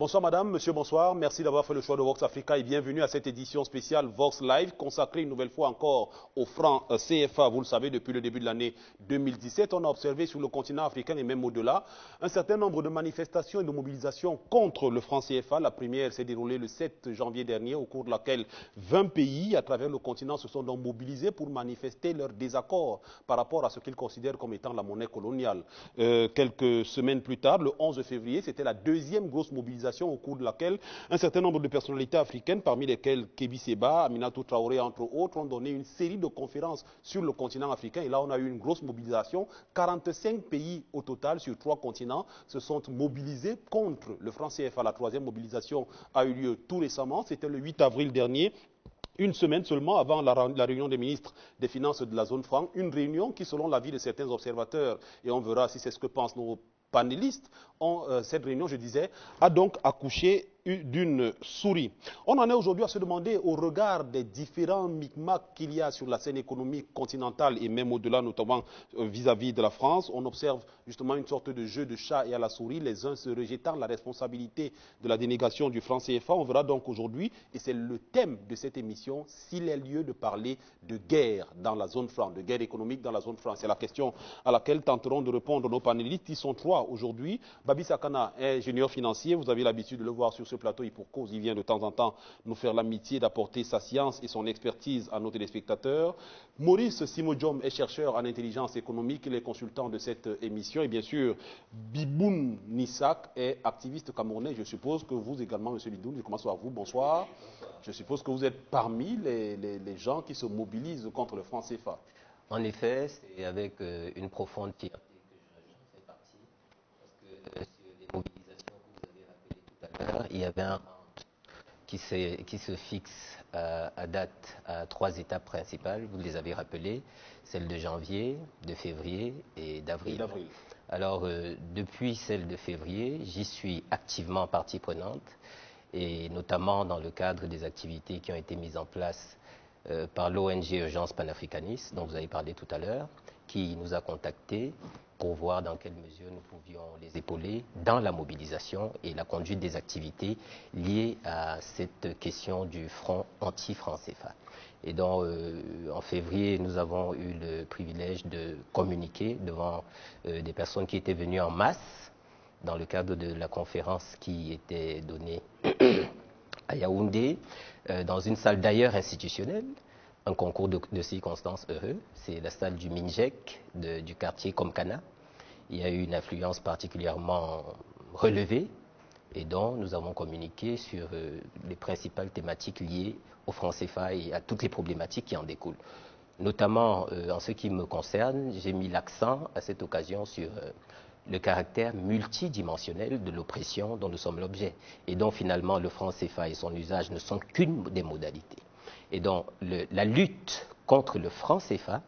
Bonsoir madame, monsieur, bonsoir. Merci d'avoir fait le choix de Vox Africa et bienvenue à cette édition spéciale Vox Live consacrée une nouvelle fois encore au franc CFA. Vous le savez, depuis le début de l'année 2017, on a observé sur le continent africain et même au-delà un certain nombre de manifestations et de mobilisations contre le franc CFA. La première s'est déroulée le 7 janvier dernier, au cours de laquelle 20 pays à travers le continent se sont donc mobilisés pour manifester leur désaccord par rapport à ce qu'ils considèrent comme étant la monnaie coloniale. Quelques semaines plus tard, le 11 février, c'était la deuxième grosse mobilisation au cours de laquelle un certain nombre de personnalités africaines, parmi lesquelles Kébi Seba, Aminatou Traoré, entre autres, ont donné une série de conférences sur le continent africain. Et là, on a eu une grosse mobilisation. 45 pays au total sur 3 continents se sont mobilisés contre le franc CFA. La troisième mobilisation a eu lieu tout récemment. C'était le 8 avril dernier. Une semaine seulement avant la réunion des ministres des Finances de la zone franc, une réunion qui, selon l'avis de certains observateurs, et on verra si c'est ce que pensent nos panélistes, cette réunion, je disais, a donc accouché d'une souris. On en est aujourd'hui à se demander, au regard des différents micmacs qu'il y a sur la scène économique continentale et même au-delà, notamment vis-à-vis de la France, on observe justement une sorte de jeu de chat et à la souris, les uns se rejetant la responsabilité de la dénégation du franc CFA. On verra donc aujourd'hui, et c'est le thème de cette émission, s'il est lieu de parler de guerre dans la zone franc, de guerre économique dans la zone franc. C'est la question à laquelle tenteront de répondre nos panélistes. Ils sont 3 aujourd'hui. Babi Sakana est ingénieur financier, vous avez l'habitude de le voir sur ce plateau et pour cause, il vient de temps en temps nous faire l'amitié d'apporter sa science et son expertise à nos téléspectateurs. Maurice Simodjom est chercheur en intelligence économique, il est consultant de cette émission et bien sûr Biboun Nissak est activiste camerounais. Je suppose que vous également, monsieur Biboun, je commence par vous, bonsoir. Je suppose que vous êtes parmi les gens qui se mobilisent contre le franc CFA. En effet, c'est avec une profonde fierté que j'en fais partie, parce que sur les mobilisations que vous avez rappelées tout à l'heure, il y avait un round qui se fixe à date à 3 étapes principales, vous les avez rappelées, celle de janvier, de février et d'avril. Alors, depuis celle de février, j'y suis activement partie prenante, et notamment dans le cadre des activités qui ont été mises en place par l'ONG Urgence Panafricaniste, dont vous avez parlé tout à l'heure, qui nous a contactés pour voir dans quelle mesure nous pouvions les épauler dans la mobilisation et la conduite des activités liées à cette question du front anti-franc CFA. Et donc, en février, nous avons eu le privilège de communiquer devant des personnes qui étaient venues en masse dans le cadre de la conférence qui était donnée à Yaoundé, dans une salle d'ailleurs institutionnelle, un concours de circonstances heureux. C'est la salle du Minjek, du quartier Komkana. Il y a eu une affluence particulièrement relevée et dont nous avons communiqué sur les principales thématiques liées au franc CFA et à toutes les problématiques qui en découlent. Notamment, en ce qui me concerne, j'ai mis l'accent à cette occasion sur le caractère multidimensionnel de l'oppression dont nous sommes l'objet. Et dont finalement le franc CFA et son usage ne sont qu'une des modalités. Et donc la lutte contre le franc CFA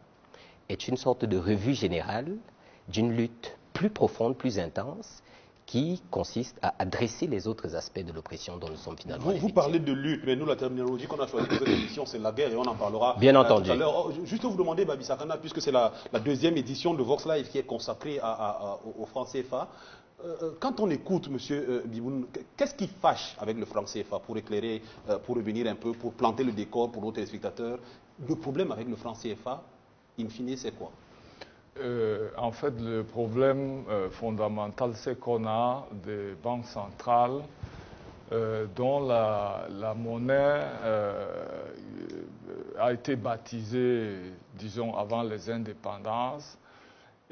est une sorte de revue générale d'une lutte plus profonde, plus intense, qui consiste à adresser les autres aspects de l'oppression dont nous sommes finalement les victimes. Vous parlez de lutte, mais nous, la terminologie qu'on a choisie pour cette émission, c'est la guerre et on en parlera bien entendu. Tout à l'heure. Juste vous demander, Babi Sakana, puisque c'est la deuxième édition de Vox Live qui est consacrée au franc CFA, quand on écoute M. Biboun, qu'est-ce qui fâche avec le franc CFA pour éclairer, pour revenir un peu, pour planter le décor pour nos téléspectateurs? Le problème avec le franc CFA, in fine, c'est quoi? En fait, le problème fondamental, c'est qu'on a des banques centrales dont la monnaie a été baptisée, disons, avant les indépendances,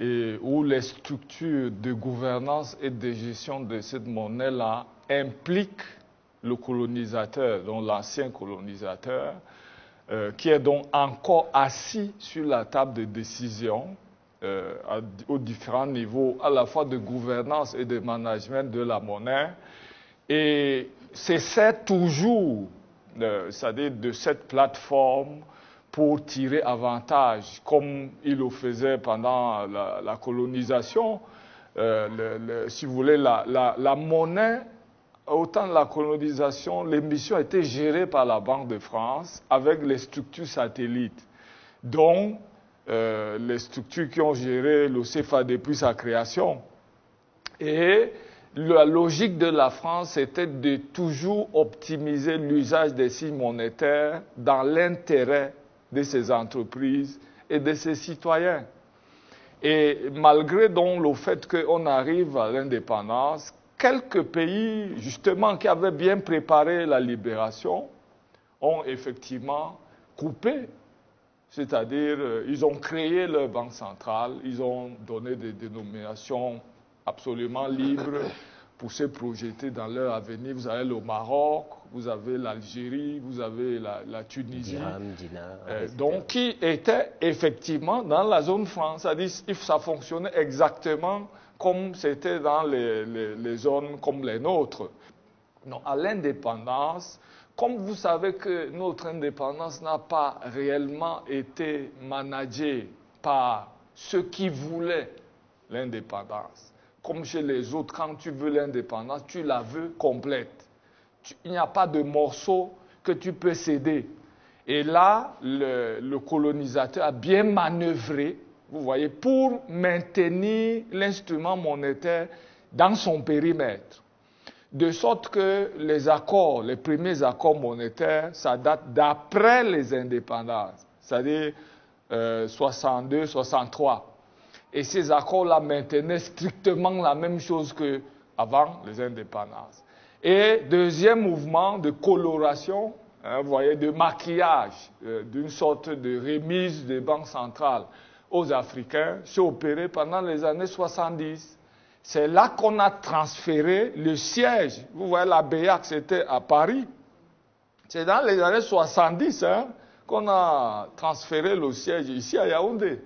et où les structures de gouvernance et de gestion de cette monnaie-là impliquent le colonisateur, donc l'ancien colonisateur, qui est donc encore assis sur la table de décision aux différents niveaux, à la fois de gouvernance et de management de la monnaie, et s'essaie toujours, c'est-à-dire de cette plateforme, pour tirer avantage, comme il le faisait pendant la colonisation. Si vous voulez, la monnaie, au temps de la colonisation, l'émission était gérée par la Banque de France avec les structures satellites, dont les structures qui ont géré le CFA depuis sa création. Et la logique de la France était de toujours optimiser l'usage des signes monétaires dans l'intérêt de ses entreprises et de ses citoyens. Et malgré donc le fait qu'on arrive à l'indépendance, quelques pays, justement, qui avaient bien préparé la libération, ont effectivement coupé. C'est-à-dire, ils ont créé leur banque centrale, ils ont donné des dénominations absolument libres pour se projeter dans leur avenir. Vous avez le Maroc, vous avez l'Algérie, vous avez la Tunisie. Dirham, dinar, Donc, qui étaient effectivement dans la zone franc. C'est-à-dire, ça fonctionnait exactement comme c'était dans les zones comme les nôtres. Donc, à l'indépendance, comme vous savez que notre indépendance n'a pas réellement été managée par ceux qui voulaient l'indépendance. Comme chez les autres, quand tu veux l'indépendance, tu la veux complète. Il n'y a pas de morceau que tu peux céder. Et là, le colonisateur a bien manœuvré, vous voyez, pour maintenir l'instrument monétaire dans son périmètre. De sorte que les accords, les premiers accords monétaires, ça date d'après les indépendances, c'est-à-dire 62, 63. Et ces accords-là maintenaient strictement la même chose qu'avant les indépendances. Et deuxième mouvement de coloration, vous voyez, de maquillage, d'une sorte de remise des banques centrales aux Africains, s'est opéré pendant les années 70. C'est là qu'on a transféré le siège. Vous voyez, la BEAC, c'était à Paris. C'est dans les années 70 qu'on a transféré le siège ici à Yaoundé.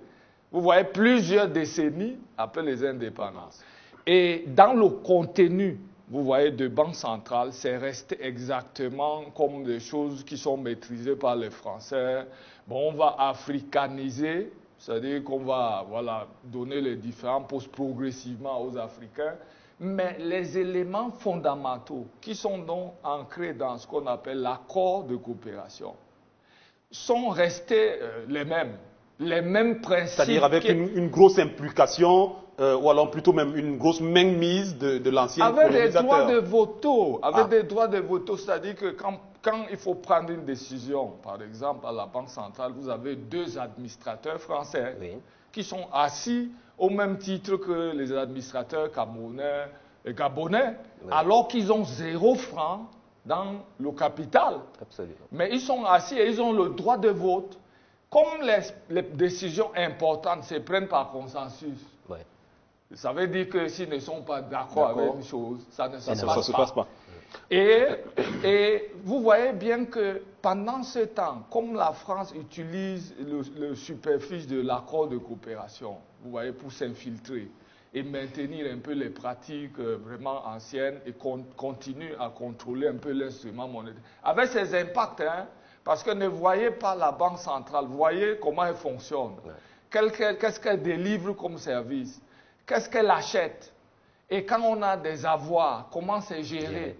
Vous voyez, plusieurs décennies après les indépendances. Et dans le contenu, vous voyez, de banque centrale, c'est resté exactement comme des choses qui sont maîtrisées par les Français. Bon, on va africaniser, c'est-à-dire qu'on va donner les différents postes progressivement aux Africains, mais les éléments fondamentaux qui sont donc ancrés dans ce qu'on appelle l'accord de coopération sont restés les mêmes principes. C'est-à-dire avec une grosse implication, ou alors plutôt même une grosse mainmise de l'ancien colonisateur. Avec des droits de veto, c'est-à-dire que quand il faut prendre une décision, par exemple à la Banque centrale, vous avez deux administrateurs français qui sont assis au même titre que les administrateurs camerounais et gabonais, alors qu'ils ont 0 franc dans le capital. Absolument. Mais ils sont assis et ils ont le droit de vote. Comme les décisions importantes se prennent par consensus, ça veut dire que s'ils ne sont pas d'accord avec une chose, ça ne se passe pas. Et vous voyez bien que pendant ce temps, comme la France utilise le superficie de l'accord de coopération, vous voyez, pour s'infiltrer et maintenir un peu les pratiques vraiment anciennes et continue à contrôler un peu l'instrument monétaire, avec ses impacts, parce que ne voyez pas la Banque centrale, voyez comment elle fonctionne. Qu'est-ce qu'elle délivre comme service? Qu'est-ce qu'elle achète? Et quand on a des avoirs, comment c'est géré?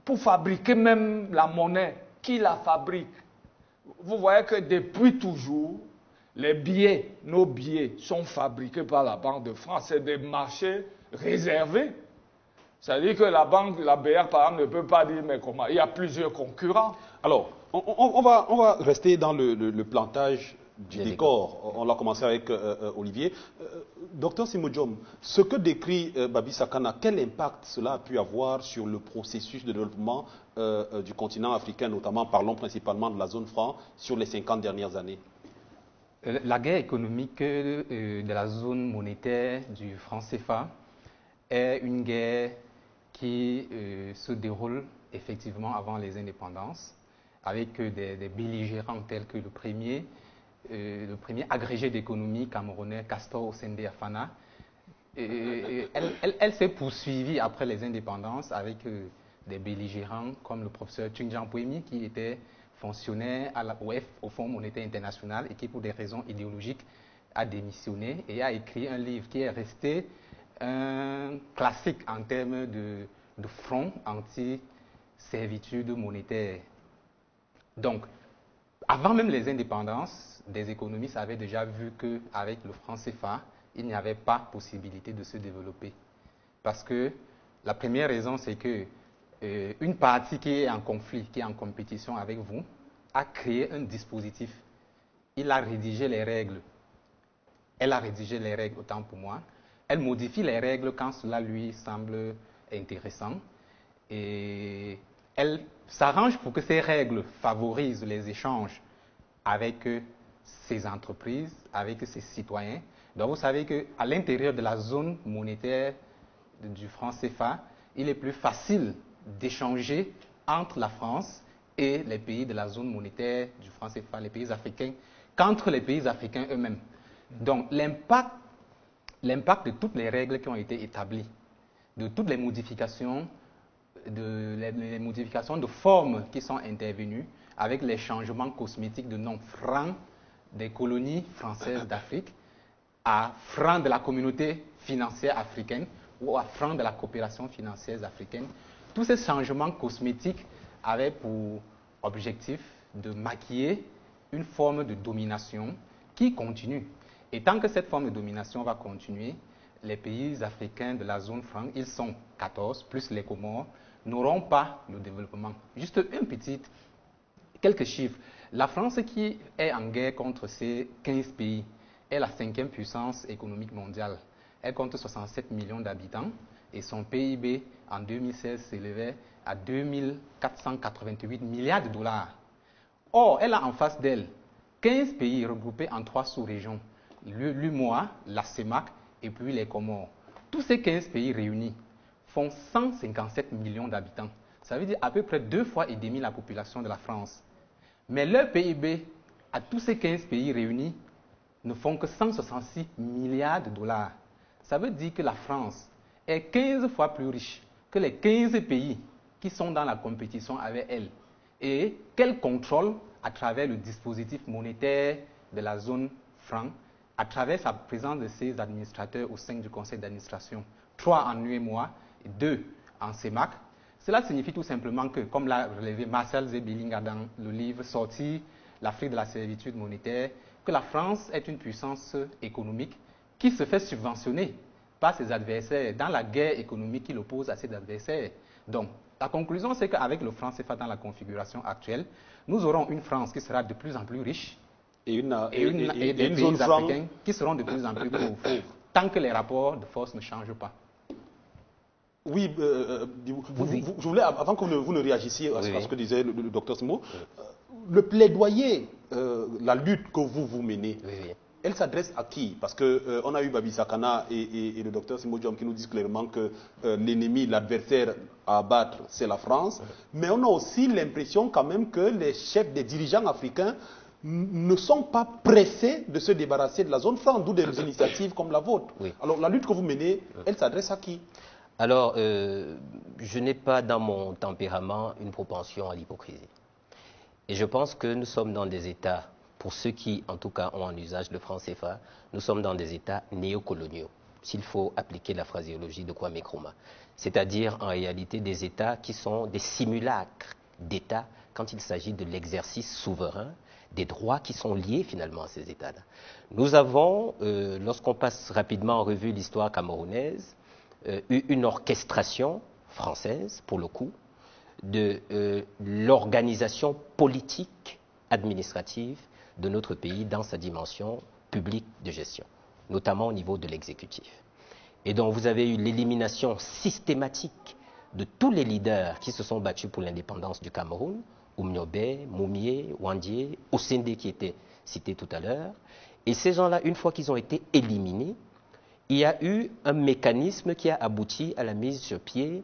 Pour fabriquer même la monnaie, qui la fabrique? Vous voyez que depuis toujours, les billets, nos billets, sont fabriqués par la Banque de France. C'est des marchés réservés. C'est-à-dire que la banque, la BR, par exemple, ne peut pas dire, mais comment? Il y a plusieurs concurrents. Alors, on va rester dans le plantage du décor. On l'a commencé avec Olivier. Docteur Simodjom, ce que décrit Babi Sakana, quel impact cela a pu avoir sur le processus de développement du continent africain, notamment, parlons principalement de la zone franc, sur les 50 dernières années? La guerre économique de la zone monétaire du franc CFA est une guerre qui se déroule effectivement avant les indépendances, avec des belligérants tels que le premier agrégé d'économie camerounais, Castor Osende Afana. Elle s'est poursuivie après les indépendances avec des belligérants comme le professeur Tungjan Pouemi, qui était fonctionnaire au Fonds monétaire international et qui, pour des raisons idéologiques, a démissionné et a écrit un livre qui est resté un classique en termes de front anti-servitude monétaire. Donc, avant même les indépendances, des économistes avaient déjà vu qu'avec le franc CFA, il n'y avait pas possibilité de se développer. Parce que La première raison, c'est que une partie qui est en conflit, qui est en compétition avec vous, a créé un dispositif. Il a rédigé les règles. Elle a rédigé les règles, autant pour moi. Elle modifie les règles quand cela lui semble intéressant. Et elle s'arrange pour que ces règles favorisent les échanges avec ces entreprises, avec ces citoyens. Donc vous savez qu'à l'intérieur de la zone monétaire du franc CFA, il est plus facile d'échanger entre la France et les pays de la zone monétaire du franc CFA, les pays africains, qu'entre les pays africains eux-mêmes. Donc l'impact de toutes les règles qui ont été établies, de toutes les modifications de formes qui sont intervenues avec les changements cosmétiques de nom franc des colonies françaises d'Afrique à franc de la communauté financière africaine ou à franc de la coopération financière africaine. Tous ces changements cosmétiques avaient pour objectif de maquiller une forme de domination qui continue. Et tant que cette forme de domination va continuer, les pays africains de la zone franc, ils sont 14, plus les Comores, n'auront pas le développement. Juste quelques chiffres. La France qui est en guerre contre ces 15 pays est la 5e puissance économique mondiale. Elle compte 67 millions d'habitants et son PIB en 2016 s'élevait à 2488 milliards de dollars. Or, elle a en face d'elle 15 pays regroupés en 3 sous-régions, l'UMOA, la CEMAC et puis les Comores. Tous ces 15 pays réunis font 157 millions d'habitants. Ça veut dire à peu près 2,5 fois la population de la France. Mais leur PIB, à tous ces 15 pays réunis, ne font que 166 milliards de dollars. Ça veut dire que la France est 15 fois plus riche que les 15 pays qui sont dans la compétition avec elle et qu'elle contrôle à travers le dispositif monétaire de la zone franc, à travers sa présence de ses administrateurs au sein du conseil d'administration, 3 en UEMOA et 2 en CEMAC. Cela signifie tout simplement que, comme l'a relevé Marcel Zebelinga dans le livre sorti L'Afrique de la servitude monétaire, que la France est une puissance économique qui se fait subventionner par ses adversaires dans la guerre économique qu'il oppose à ses adversaires. Donc, la conclusion, c'est qu'avec le franc CFA dans la configuration actuelle, nous aurons une France qui sera de plus en plus riche et des pays africains qui seront de plus en plus pauvres, tant que les rapports de force ne changent pas. Oui, je voulais, avant que vous ne réagissiez à ce que disait le docteur Simo, le plaidoyer, la lutte que vous menez, elle s'adresse à qui? Parce qu'on a eu Babi Sakana et le docteur Simo Diom qui nous disent clairement que l'ennemi, l'adversaire à abattre, c'est la France. Mais on a aussi l'impression quand même que les chefs des dirigeants africains ne sont pas pressés de se débarrasser de la zone franc, d'où des initiatives comme la vôtre. Alors la lutte que vous menez, elle s'adresse à qui? Alors, je n'ai pas dans mon tempérament une propension à l'hypocrisie. Et je pense que nous sommes dans des États, pour ceux qui en tout cas ont en usage le franc CFA, nous sommes dans des États néocoloniaux, s'il faut appliquer la phraséologie de Kwame Nkrumah. C'est-à-dire en réalité des États qui sont des simulacres d'États quand il s'agit de l'exercice souverain des droits qui sont liés finalement à ces États-là. Nous avons, lorsqu'on passe rapidement en revue l'histoire camerounaise, eu une orchestration française, pour le coup, de l'organisation politique administrative de notre pays dans sa dimension publique de gestion, notamment au niveau de l'exécutif. Et donc vous avez eu l'élimination systématique de tous les leaders qui se sont battus pour l'indépendance du Cameroun, Oumniobé, Moumié, Wandié, Osende qui était cité tout à l'heure. Et ces gens-là, une fois qu'ils ont été éliminés, il y a eu un mécanisme qui a abouti à la mise sur pied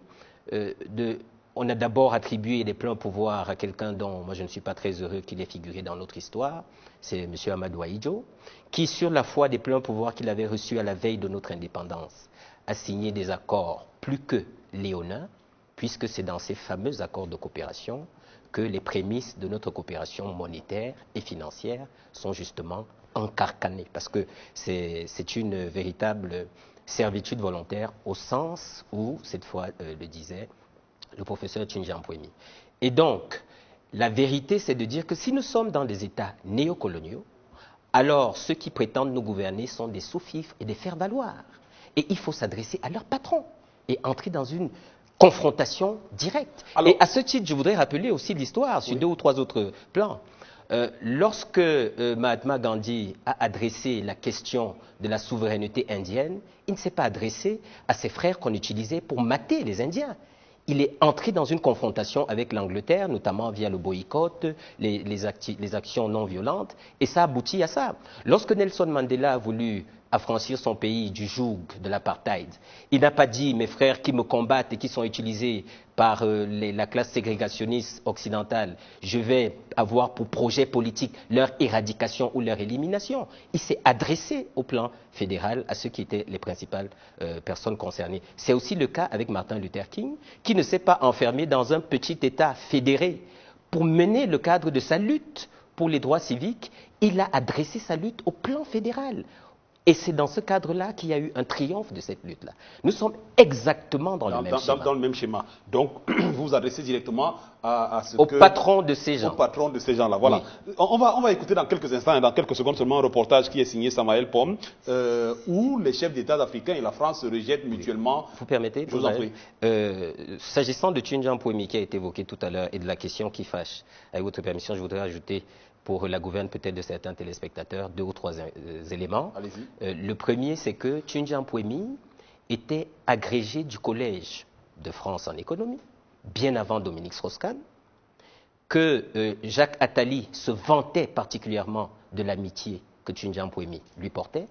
on a d'abord attribué les pleins pouvoirs à quelqu'un dont moi je ne suis pas très heureux qu'il ait figuré dans notre histoire, c'est M. Amadou Ahidjo, qui sur la foi des pleins pouvoirs qu'il avait reçus à la veille de notre indépendance, a signé des accords plus que léonins, puisque c'est dans ces fameux accords de coopération que les prémices de notre coopération monétaire et financière sont justement encarcanées, parce que c'est une véritable servitude volontaire au sens où, cette fois le disait le professeur Tchinjian Mpoemi. Et donc, la vérité, c'est de dire que si nous sommes dans des États néocoloniaux, alors ceux qui prétendent nous gouverner sont des sous-fifres et des faire-valoir. Et il faut s'adresser à leurs patrons. est entré dans une confrontation directe. Alors, et à ce titre, je voudrais rappeler aussi l'histoire sur 2 ou 3 autres plans. Lorsque Mahatma Gandhi a adressé la question de la souveraineté indienne, il ne s'est pas adressé à ses frères qu'on utilisait pour mater les Indiens. Il est entré dans une confrontation avec l'Angleterre, notamment via le boycott, les actions non violentes, et ça aboutit à ça. Lorsque Nelson Mandela a voulu affranchir son pays du joug de l'apartheid, il n'a pas dit « mes frères qui me combattent et qui sont utilisés par la classe ségrégationniste occidentale, je vais avoir pour projet politique leur éradication ou leur élimination ». Il s'est adressé au plan fédéral à ceux qui étaient les principales personnes concernées. C'est aussi le cas avec Martin Luther King, qui ne s'est pas enfermé dans un petit État fédéré. Pour mener le cadre de sa lutte pour les droits civiques, il a adressé sa lutte au plan fédéral. Et c'est dans ce cadre-là qu'il y a eu un triomphe de cette lutte-là. Nous sommes exactement dans le même schéma. Dans le même schéma. Donc, vous vous adressez directement au patron de ces gens. Au patron de ces gens-là, voilà. Oui. On va écouter dans quelques instants et dans quelques secondes seulement un reportage qui est signé Samael Pomme, où les chefs d'État africains et la France se rejettent mutuellement. Vous permettez? Je vous en prie. S'agissant de Tchinjan Poemi qui a été évoqué tout à l'heure et de la question qui fâche, avec votre permission, je voudrais ajouter pour la gouverne peut-être de certains téléspectateurs 2 ou 3 éléments. Le premier, c'est que Tchinjan Poemi était agrégé du Collège de France en économie, bien avant Dominique Strauss-Kahn, que Jacques Attali se vantait particulièrement de l'amitié que Tchinjan Poemi lui portait,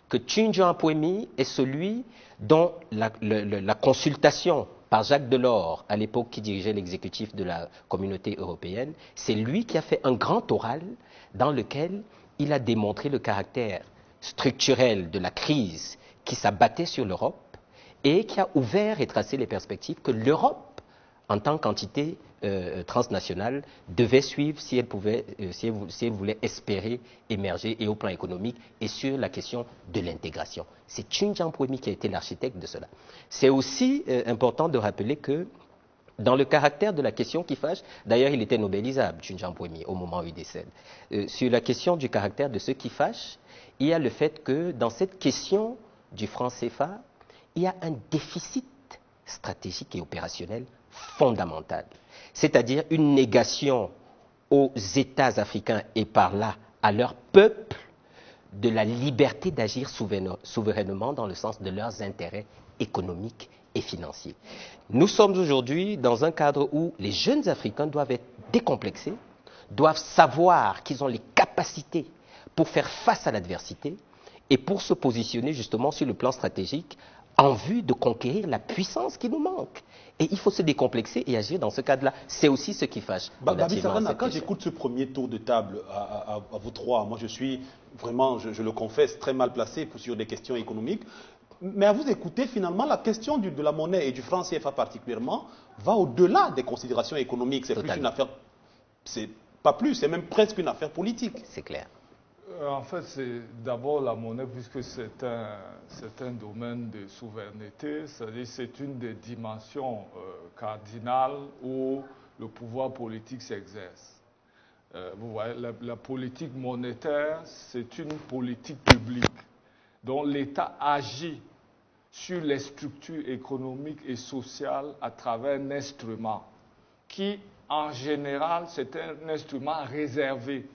que Tchinjan Poemi est celui dont la consultation par Jacques Delors, à l'époque qui dirigeait l'exécutif de la communauté européenne, c'est lui qui a fait un grand oral dans lequel il a démontré le caractère structurel de la crise qui s'abattait sur l'Europe et qui a ouvert et tracé les perspectives que l'Europe, en tant qu'entité transnationale, devait suivre si elle voulait espérer émerger, et au plan économique, et sur la question de l'intégration. C'est Tchinjan Poemi qui a été l'architecte de cela. C'est aussi important de rappeler que dans le caractère de la question qui fâche, d'ailleurs il était nobelisable, Tchinjan Poemi, au moment où il décède, sur la question du caractère de ce qui fâche, il y a le fait que dans cette question du franc CFA, il y a un déficit stratégique et opérationnel fondamental, c'est-à-dire une négation aux États africains et par là à leur peuple de la liberté d'agir souverainement dans le sens de leurs intérêts économiques et financiers. Nous sommes aujourd'hui dans un cadre où les jeunes Africains doivent être décomplexés, doivent savoir qu'ils ont les capacités pour faire face à l'adversité et pour se positionner justement sur le plan stratégique en vue de conquérir la puissance qui nous manque. Et il faut se décomplexer et agir dans ce cadre-là. C'est aussi ce qui fâche. Babi Sarana, quand j'écoute ce premier tour de table à vous trois, moi je suis vraiment, je le confesse, très mal placé sur des questions économiques. Mais à vous écouter, finalement, la question de la monnaie et du franc CFA particulièrement va au-delà des considérations économiques. C'est plus une affaire, c'est pas plus, c'est même presque une affaire politique. C'est clair. En fait, c'est d'abord la monnaie, puisque c'est un domaine de souveraineté, c'est-à-dire c'est une des dimensions cardinales où le pouvoir politique s'exerce. Vous voyez, la politique monétaire, c'est une politique publique dont l'État agit sur les structures économiques et sociales à travers un instrument qui, en général, c'est un instrument réservé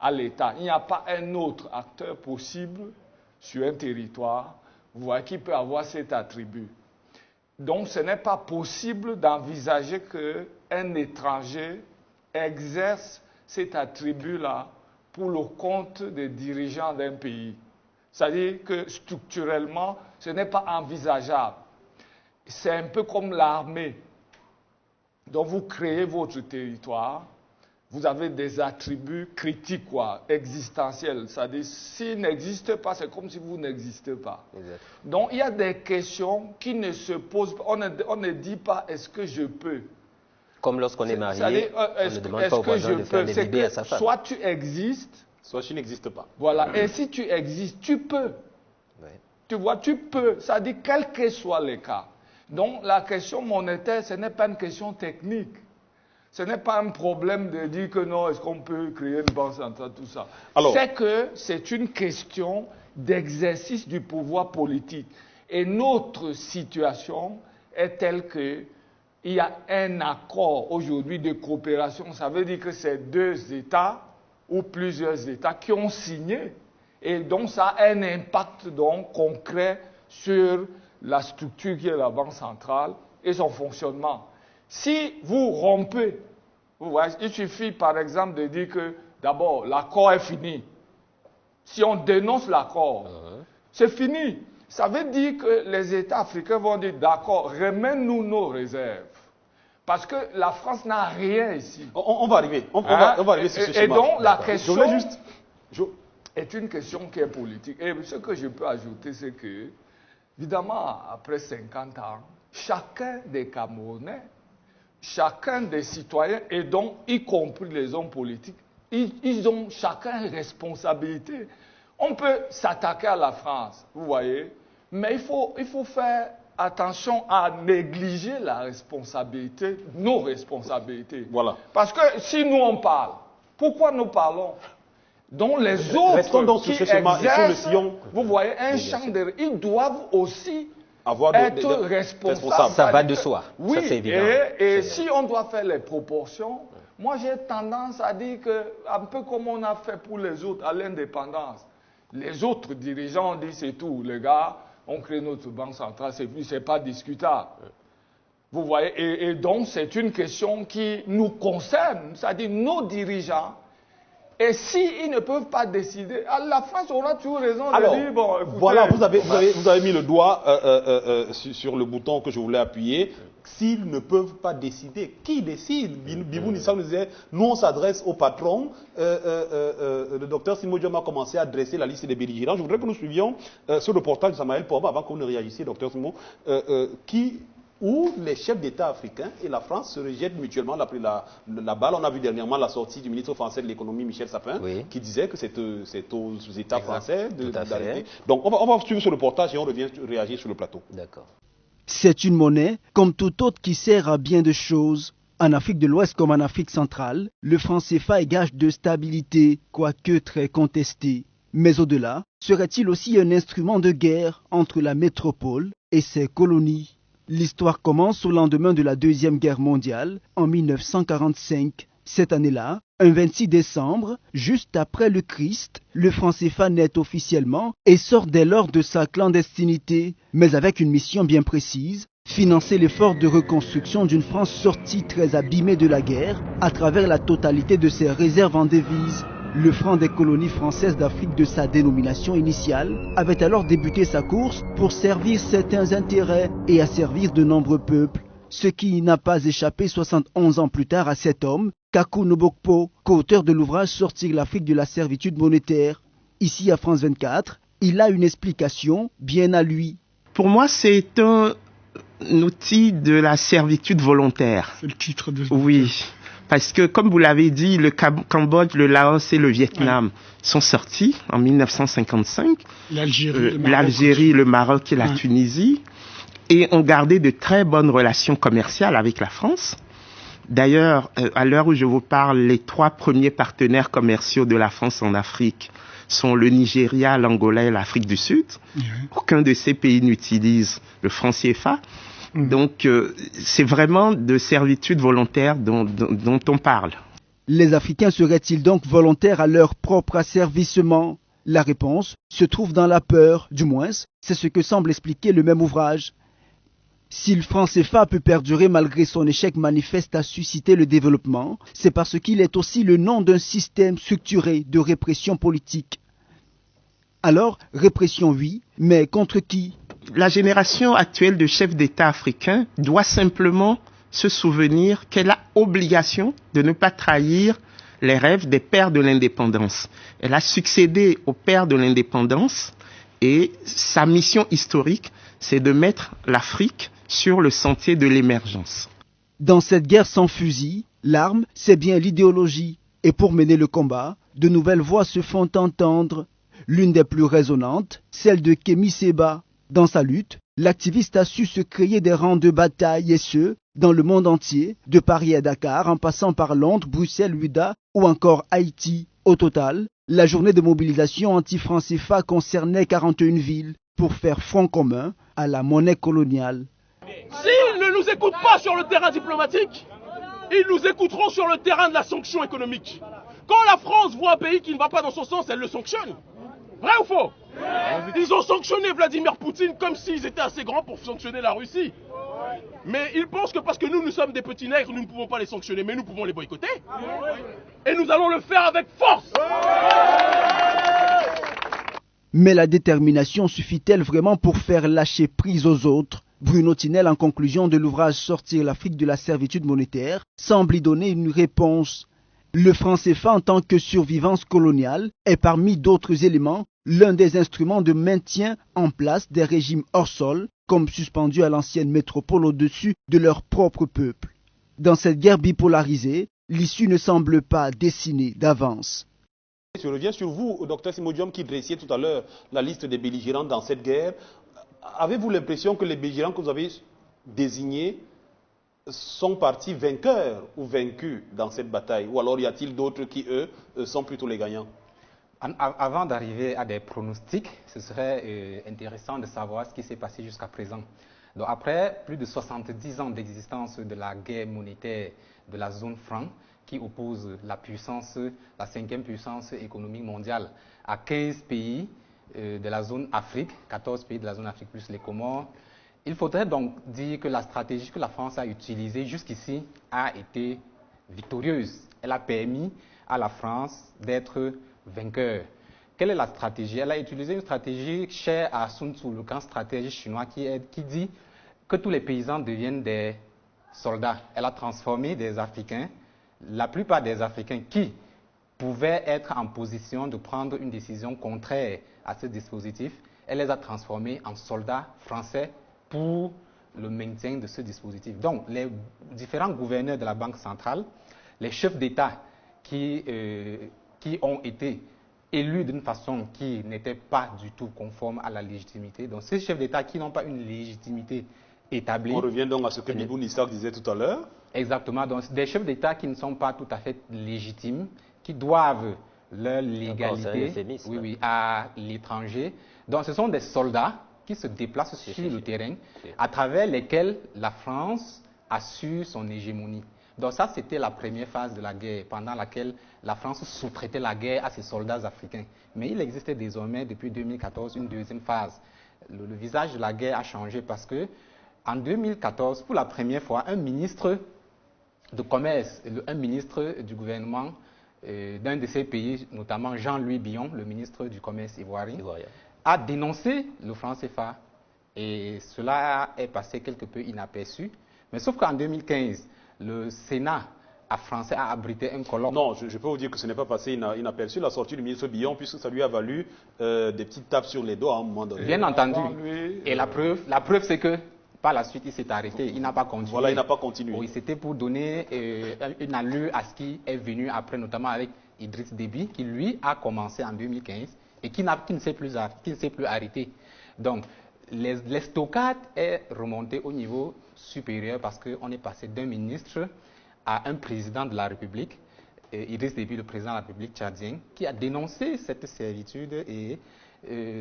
à l'État. Il n'y a pas un autre acteur possible sur un territoire, vous voyez, qui peut avoir cet attribut. Donc, ce n'est pas possible d'envisager qu'un étranger exerce cet attribut-là pour le compte des dirigeants d'un pays. C'est-à-dire que structurellement, ce n'est pas envisageable. C'est un peu comme l'armée. Donc, vous créez votre territoire. Vous avez des attributs critiques, existentiels. C'est-à-dire, s'ils n'existent pas, c'est comme si vous n'existez pas. Exact. Donc, il y a des questions qui ne se posent pas. On ne dit pas, est-ce que je peux? Comme lorsqu'on est marié, on ne demande pas au voisin de faire des bébés à sa femme. Soit tu existes, soit tu n'existes pas. Voilà. Et si tu existes, tu peux. Ouais. Tu vois, tu peux. C'est-à-dire, quels que soient les cas. Donc, la question monétaire, ce n'est pas une question technique. Ce n'est pas un problème de dire que non, est-ce qu'on peut créer une banque centrale, tout ça. C'est que c'est une question d'exercice du pouvoir politique. Et notre situation est telle que il y a un accord aujourd'hui de coopération. Ça veut dire que c'est 2 États ou plusieurs États qui ont signé. Et donc ça a un impact donc concret sur la structure qui est la Banque centrale et son fonctionnement. Si vous rompez, vous voyez, il suffit par exemple de dire que d'abord l'accord est fini. Si on dénonce l'accord, c'est fini. Ça veut dire que les États africains vont dire d'accord, remets-nous nos réserves. Parce que la France n'a rien ici. On va arriver. On va arriver sur ce schéma. Et donc la question Je est une question qui est politique. Et ce que je peux ajouter, c'est que, évidemment, après 50 ans, chacun des Camerounais, chacun des citoyens, et donc y compris les hommes politiques, ils ont chacun une responsabilité. On peut s'attaquer à la France, vous voyez, mais il faut faire attention à négliger la responsabilité, nos responsabilités. Voilà. Parce que si nous on parle, pourquoi nous parlons? Donc les autres restons donc qui sur ce schéma et sur le sillon. vous voyez, un champ de... Ils doivent aussi avoir être responsables. Ça va de soi. Oui, ça, c'est évident. Et si on doit faire les proportions, moi j'ai tendance à dire que, un peu comme on a fait pour les autres à l'indépendance, les autres dirigeants ont dit c'est tout, les gars, on crée notre banque centrale, c'est pas discutable. Vous voyez, et donc c'est une question qui nous concerne, c'est-à-dire nos dirigeants. Et s'ils ne peuvent pas décider, la France aura toujours raison de dire, bon, écoutez... Voilà, vous avez mis le doigt sur le bouton que je voulais appuyer. S'ils ne peuvent pas décider, qui décide? Bibou Nissam nous disait, nous on s'adresse au patron. Le docteur Simo Diom a commencé à dresser la liste des belligérants. Je voudrais que nous suivions ce reportage de Samaël Porba, avant que vous ne réagissiez, docteur Simo, où les chefs d'État africains et la France se rejettent mutuellement la balle. On a vu dernièrement la sortie du ministre français de l'économie, Michel Sapin, qui disait que c'est aux États français d'arrêter. Donc on va suivre ce reportage et on revient réagir sur le plateau. D'accord. C'est une monnaie, comme toute autre, qui sert à bien de choses. En Afrique de l'Ouest comme en Afrique centrale, le franc CFA est gage de stabilité, quoique très contesté. Mais au-delà, serait-il aussi un instrument de guerre entre la métropole et ses colonies? L'histoire commence au lendemain de la Deuxième Guerre mondiale, en 1945. Cette année-là, un 26 décembre, juste après le Christ, le franc CFA naît officiellement et sort dès lors de sa clandestinité, mais avec une mission bien précise, financer l'effort de reconstruction d'une France sortie très abîmée de la guerre à travers la totalité de ses réserves en devises. Le franc des colonies françaises d'Afrique de sa dénomination initiale avait alors débuté sa course pour servir certains intérêts et asservir de nombreux peuples, ce qui n'a pas échappé 71 ans plus tard à cet homme, Kaku Nobokpo, co-auteur de l'ouvrage Sortir l'Afrique de la servitude monétaire. Ici à France 24, il a une explication bien à lui. Pour moi, c'est un outil de la servitude volontaire. C'est le titre de... Oui. Parce que, comme vous l'avez dit, le Cambodge, le Laos et le Vietnam sont sortis en 1955. L'Algérie, le Maroc et la Tunisie. Et ont gardé de très bonnes relations commerciales avec la France. D'ailleurs, à l'heure où je vous parle, les 3 premiers partenaires commerciaux de la France en Afrique sont le Nigeria, l'Angola et l'Afrique du Sud. Aucun de ces pays n'utilise le franc CFA. Donc, c'est vraiment de servitude volontaire dont on parle. Les Africains seraient-ils donc volontaires à leur propre asservissement? La réponse se trouve dans la peur, du moins, c'est ce que semble expliquer le même ouvrage. Si le franc CFA peut perdurer malgré son échec manifeste à susciter le développement, c'est parce qu'il est aussi le nom d'un système structuré de répression politique. Alors, répression oui, mais contre qui? La génération actuelle de chefs d'État africains doit simplement se souvenir qu'elle a obligation de ne pas trahir les rêves des pères de l'indépendance. Elle a succédé aux pères de l'indépendance et sa mission historique, c'est de mettre l'Afrique sur le sentier de l'émergence. Dans cette guerre sans fusil, l'arme, c'est bien l'idéologie. Et pour mener le combat, de nouvelles voix se font entendre. L'une des plus résonnantes, celle de Kémy Séba. Dans sa lutte, l'activiste a su se créer des rangs de bataille et ce, dans le monde entier, de Paris à Dakar, en passant par Londres, Bruxelles, Ouidah ou encore Haïti. Au total, la journée de mobilisation anti-franc CFA concernait 41 villes. pour faire front commun à la monnaie coloniale. S'ils ne nous écoutent pas sur le terrain diplomatique, ils nous écouteront sur le terrain de la sanction économique. Quand la France voit un pays qui ne va pas dans son sens, elle le sanctionne. Vrai ou faux? Ils ont sanctionné Vladimir Poutine comme s'ils étaient assez grands pour sanctionner la Russie. Mais ils pensent que parce que nous sommes des petits nègres, nous ne pouvons pas les sanctionner, mais nous pouvons les boycotter. Et nous allons le faire avec force. Mais la détermination suffit-elle vraiment pour faire lâcher prise aux autres? Bruno Tinel, en conclusion de l'ouvrage Sortir l'Afrique de la servitude monétaire, semble y donner une réponse. Le franc CFA en tant que survivance coloniale est parmi d'autres éléments l'un des instruments de maintien en place des régimes hors sol, comme suspendus à l'ancienne métropole au-dessus de leur propre peuple. Dans cette guerre bipolarisée, l'issue ne semble pas dessinée d'avance. Je reviens sur vous, Dr Simodium, qui dressiez tout à l'heure la liste des belligérants dans cette guerre. Avez-vous l'impression que les belligérants que vous avez désignés sont partis vainqueurs ou vaincus dans cette bataille? Ou alors y a-t-il d'autres qui, eux, sont plutôt les gagnants? Avant d'arriver à des pronostics, ce serait intéressant de savoir ce qui s'est passé jusqu'à présent. Donc après plus de 70 ans d'existence de la guerre monétaire de la zone franc, qui oppose la puissance, la 5e puissance économique mondiale, à 15 pays de la zone Afrique, 14 pays de la zone Afrique plus les Comores, il faudrait donc dire que la stratégie que la France a utilisée jusqu'ici a été victorieuse. Elle a permis à la France d'être vainqueur. Quelle est la stratégie? Elle a utilisé une stratégie chère à Sun Tzu, le grand stratège chinois, qui dit que tous les paysans deviennent des soldats. Elle a transformé des Africains, la plupart des Africains qui pouvaient être en position de prendre une décision contraire à ce dispositif, elle les a transformés en soldats français pour le maintien de ce dispositif. Donc, les différents gouverneurs de la Banque centrale, les chefs d'État qui ont été élus d'une façon qui n'était pas du tout conforme à la légitimité. Donc, ces chefs d'État qui n'ont pas une légitimité établie. On revient donc à ce que Mibou Nissak disait tout à l'heure. Exactement. Donc, des chefs d'État qui ne sont pas tout à fait légitimes, qui doivent leur légalité à l'étranger. Donc, ce sont des soldats qui se déplacent sur le terrain, à travers lesquels la France assure son hégémonie. Donc ça, c'était la première phase de la guerre, pendant laquelle la France sous-traitait la guerre à ses soldats africains. Mais il existait désormais, depuis 2014, une deuxième phase. Le visage de la guerre a changé parce que, en 2014, pour la première fois, un ministre de commerce, un ministre du gouvernement d'un de ces pays, notamment Jean-Louis Billon, le ministre du commerce ivoirien, a dénoncé le franc CFA. Et cela est passé quelque peu inaperçu. Mais sauf qu'en 2015, le Sénat français a abrité un colloque. Non, je peux vous dire que ce n'est pas passé inaperçu, la sortie du ministre Billon, puisque ça lui a valu des petites tapes sur les doigts à un moment donné. Bien entendu. Et la preuve c'est que par la suite, il s'est arrêté, il n'a pas continué. Voilà, il n'a pas continué. Oui, c'était pour donner une allure à ce qui est venu après, notamment avec Idriss Déby, qui lui a commencé en 2015 et qui ne s'est plus arrêté. Donc, l'estocade est remontée au niveau supérieur parce qu'on est passé d'un ministre à un président de la République, Idriss Déby, le président de la République tchadienne, qui a dénoncé cette servitude et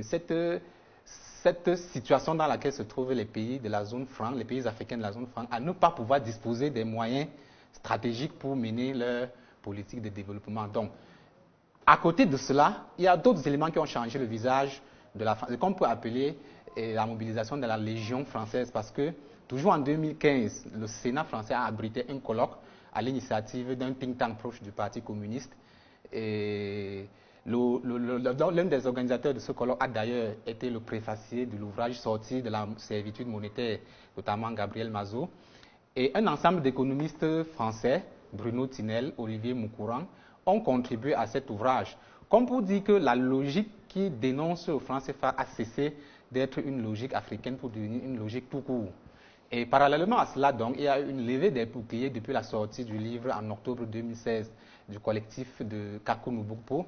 cette situation dans laquelle se trouvent les pays de la zone franc, les pays africains de la zone franc, à ne pas pouvoir disposer des moyens stratégiques pour mener leur politique de développement. Donc, à côté de cela, il y a d'autres éléments qui ont changé le visage de la France, qu'on peut appeler la mobilisation de la Légion française, parce que toujours en 2015, le Sénat français a abrité un colloque à l'initiative d'un think tank proche du Parti communiste. Et l'un des organisateurs de ce colloque a d'ailleurs été le préfacier de l'ouvrage sorti de la servitude monétaire, notamment Gabriel Mazot. Et un ensemble d'économistes français, Bruno Tinel, Olivier Moukouran, ont contribué à cet ouvrage. Comme pour dire que la logique qui dénonce le franc CFA a cessé d'être une logique africaine pour devenir une logique tout court. Et parallèlement à cela, donc, il y a eu une levée des boucliers depuis la sortie du livre en octobre 2016 du collectif de Kakou Nubukpo.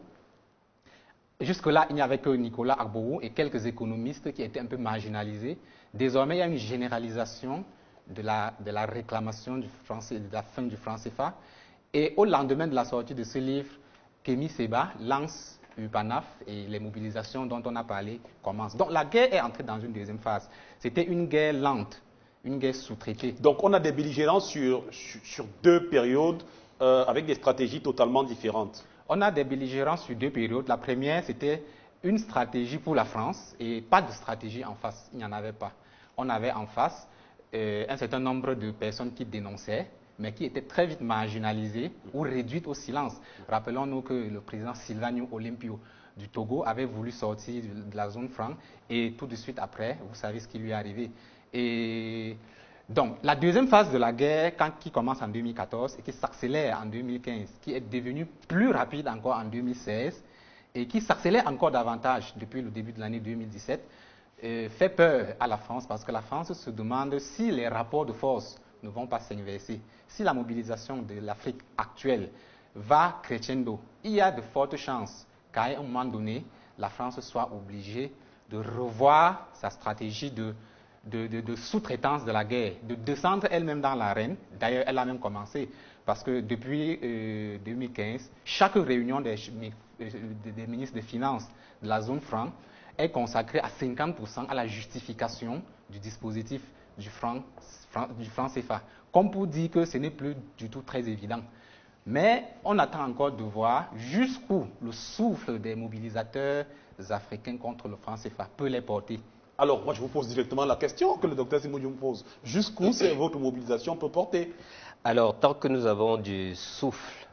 Jusque-là, il n'y avait que Nicolas Agbourou et quelques économistes qui étaient un peu marginalisés. Désormais, il y a une généralisation de la réclamation du français, de la fin du franc CFA. Et au lendemain de la sortie de ce livre, Kémy Séba lance UPANAF et les mobilisations dont on a parlé commencent. Donc la guerre est entrée dans une deuxième phase. C'était une guerre lente, une guerre sous-traitée. Donc on a des belligérants sur 2 périodes avec des stratégies totalement différentes. On a des belligérants sur 2 périodes. La première, c'était une stratégie pour la France et pas de stratégie en face. Il n'y en avait pas. On avait en face un certain nombre de personnes qui dénonçaient, mais qui étaient très vite marginalisées ou réduites au silence. Rappelons-nous que le président Silvanio Olympio du Togo avait voulu sortir de la zone franc et tout de suite après, vous savez ce qui lui est arrivé. Et donc, la deuxième phase de la guerre, qui commence en 2014 et qui s'accélère en 2015, qui est devenue plus rapide encore en 2016 et qui s'accélère encore davantage depuis le début de l'année 2017, fait peur à la France parce que la France se demande si les rapports de force ne vont pas s'inverser. Si la mobilisation de l'Afrique actuelle va crescendo, il y a de fortes chances qu'à un moment donné, la France soit obligée de revoir sa stratégie de sous-traitance de la guerre, de descendre elle-même dans l'arène. D'ailleurs, elle a même commencé, parce que depuis 2015, chaque réunion des ministres des Finances de la zone franc est consacrée à 50% à la justification du dispositif du franc CFA, comme pour dire que ce n'est plus du tout très évident. Mais on attend encore de voir jusqu'où le souffle des mobilisateurs africains contre le franc CFA peut les porter. Alors, moi, je vous pose directement la question que le docteur Simodio me pose. Jusqu'où votre mobilisation peut porter? Alors, tant que nous avons du souffle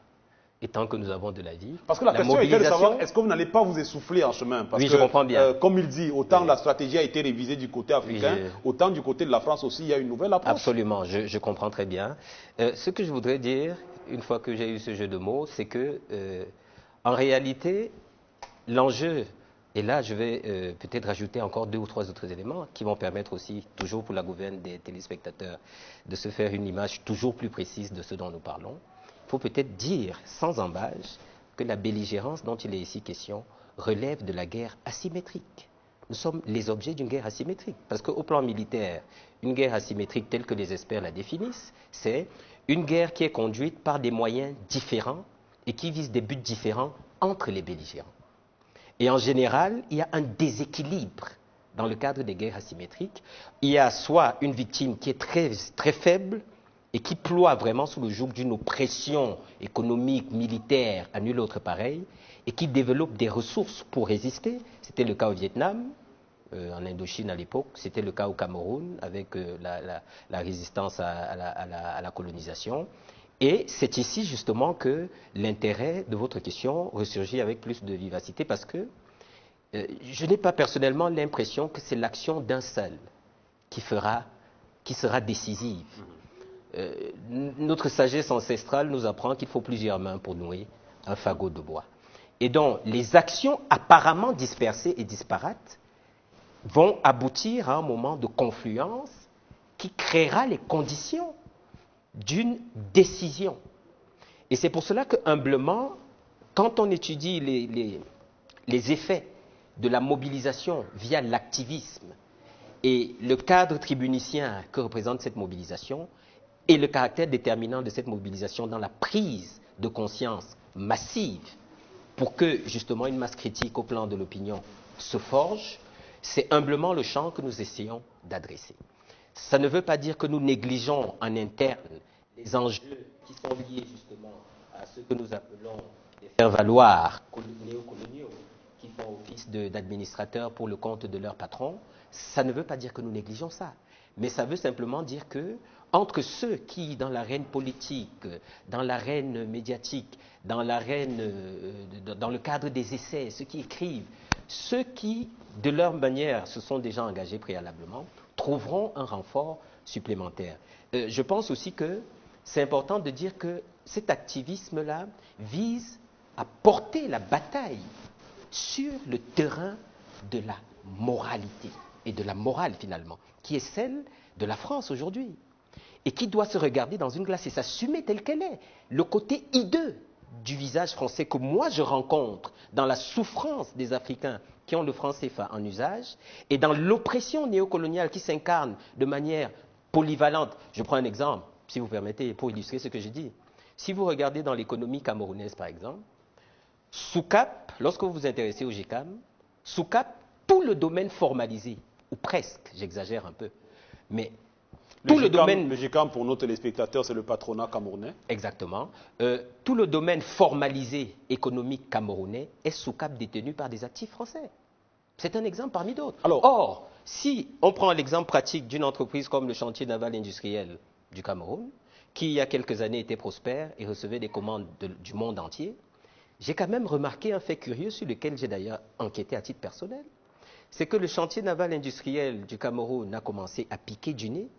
et tant que nous avons de la vie... Parce que la question était de savoir, est-ce que vous n'allez pas vous essouffler en chemin? Parce oui, que, je comprends bien. Comme il dit, autant la stratégie a été révisée du côté africain, autant du côté de la France aussi, il y a une nouvelle approche. Absolument, je comprends très bien. Ce que je voudrais dire, une fois que j'ai eu ce jeu de mots, c'est que, en réalité, l'enjeu... Et là, je vais peut-être rajouter encore 2 ou 3 autres éléments qui vont permettre aussi, toujours pour la gouverne des téléspectateurs, de se faire une image toujours plus précise de ce dont nous parlons. Il faut peut-être dire, sans embâche, que la belligérance dont il est ici question relève de la guerre asymétrique. Nous sommes les objets d'une guerre asymétrique. Parce qu'au plan militaire, une guerre asymétrique telle que les experts la définissent, c'est une guerre qui est conduite par des moyens différents et qui vise des buts différents entre les belligérants. Et en général, il y a un déséquilibre dans le cadre des guerres asymétriques. Il y a soit une victime qui est très, très faible et qui ploie vraiment sous le joug d'une oppression économique, militaire, à nul autre pareil, et qui développe des ressources pour résister. C'était le cas au Vietnam, en Indochine à l'époque, c'était le cas au Cameroun avec la résistance à la colonisation. Et c'est ici justement que l'intérêt de votre question ressurgit avec plus de vivacité parce que je n'ai pas personnellement l'impression que c'est l'action d'un seul qui sera décisive. Notre sagesse ancestrale nous apprend qu'il faut plusieurs mains pour nouer un fagot de bois. Et donc les actions apparemment dispersées et disparates vont aboutir à un moment de confluence qui créera les conditions d'une décision. Et c'est pour cela que, humblement, quand on étudie les effets de la mobilisation via l'activisme et le cadre tribunicien que représente cette mobilisation et le caractère déterminant de cette mobilisation dans la prise de conscience massive pour que, justement, une masse critique au plan de l'opinion se forge, c'est humblement le champ que nous essayons d'adresser. Ça ne veut pas dire que nous négligeons en interne les enjeux qui sont liés justement à ce que nous appelons les faire-valoir néocoloniaux qui font office d'administrateurs pour le compte de leur patron. Ça ne veut pas dire que nous négligeons ça, mais ça veut simplement dire que entre ceux qui, dans l'arène politique, dans l'arène médiatique, dans l'arène, dans le cadre des essais, ceux qui écrivent, ceux qui, de leur manière, se sont déjà engagés préalablement, trouveront un renfort supplémentaire. Je pense aussi que c'est important de dire que cet activisme-là vise à porter la bataille sur le terrain de la moralité et de la morale finalement, qui est celle de la France aujourd'hui et qui doit se regarder dans une glace et s'assumer telle qu'elle est. Le côté hideux du visage français que moi je rencontre dans la souffrance des Africains qui ont le franc CFA en usage et dans l'oppression néocoloniale qui s'incarne de manière polyvalente. Je prends un exemple, si vous permettez, pour illustrer ce que je dis. Si vous regardez dans l'économie camerounaise, par exemple, sous cap, lorsque vous vous intéressez au GCAM, SOUCAP, tout le domaine formalisé, ou presque, j'exagère un peu, mais le GCAM, pour nos téléspectateurs, c'est le patronat camerounais. Exactement. Tout le domaine formalisé économique camerounais est SOUCAP détenu par des actifs français. C'est un exemple parmi d'autres. Or, si on prend l'exemple pratique d'une entreprise comme le chantier naval industriel du Cameroun, qui il y a quelques années était prospère et recevait des commandes du monde entier, j'ai quand même remarqué un fait curieux sur lequel j'ai d'ailleurs enquêté à titre personnel. C'est que le chantier naval industriel du Cameroun a commencé à piquer du nez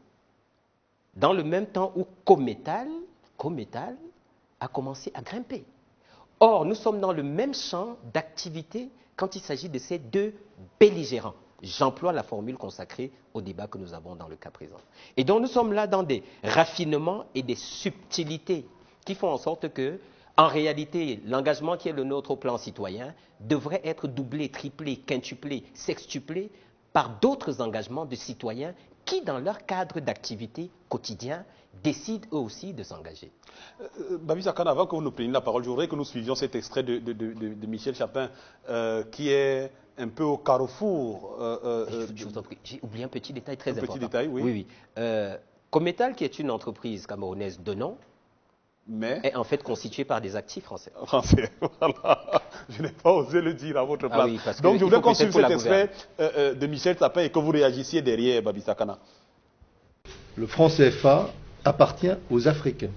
dans le même temps où Cométal a commencé à grimper. Or, nous sommes dans le même champ d'activité quand il s'agit de ces deux belligérants. J'emploie la formule consacrée au débat que nous avons dans le cas présent. Et donc, nous sommes là dans des raffinements et des subtilités qui font en sorte que, en réalité, l'engagement qui est le nôtre au plan citoyen devrait être doublé, triplé, quintuplé, sextuplé par d'autres engagements de citoyens qui, dans leur cadre d'activité quotidien, décident eux aussi de s'engager. Babi Sakana, avant que vous nous preniez la parole, je voudrais que nous suivions cet extrait de Michel Chapin, qui est un peu au carrefour. Je vous en prie, j'ai oublié un petit détail très important. Un petit détail, oui. Cométal, qui est une entreprise camerounaise de nom, est en fait constituée par des actifs français. Voilà. Je n'ai pas osé le dire à votre place. Oui, donc je voudrais qu'on suive cet extrait de Michel Chapin et que vous réagissiez derrière, Babi Sakana. Le franc CFA appartient aux Africains.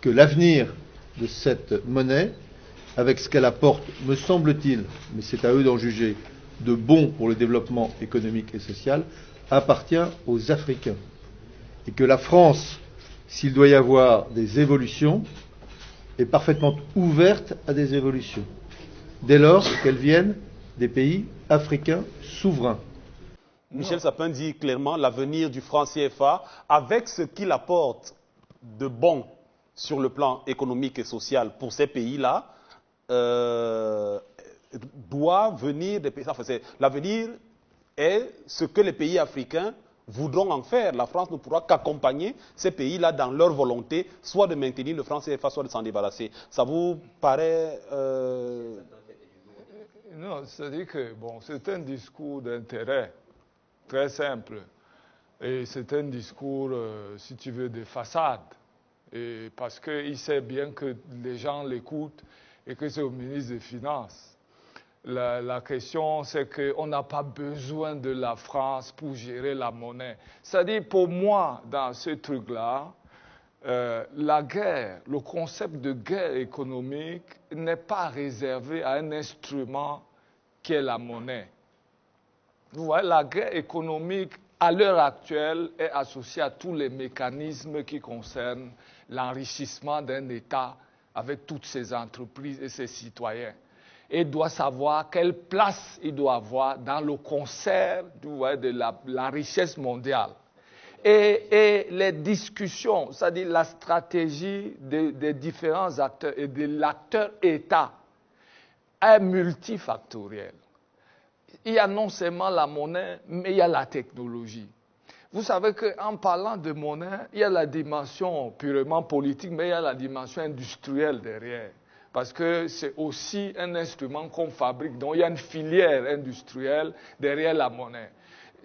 Que l'avenir de cette monnaie, avec ce qu'elle apporte, me semble-t-il, mais c'est à eux d'en juger, de bon pour le développement économique et social, appartient aux Africains. Et que la France, s'il doit y avoir des évolutions, est parfaitement ouverte à des évolutions, dès lors qu'elles viennent des pays africains souverains. Michel Sapin dit clairement l'avenir du franc CFA, avec ce qu'il apporte de bon sur le plan économique et social pour ces pays-là, doit venir des pays. Enfin, l'avenir est ce que les pays africains voudront en faire. La France ne pourra qu'accompagner ces pays-là dans leur volonté, soit de maintenir le franc CFA, soit de s'en débarrasser. Ça vous paraît... Non, c'est-à-dire que bon, c'est un discours d'intérêt très simple. Et c'est un discours, si tu veux, de façade. Et parce qu'il sait bien que les gens l'écoutent et que c'est au ministre des Finances. La question, c'est qu'on n'a pas besoin de la France pour gérer la monnaie. C'est-à-dire, pour moi, dans ce truc-là, la guerre, le concept de guerre économique n'est pas réservé à un instrument qui est la monnaie. Vous voyez, la guerre économique, à l'heure actuelle, est associée à tous les mécanismes qui concernent l'enrichissement d'un État avec toutes ses entreprises et ses citoyens. Et doit savoir quelle place il doit avoir dans le concert de la richesse mondiale. Et les discussions, c'est-à-dire la stratégie des différents acteurs et de l'acteur État est multifactorielle. Il y a non seulement la monnaie, mais il y a la technologie. Vous savez qu'en parlant de monnaie, il y a la dimension purement politique, mais il y a la dimension industrielle derrière. Parce que c'est aussi un instrument qu'on fabrique, donc il y a une filière industrielle derrière la monnaie.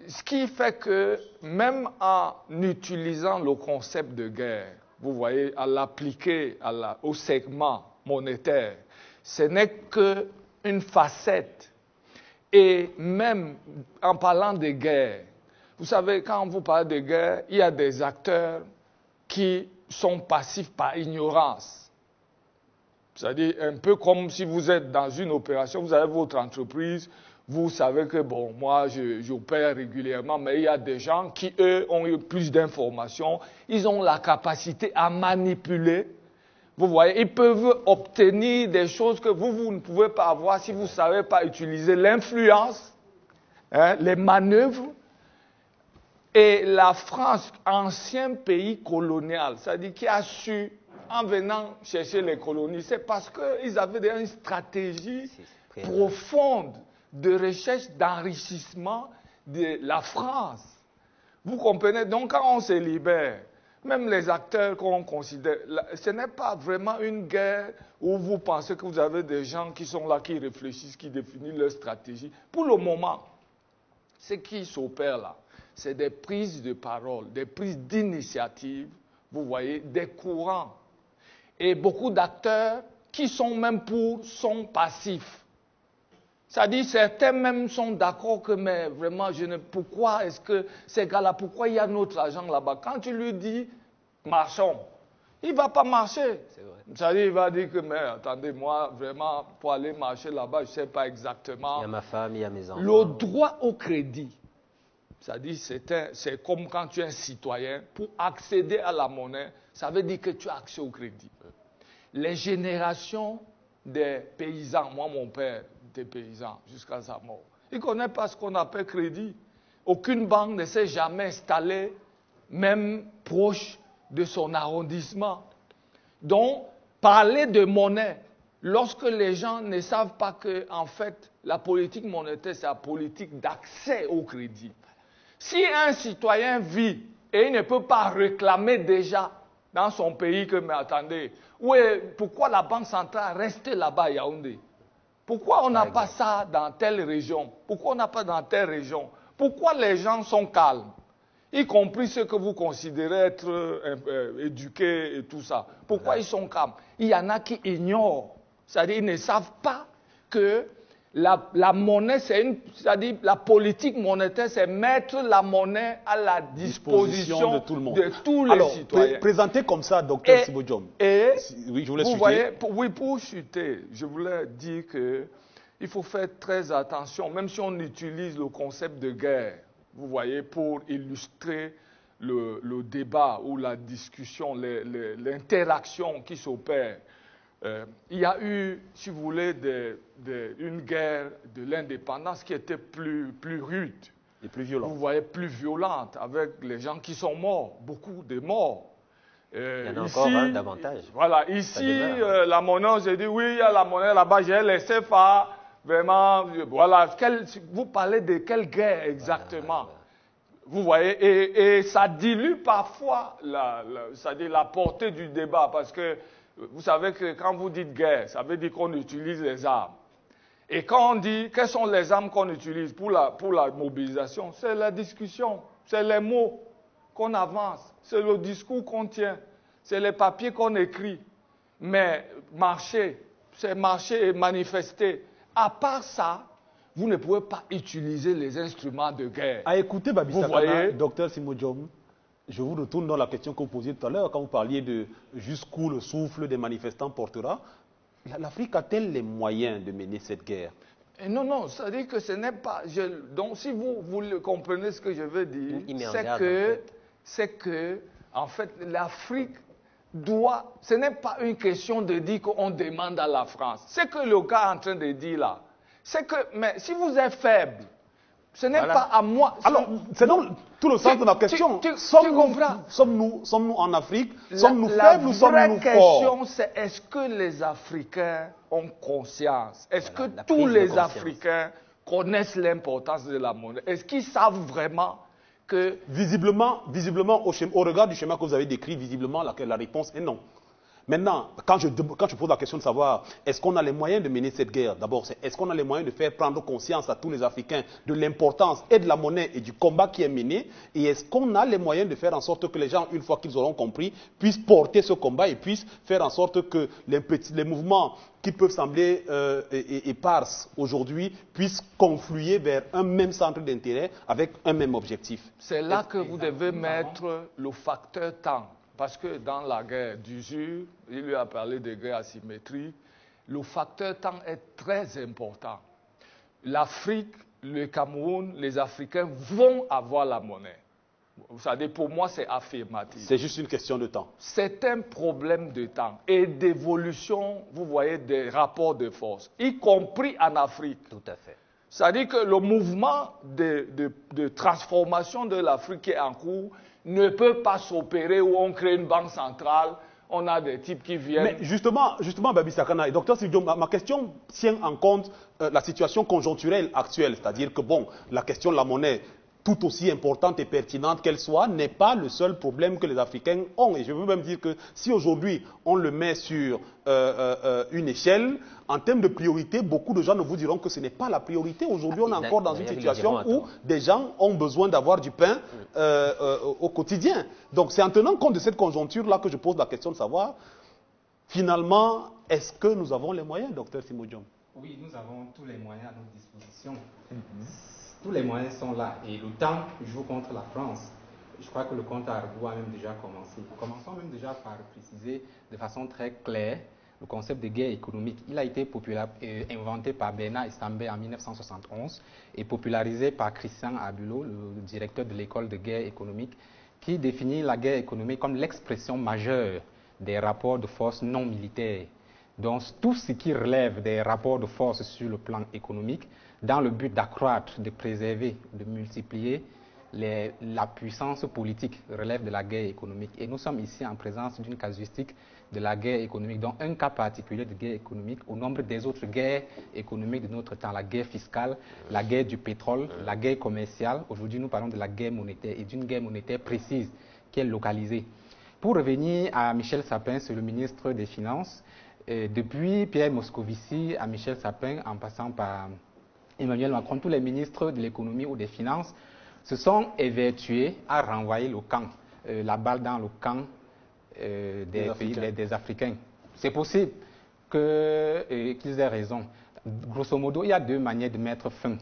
Ce qui fait que même en utilisant le concept de guerre, vous voyez, à l'appliquer au segment monétaire, ce n'est qu'une facette. Et même en parlant de guerre, vous savez, quand vous parlez de guerre, il y a des acteurs qui sont passifs par ignorance. C'est-à-dire un peu comme si vous êtes dans une opération, vous avez votre entreprise, vous savez que, bon, moi, j'opère régulièrement, mais il y a des gens qui, eux, ont eu plus d'informations, ils ont la capacité à manipuler. Vous voyez, ils peuvent obtenir des choses que vous ne pouvez pas avoir si vous ne savez pas utiliser l'influence, les manœuvres. Et la France, ancien pays colonial, c'est-à-dire qui a su, en venant chercher les colonies, c'est parce qu'ils avaient une stratégie profonde de recherche, d'enrichissement de la France. Vous comprenez? Donc, quand on se libère, Même les acteurs qu'on considère, ce n'est pas vraiment une guerre où vous pensez que vous avez des gens qui sont là, qui réfléchissent, qui définissent leur stratégie. Pour le moment, ce qui s'opère là, c'est des prises de parole, des prises d'initiative, vous voyez, des courants. Et beaucoup d'acteurs qui sont même sont passifs. C'est-à-dire, certains même sont d'accord que, mais vraiment, pourquoi est-ce que ces gars-là, pourquoi il y a notre argent là-bas? Quand tu lui dis, marchons, il ne va pas marcher. C'est-à-dire, il va dire que, mais attendez, moi, vraiment, pour aller marcher là-bas, je ne sais pas exactement. Il y a ma femme, il y a mes enfants. Le droit au crédit, c'est-à-dire, c'est comme quand tu es un citoyen, pour accéder à la monnaie, ça veut dire que tu as accès au crédit. Les générations des paysans, moi, mon père, des paysans jusqu'à sa mort. Ils ne connaissent pas ce qu'on appelle crédit. Aucune banque ne s'est jamais installée, même proche de son arrondissement. Donc, parler de monnaie, lorsque les gens ne savent pas que, en fait, la politique monétaire, c'est la politique d'accès au crédit. Si un citoyen vit et il ne peut pas réclamer déjà dans son pays que, mais attendez, pourquoi la Banque centrale reste là-bas à Yaoundé? Pourquoi on n'a pas ça dans telle région? Pourquoi on n'a pas dans telle région? Pourquoi les gens sont calmes? Y compris ceux que vous considérez être éduqués et tout ça. Pourquoi ils sont calmes? Il y en a qui ignorent. C'est-à-dire qu'ils ne savent pas que la monnaie, c'est-à-dire la politique monétaire, c'est mettre la monnaie à la disposition de tout le monde. De tous les citoyens. Présenté comme ça, Dr Sibojom. Oui, je voulais vous voyez, pour chuter, je voulais dire qu'il faut faire très attention, même si on utilise le concept de guerre, vous voyez, pour illustrer le débat ou la discussion, l'interaction qui s'opère. Il y a eu, si vous voulez, une guerre de l'indépendance qui était plus rude. Et plus violente. Vous voyez, plus violente, avec les gens qui sont morts, beaucoup de morts. Il y en a encore davantage. Voilà, ici, la monnaie, j'ai dit, oui, il y a la monnaie là-bas, j'ai laissé faire, vraiment, voilà. Vous parlez de quelle guerre exactement? Vous voyez, et ça dilue parfois la portée du débat, parce que vous savez que quand vous dites guerre, ça veut dire qu'on utilise les armes. Et quand on dit quelles sont les armes qu'on utilise pour la mobilisation, c'est la discussion, c'est les mots qu'on avance, c'est le discours qu'on tient, c'est les papiers qu'on écrit. Mais marcher, c'est marcher et manifester. À part ça, vous ne pouvez pas utiliser les instruments de guerre. À écouter Babi Sakana, Dr Sibojom, je vous retourne dans la question que vous posiez tout à l'heure, quand vous parliez de jusqu'où le souffle des manifestants portera. L'Afrique a-t-elle les moyens de mener cette guerre? Et non, c'est-à-dire que ce n'est pas... donc, si vous comprenez ce que je veux dire, c'est que, en fait, l'Afrique doit... Ce n'est pas une question de dire qu'on demande à la France. Ce que le gars est en train de dire là, c'est que, mais si vous êtes faible, ce n'est pas à moi. Alors, c'est donc tout le sens de ma question. Sommes-nous en Afrique? Sommes-nous faibles ou sommes-nous forts? La vraie question, c'est est-ce que les Africains ont conscience? Est-ce que tous les Africains connaissent l'importance de la monnaie? Est-ce qu'ils savent vraiment que... Visiblement, au regard du schéma que vous avez décrit, visiblement, la réponse est non. Maintenant, quand je pose la question de savoir est-ce qu'on a les moyens de mener cette guerre, d'abord, c'est est-ce qu'on a les moyens de faire prendre conscience à tous les Africains de l'importance et de la monnaie et du combat qui est mené, et est-ce qu'on a les moyens de faire en sorte que les gens, une fois qu'ils auront compris, puissent porter ce combat et puissent faire en sorte que les mouvements qui peuvent sembler éparses aujourd'hui puissent confluer vers un même centre d'intérêt avec un même objectif. C'est là que vous devez mettre le facteur temps. Parce que dans la guerre d'usure, il lui a parlé de guerre asymétrique, le facteur temps est très important. L'Afrique, le Cameroun, les Africains vont avoir la monnaie. Vous savez, pour moi, c'est affirmatif. C'est juste une question de temps. C'est un problème de temps et d'évolution, vous voyez, des rapports de force, y compris en Afrique. Tout à fait. C'est-à-dire que le mouvement de transformation de l'Afrique qui est en cours ne peut pas s'opérer où on crée une banque centrale, on a des types qui viennent... Mais justement Babi Sakana et Dr Sibojom, ma question tient en compte la situation conjoncturelle actuelle, c'est-à-dire que bon, la question de la monnaie tout aussi importante et pertinente qu'elle soit, n'est pas le seul problème que les Africains ont. Et je veux même dire que si aujourd'hui on le met sur une échelle, en termes de priorité, beaucoup de gens ne vous diront que ce n'est pas la priorité. Aujourd'hui, on est encore dans une situation où des gens ont besoin d'avoir du pain au quotidien. Donc c'est en tenant compte de cette conjoncture-là que je pose la question de savoir, finalement, est-ce que nous avons les moyens, docteur Simodium? Oui, nous avons tous les moyens à notre disposition. Tous les moyens sont là et le temps joue contre la France. Je crois que le compte à rebours a même déjà commencé. Commençons même déjà par préciser de façon très claire le concept de guerre économique. Il a été inventé par Bernard Estambé en 1971 et popularisé par Christian Abulot, le directeur de l'école de guerre économique, qui définit la guerre économique comme l'expression majeure des rapports de force non militaires. Donc tout ce qui relève des rapports de force sur le plan économique, dans le but d'accroître, de préserver, de multiplier la puissance politique relève de la guerre économique. Et nous sommes ici en présence d'une casuistique de la guerre économique, dont un cas particulier de guerre économique au nombre des autres guerres économiques de notre temps, la guerre fiscale, la guerre du pétrole, la guerre commerciale. Aujourd'hui, nous parlons de la guerre monétaire et d'une guerre monétaire précise qui est localisée. Pour revenir à Michel Sapin, c'est le ministre des Finances. Depuis Pierre Moscovici à Michel Sapin, en passant par Emmanuel Macron, tous les ministres de l'économie ou des finances se sont évertués à renvoyer le camp, la balle dans le camp des Africains. C'est possible qu'ils aient raison. Grosso modo, il y a deux manières de mettre fin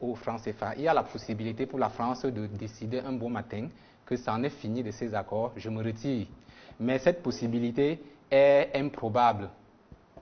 au franc CFA. Il y a la possibilité pour la France de décider un bon matin que c'en est fini de ces accords, je me retire. Mais cette possibilité est improbable.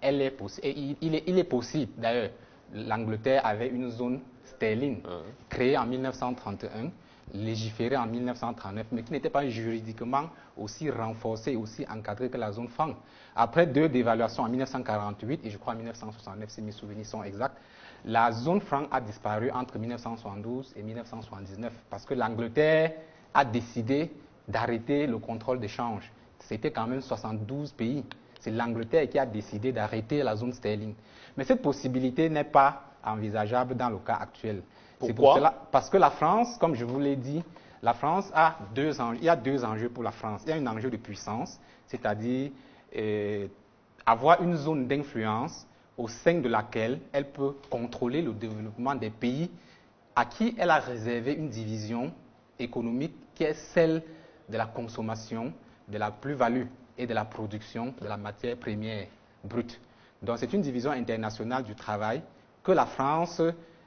Il est possible, d'ailleurs. L'Angleterre avait une zone sterling créée en 1931, légiférée en 1939, mais qui n'était pas juridiquement aussi renforcée, aussi encadrée que la zone franc. Après deux dévaluations en 1948 et je crois en 1969, si mes souvenirs sont exacts, la zone franc a disparu entre 1972 et 1979 parce que l'Angleterre a décidé d'arrêter le contrôle d'échange. C'était quand même 72 pays. C'est l'Angleterre qui a décidé d'arrêter la zone sterling. Mais cette possibilité n'est pas envisageable dans le cas actuel. Pourquoi? Parce que la France, comme je vous l'ai dit, la France a deux enjeux. Il y a deux enjeux pour la France. Il y a un enjeu de puissance, c'est-à-dire avoir une zone d'influence au sein de laquelle elle peut contrôler le développement des pays à qui elle a réservé une division économique qui est celle de la consommation, de la plus-value et de la production de la matière première brute. Donc c'est une division internationale du travail que la France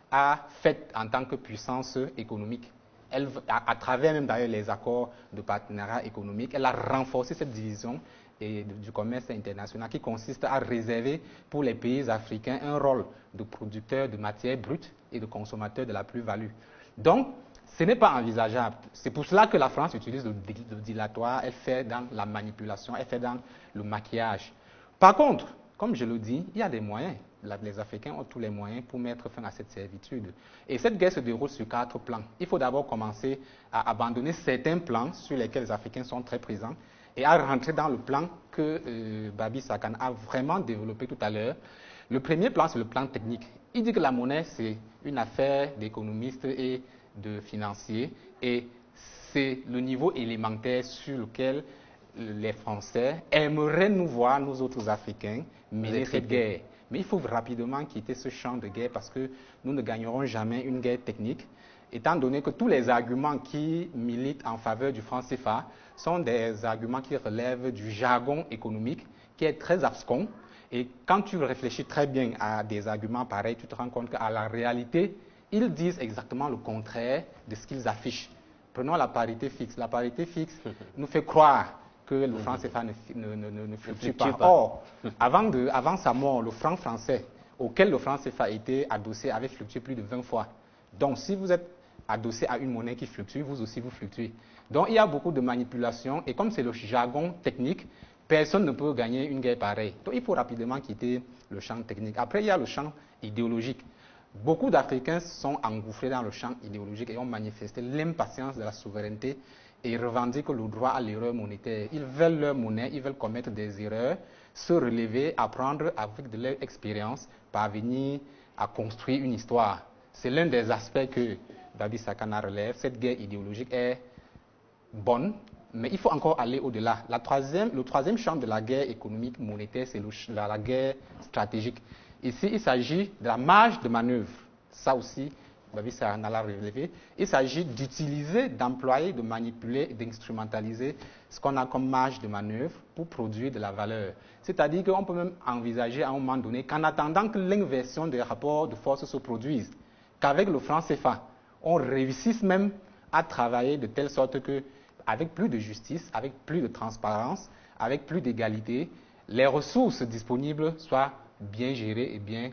a faite en tant que puissance économique. Elle, à travers même d'ailleurs les accords de partenariat économique, elle a renforcé cette division du commerce international qui consiste à réserver pour les pays africains un rôle de producteur de matière brute et de consommateur de la plus-value. Donc, ce n'est pas envisageable. C'est pour cela que la France utilise le dilatoire, elle fait dans la manipulation, elle fait dans le maquillage. Par contre, comme je le dis, il y a des moyens. Les Africains ont tous les moyens pour mettre fin à cette servitude. Et cette guerre se déroule sur 4 plans. Il faut d'abord commencer à abandonner certains plans sur lesquels les Africains sont très présents et à rentrer dans le plan que Babi Sakane a vraiment développé tout à l'heure. Le premier plan, c'est le plan technique. Il dit que la monnaie, c'est une affaire d'économistes et de financiers et c'est le niveau élémentaire sur lequel les Français aimeraient nous voir, nous autres Africains, mener cette guerre. Mais il faut rapidement quitter ce champ de guerre parce que nous ne gagnerons jamais une guerre technique, étant donné que tous les arguments qui militent en faveur du franc CFA sont des arguments qui relèvent du jargon économique, qui est très abscon. Et quand tu réfléchis très bien à des arguments pareils, tu te rends compte qu'à la réalité, ils disent exactement le contraire de ce qu'ils affichent. Prenons la parité fixe. La parité fixe nous fait croire que le franc CFA ne fluctue pas. Or, avant sa mort, le franc français, auquel le franc CFA était adossé, avait fluctué plus de 20 fois. Donc, si vous êtes adossé à une monnaie qui fluctue, vous aussi vous fluctuez. Donc, il y a beaucoup de manipulations et comme c'est le jargon technique, personne ne peut gagner une guerre pareille. Donc, il faut rapidement quitter le champ technique. Après, il y a le champ idéologique. Beaucoup d'Africains sont engouffrés dans le champ idéologique et ont manifesté l'impatience de la souveraineté et revendiquent le droit à l'erreur monétaire. Ils veulent leur monnaie, ils veulent commettre des erreurs, se relever, apprendre avec de leur expérience, parvenir à construire une histoire. C'est l'un des aspects que Babi Sakana relève, cette guerre idéologique est bonne, mais il faut encore aller au-delà. Le troisième champ de la guerre économique monétaire, c'est la guerre stratégique. Ici, il s'agit de la marge de manœuvre. Ça aussi, Babi Sakana l'a relevé. Il s'agit d'utiliser, d'employer, de manipuler et d'instrumentaliser ce qu'on a comme marge de manœuvre pour produire de la valeur. C'est-à-dire qu'on peut même envisager à un moment donné qu'en attendant que l'inversion des rapports de force se produise, qu'avec le franc CFA, on réussisse même à travailler de telle sorte que, avec plus de justice, avec plus de transparence, avec plus d'égalité, les ressources disponibles soient bien gérées et bien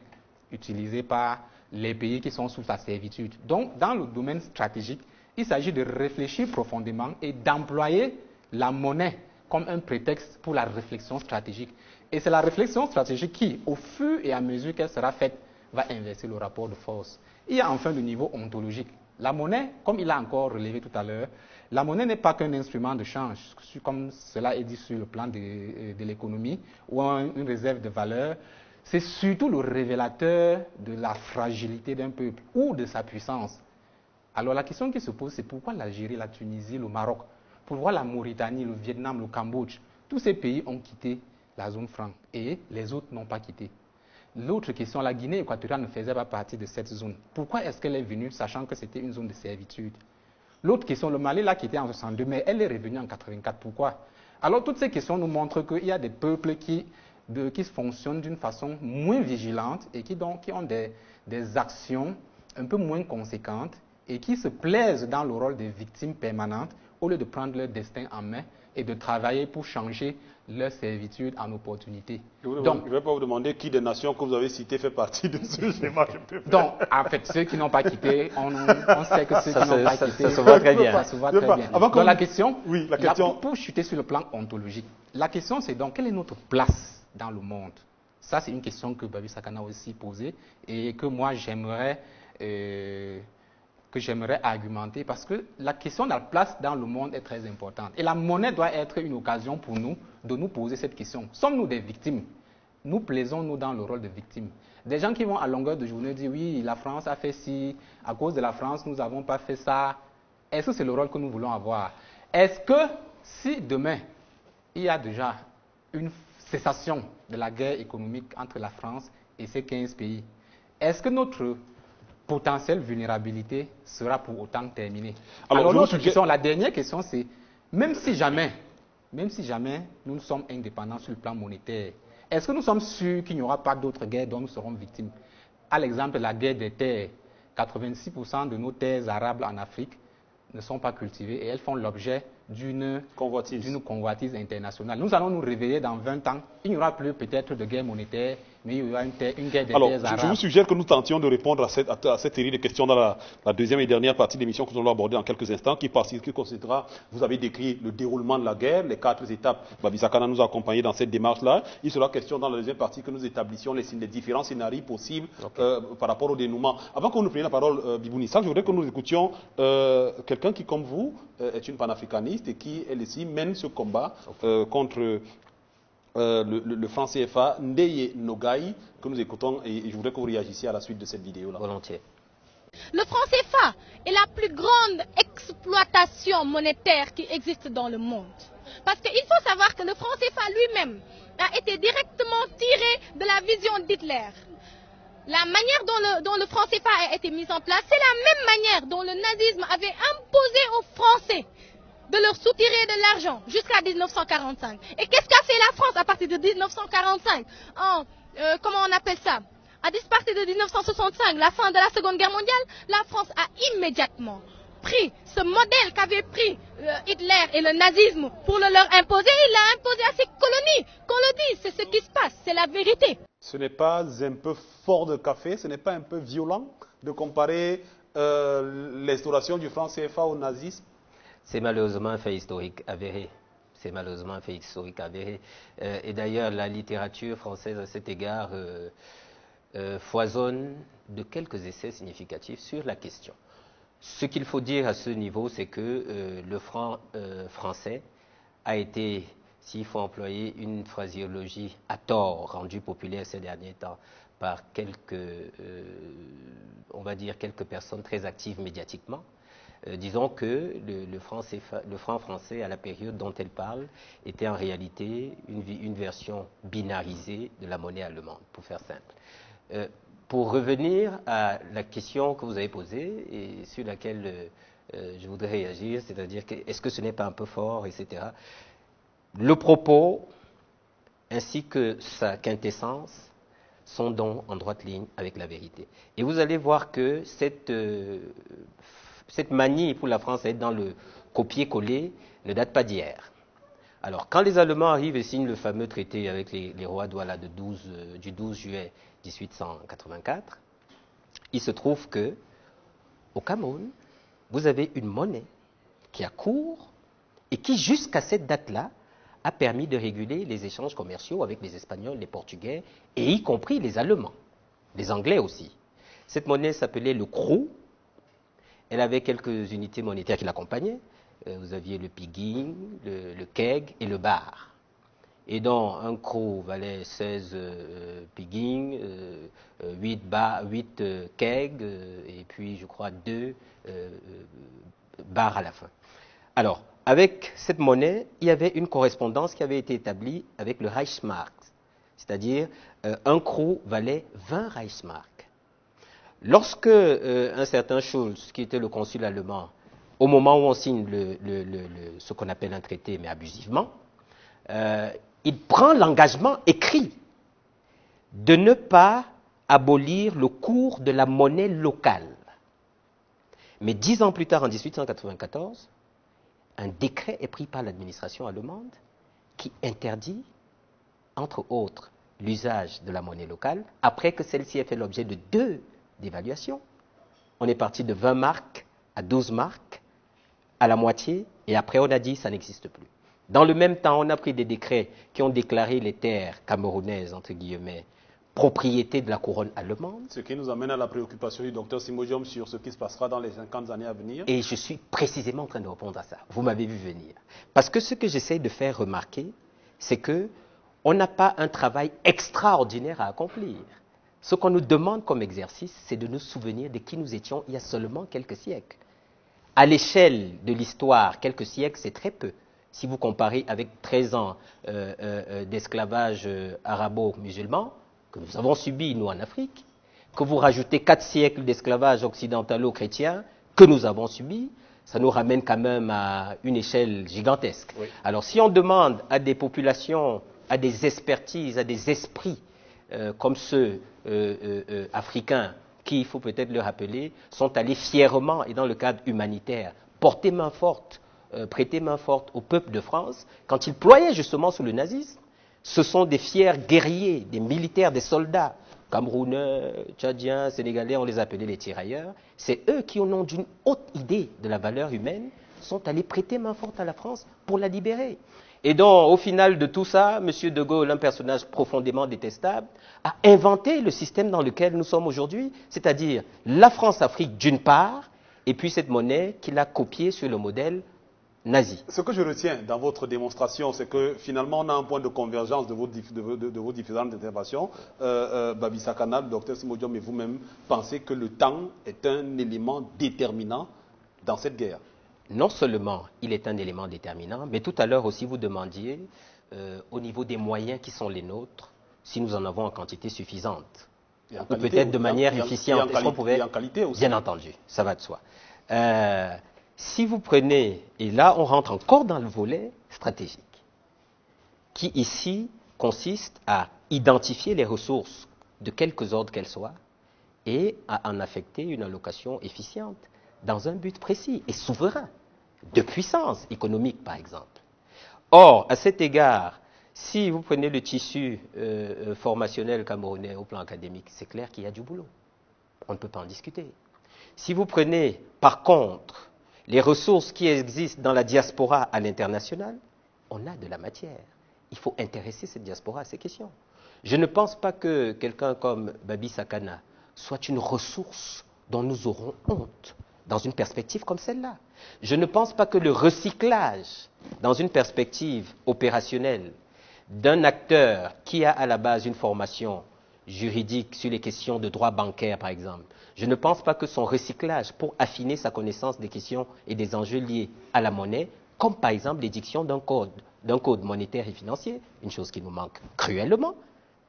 utilisées par les pays qui sont sous sa servitude. Donc, dans le domaine stratégique, il s'agit de réfléchir profondément et d'employer la monnaie comme un prétexte pour la réflexion stratégique. Et c'est la réflexion stratégique qui, au fur et à mesure qu'elle sera faite, va inverser le rapport de force. Il y a enfin le niveau ontologique. La monnaie, comme il a encore relevé tout à l'heure, la monnaie n'est pas qu'un instrument de change, comme cela est dit sur le plan de l'économie, ou une réserve de valeur. C'est surtout le révélateur de la fragilité d'un peuple ou de sa puissance. Alors la question qui se pose, c'est pourquoi l'Algérie, la Tunisie, le Maroc, pourquoi la Mauritanie, le Vietnam, le Cambodge, tous ces pays ont quitté la zone franc et les autres n'ont pas quitté. L'autre question, la Guinée équatoriale ne faisait pas partie de cette zone. Pourquoi est-ce qu'elle est venue, sachant que c'était une zone de servitude? L'autre question, le Mali l'a quitté en 62, mais elle est revenue en 84. Pourquoi? Alors toutes ces questions nous montrent qu'il y a des peuples qui fonctionnent d'une façon moins vigilante et qui ont des actions un peu moins conséquentes et qui se plaisent dans le rôle des victimes permanentes au lieu de prendre leur destin en main et de travailler pour changer leur servitude en opportunité. Donc, je ne vais pas vous demander qui des nations que vous avez citées fait partie de ce schéma. Donc, en fait, ceux qui n'ont pas quitté, on sait que ceux qui n'ont pas quitté, ça se voit très bien. Donc, la question, oui, la question... pour chuter sur le plan ontologique, la question c'est donc, quelle est notre place dans le monde? Ça, c'est une question que Babi Sakana a aussi posée et que moi, j'aimerais argumenter parce que la question de la place dans le monde est très importante. Et la monnaie doit être une occasion pour nous de nous poser cette question. Sommes-nous des victimes? Nous plaisons-nous dans le rôle de victime? Des gens qui vont à longueur de journée dire oui, la France a fait ci, à cause de la France, nous n'avons pas fait ça. Est-ce que c'est le rôle que nous voulons avoir? Est-ce que si demain, il y a déjà une cessation de la guerre économique entre la France et ces 15 pays, est-ce que notre potentielle vulnérabilité sera pour autant terminée? Alors l'autre question, la dernière question, c'est même si jamais nous sommes indépendants sur le plan monétaire, est-ce que nous sommes sûrs qu'il n'y aura pas d'autres guerres dont nous serons victimes? À l'exemple de la guerre des terres, 86% de nos terres arables en Afrique ne sont pas cultivées et elles font l'objet d'une convoitise internationale. Nous allons nous réveiller dans 20 ans, il n'y aura plus peut-être de guerre monétaire, mais il y aura une guerre des terres arabes. Je vous suggère que nous tentions de répondre à cette série de questions dans la deuxième et dernière partie de l'émission que nous allons aborder en quelques instants, qui considérera, vous avez décrit le déroulement de la guerre, les 4 étapes. Babi Sakana nous a accompagnés dans cette démarche-là. Il sera question dans la deuxième partie que nous établissions les différents scénarios possibles par rapport au dénouement. Avant que nous prenions la parole, Bibouni Sak, je voudrais que nous écoutions quelqu'un qui, comme vous, est une panafricaniste et qui, elle aussi, mène ce combat contre le franc CFA, Ndeye Nogaï, que nous écoutons, et je voudrais que vous réagissiez à la suite de cette vidéo-là. Volontiers. Le franc CFA est la plus grande exploitation monétaire qui existe dans le monde. Parce qu'il faut savoir que le franc CFA lui-même a été directement tiré de la vision d'Hitler. La manière dont le franc CFA a été mis en place, c'est la même manière dont le nazisme avait imposé aux Français de leur soutirer de l'argent jusqu'à 1945. Et qu'est-ce qu'a fait la France à partir de 1945? Comment on appelle ça? À partir de 1965, la fin de la Seconde Guerre mondiale, la France a immédiatement pris ce modèle qu'avaient pris Hitler et le nazisme pour le leur imposer. Il l'a imposé à ses colonies. Qu'on le dise, c'est ce qui se passe, c'est la vérité. Ce n'est pas un peu fort de café, ce n'est pas un peu violent de comparer l'instauration du franc CFA au nazisme? C'est malheureusement un fait historique avéré. C'est malheureusement un fait historique avéré. Et d'ailleurs, la littérature française, à cet égard, foisonne de quelques essais significatifs sur la question. Ce qu'il faut dire à ce niveau, c'est que le franc français a été s'il faut employer une phraséologie à tort, rendue populaire ces derniers temps par on va dire quelques personnes très actives médiatiquement, disons que le franc français, à la période dont elle parle, était en réalité une version binarisée de la monnaie allemande, pour faire simple. Pour revenir à la question que vous avez posée et sur laquelle je voudrais réagir, c'est-à-dire est-ce que ce n'est pas un peu fort, etc. Le propos, ainsi que sa quintessence, sont donc en droite ligne avec la vérité. Et vous allez voir que cette manie pour la France d'être dans le copier-coller ne date pas d'hier. Alors, quand les Allemands arrivent et signent le fameux traité avec les rois Douala du 12 juillet 1884, il se trouve que au Cameroun, vous avez une monnaie qui a cours et qui, jusqu'à cette date-là, a permis de réguler les échanges commerciaux avec les Espagnols, les Portugais, et y compris les Allemands, les Anglais aussi. Cette monnaie s'appelait le krou. Elle avait quelques unités monétaires qui l'accompagnaient. Vous aviez le piguin, le keg et le bar. Et donc, un krou valait 16 piguins, 8 kegs, et puis, je crois, 2 bars à la fin. Alors, avec cette monnaie, il y avait une correspondance qui avait été établie avec le Reichsmark, c'est-à-dire un krou valait 20 Reichsmark. Lorsque un certain Schulz, qui était le consul allemand, au moment où on signe ce qu'on appelle un traité, mais abusivement, il prend l'engagement écrit de ne pas abolir le cours de la monnaie locale. Mais 10 ans plus tard, en 1894, un décret est pris par l'administration allemande qui interdit, entre autres, l'usage de la monnaie locale, après que celle-ci ait fait l'objet de 2 dévaluations. On est parti de 20 marks à 12 marks, à la moitié, et après on a dit ça n'existe plus. Dans le même temps, on a pris des décrets qui ont déclaré les terres camerounaises, entre guillemets, propriété de la couronne allemande. Ce qui nous amène à la préoccupation du docteur Simodium sur ce qui se passera dans les 50 années à venir. Et je suis précisément en train de répondre à ça. Vous m'avez vu venir. Parce que ce que j'essaie de faire remarquer, c'est que on n'a pas un travail extraordinaire à accomplir. Ce qu'on nous demande comme exercice, c'est de nous souvenir de qui nous étions il y a seulement quelques siècles. À l'échelle de l'histoire, quelques siècles, c'est très peu. Si vous comparez avec 13 ans d'esclavage arabo-musulman, que nous avons subi, nous, en Afrique, que vous rajoutez 4 siècles d'esclavage occidentalo-chrétien que nous avons subi, ça nous ramène quand même à une échelle gigantesque. Oui. Alors, si on demande à des populations, à des expertises, à des esprits comme ceux africains, qui, il faut peut-être le rappeler, sont allés fièrement, et dans le cadre humanitaire, porter main forte, prêter main forte au peuple de France, quand ils ployaient justement sous le nazisme, ce sont des fiers guerriers, des militaires, des soldats, Camerounais, Tchadiens, Sénégalais, on les appelait les tirailleurs. C'est eux qui, au nom d'une haute idée de la valeur humaine, sont allés prêter main forte à la France pour la libérer. Et donc, au final de tout ça, M. de Gaulle, un personnage profondément détestable, a inventé le système dans lequel nous sommes aujourd'hui, c'est-à-dire la France-Afrique d'une part, et puis cette monnaie qu'il a copiée sur le modèle nazi. Ce que je retiens dans votre démonstration, c'est que finalement on a un point de convergence de vos différentes interventions. Babissa Kana, le docteur Simodium et vous-même pensez que le temps est un élément déterminant dans cette guerre. Non seulement il est un élément déterminant, mais tout à l'heure aussi vous demandiez au niveau des moyens qui sont les nôtres, si nous en avons en quantité suffisante, ou peut-être de manière efficiente. Est-ce qu'on pouvait... en qualité aussi. Bien entendu, ça va de soi. Si vous prenez, et là on rentre encore dans le volet stratégique, qui ici consiste à identifier les ressources de quelques ordres qu'elles soient et à en affecter une allocation efficiente dans un but précis et souverain, de puissance économique par exemple. Or, à cet égard, si vous prenez le tissu formationnel camerounais au plan académique, c'est clair qu'il y a du boulot. On ne peut pas en discuter. Si vous prenez, par contre, les ressources qui existent dans la diaspora à l'international, on a de la matière. Il faut intéresser cette diaspora à ces questions. Je ne pense pas que quelqu'un comme Babissa Kana soit une ressource dont nous aurons honte dans une perspective comme celle-là. Je ne pense pas que le recyclage dans une perspective opérationnelle d'un acteur qui a à la base une formation juridique sur les questions de droit bancaire, par exemple, je ne pense pas que son recyclage pour affiner sa connaissance des questions et des enjeux liés à la monnaie, comme par exemple l'édiction d'un code monétaire et financier, une chose qui nous manque cruellement,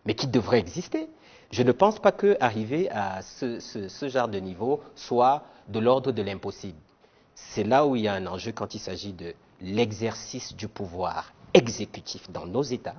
mais qui devrait exister. Je ne pense pas qu'arriver à ce genre de niveau soit de l'ordre de l'impossible. C'est là où il y a un enjeu quand il s'agit de l'exercice du pouvoir exécutif dans nos États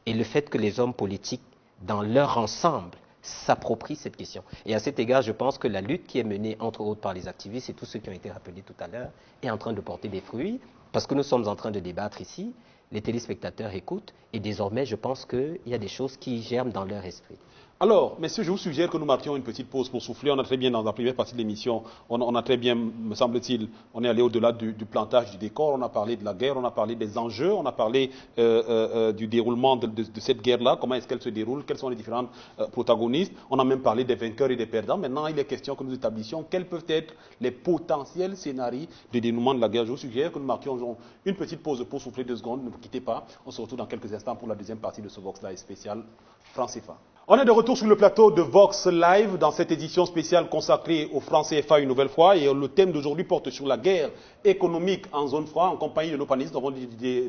et le fait que les hommes politiques, dans leur ensemble, s'approprient cette question. Et à cet égard, je pense que la lutte qui est menée, entre autres, par les activistes et tous ceux qui ont été rappelés tout à l'heure, est en train de porter des fruits, parce que nous sommes en train de débattre ici, les téléspectateurs écoutent, et désormais, je pense qu'il y a des choses qui germent dans leur esprit. Alors, messieurs, je vous suggère que nous marquions une petite pause pour souffler. On a très bien, dans la première partie de l'émission, on a très bien, me semble-t-il, on est allé au-delà du plantage du décor, on a parlé de la guerre, on a parlé des enjeux, on a parlé du déroulement de cette guerre-là, comment est-ce qu'elle se déroule, quels sont les différents protagonistes. On a même parlé des vainqueurs et des perdants. Maintenant, il est question que nous établissions quels peuvent être les potentiels scénarios de dénouement de la guerre. Je vous suggère que nous marquions une petite pause pour souffler 2 secondes. Ne vous quittez pas. On se retrouve dans quelques instants pour la deuxième partie de ce Vox Live spécial franc CFA. On est de retour sur le plateau de Vox Live dans cette édition spéciale consacrée au franc CFA une nouvelle fois. Et le thème d'aujourd'hui porte sur la guerre économique en zone franc. En compagnie de nos panélistes, nous avons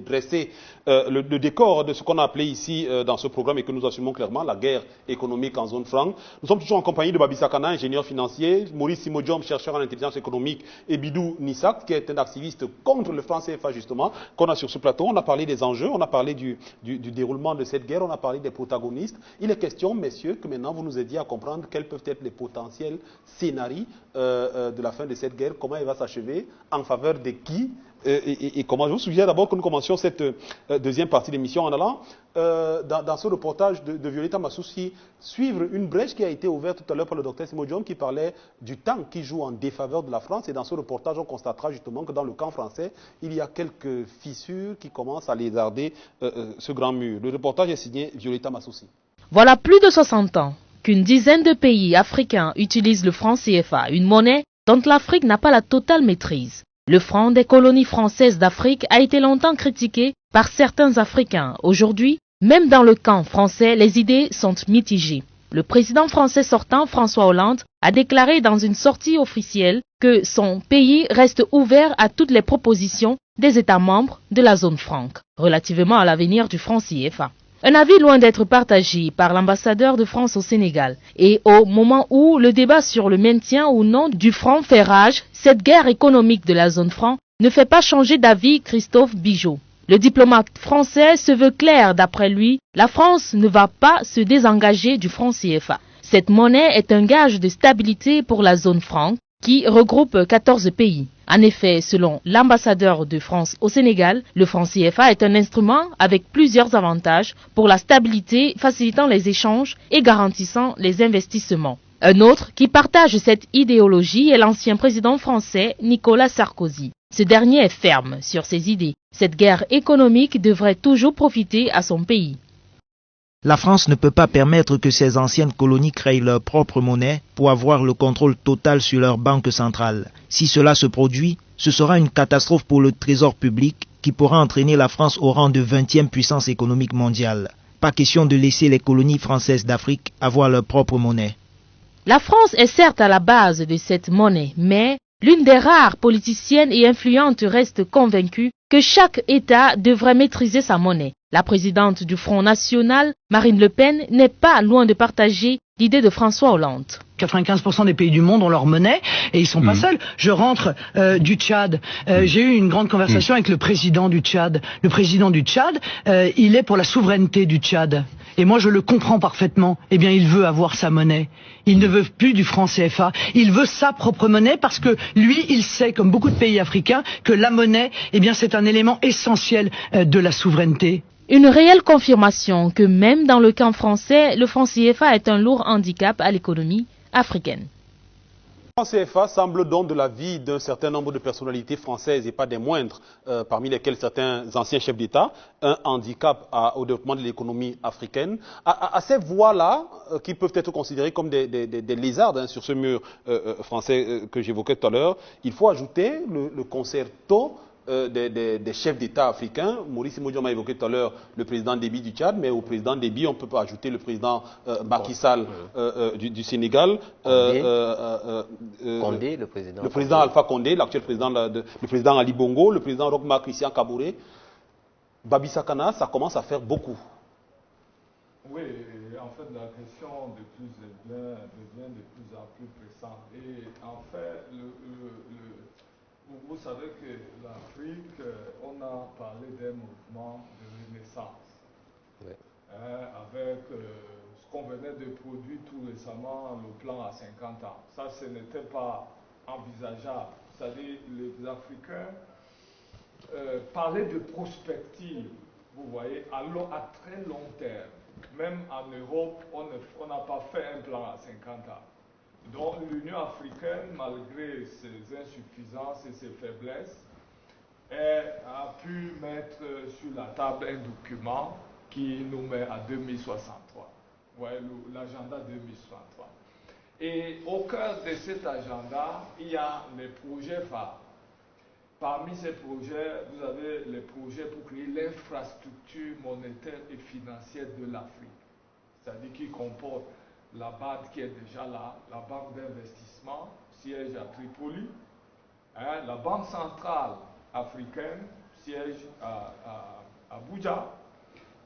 dressé le décor de ce qu'on a appelé ici dans ce programme et que nous assumons clairement, la guerre économique en zone franc. Nous sommes toujours en compagnie de Babi Sakana, ingénieur financier, Maurice Simodjom, chercheur en intelligence économique, et Bidou Nissak, qui est un activiste contre le franc CFA justement, qu'on a sur ce plateau. On a parlé des enjeux, on a parlé du déroulement de cette guerre, on a parlé des protagonistes. Il est question, messieurs, que maintenant vous nous aidiez à comprendre quels peuvent être les potentiels scénarios de la fin de cette guerre, comment elle va s'achever, en faveur de qui et comment. Je vous suggère d'abord que nous commencions cette deuxième partie de l'émission en allant dans ce reportage de Violeta Massoussi suivre une brèche qui a été ouverte tout à l'heure par le docteur Simodjom qui parlait du temps qui joue en défaveur de la France. Et dans ce reportage, on constatera justement que dans le camp français, il y a quelques fissures qui commencent à lézarder ce grand mur. Le reportage est signé Violeta Massoussi. Voilà plus de 60 ans qu'une dizaine de pays africains utilisent le franc CFA, une monnaie dont l'Afrique n'a pas la totale maîtrise. Le franc des colonies françaises d'Afrique a été longtemps critiqué par certains Africains. Aujourd'hui, même dans le camp français, les idées sont mitigées. Le président français sortant, François Hollande, a déclaré dans une sortie officielle que son pays reste ouvert à toutes les propositions des États membres de la zone franc, relativement à l'avenir du franc CFA. Un avis loin d'être partagé par l'ambassadeur de France au Sénégal. Et au moment où le débat sur le maintien ou non du franc fait rage, cette guerre économique de la zone franc ne fait pas changer d'avis Christophe Bijot. Le diplomate français se veut clair d'après lui, la France ne va pas se désengager du franc CFA. Cette monnaie est un gage de stabilité pour la zone franc qui regroupe 14 pays. En effet, selon l'ambassadeur de France au Sénégal, le franc CFA est un instrument avec plusieurs avantages pour la stabilité, facilitant les échanges et garantissant les investissements. Un autre qui partage cette idéologie est l'ancien président français Nicolas Sarkozy. Ce dernier est ferme sur ses idées. Cette guerre économique devrait toujours profiter à son pays. La France ne peut pas permettre que ses anciennes colonies créent leur propre monnaie pour avoir le contrôle total sur leur banque centrale. Si cela se produit, ce sera une catastrophe pour le trésor public qui pourra entraîner la France au rang de 20e puissance économique mondiale. Pas question de laisser les colonies françaises d'Afrique avoir leur propre monnaie. La France est certes à la base de cette monnaie, mais l'une des rares politiciennes et influentes reste convaincue que chaque État devrait maîtriser sa monnaie. La présidente du Front National, Marine Le Pen, n'est pas loin de partager l'idée de François Hollande. 95% des pays du monde ont leur monnaie et ils sont pas seuls. Je rentre du Tchad. J'ai eu une grande conversation avec le président du Tchad. Le président du Tchad, il est pour la souveraineté du Tchad. Et moi, je le comprends parfaitement. Eh bien, il veut avoir sa monnaie. Il ne veut plus du franc CFA. Il veut sa propre monnaie parce que lui, il sait, comme beaucoup de pays africains, que la monnaie, eh bien, c'est un élément essentiel de la souveraineté. Une réelle confirmation que même dans le camp français, le franc CFA est un lourd handicap à l'économie africaine. Le franc CFA semble donc de la vie d'un certain nombre de personnalités françaises et pas des moindres, parmi lesquelles certains anciens chefs d'État, un handicap au développement de l'économie africaine. À ces voies-là, qui peuvent être considérées comme des lézardes sur ce mur français que j'évoquais tout à l'heure, il faut ajouter le concerto des chefs d'État africains. Maurice Modion m'a évoqué tout à l'heure le président Déby du Tchad, mais au président Déby, on peut pas ajouter le président Macky Sall du Sénégal. Condé, le président Alpha Condé, l'actuel président, le président Ali Bongo, le président Roch-Marc Christian Kabouré. Babi Sakana, ça commence à faire beaucoup. Oui, en fait, la question devient de plus en plus pressante. Et en fait, vous savez que l'Afrique, on a parlé d'un mouvement de renaissance. Oui. Avec ce qu'on venait de produire tout récemment, le plan à 50 ans. Ça, ce n'était pas envisageable. C'est-à-dire, les Africains parlaient de prospective, vous voyez, à très long terme. Même en Europe, on n'a pas fait un plan à 50 ans. Donc l'Union africaine, malgré ses insuffisances et ses faiblesses, a pu mettre sur la table un document qui nous met à 2063. Ouais, l'agenda 2063. Et au cœur de cet agenda, il y a les projets phares. Parmi ces projets, vous avez les projets pour créer l'infrastructure monétaire et financière de l'Afrique. C'est-à-dire qui comporte la BAD qui est déjà là, la banque d'investissement, siège à Tripoli, la banque centrale africaine, siège à Abuja,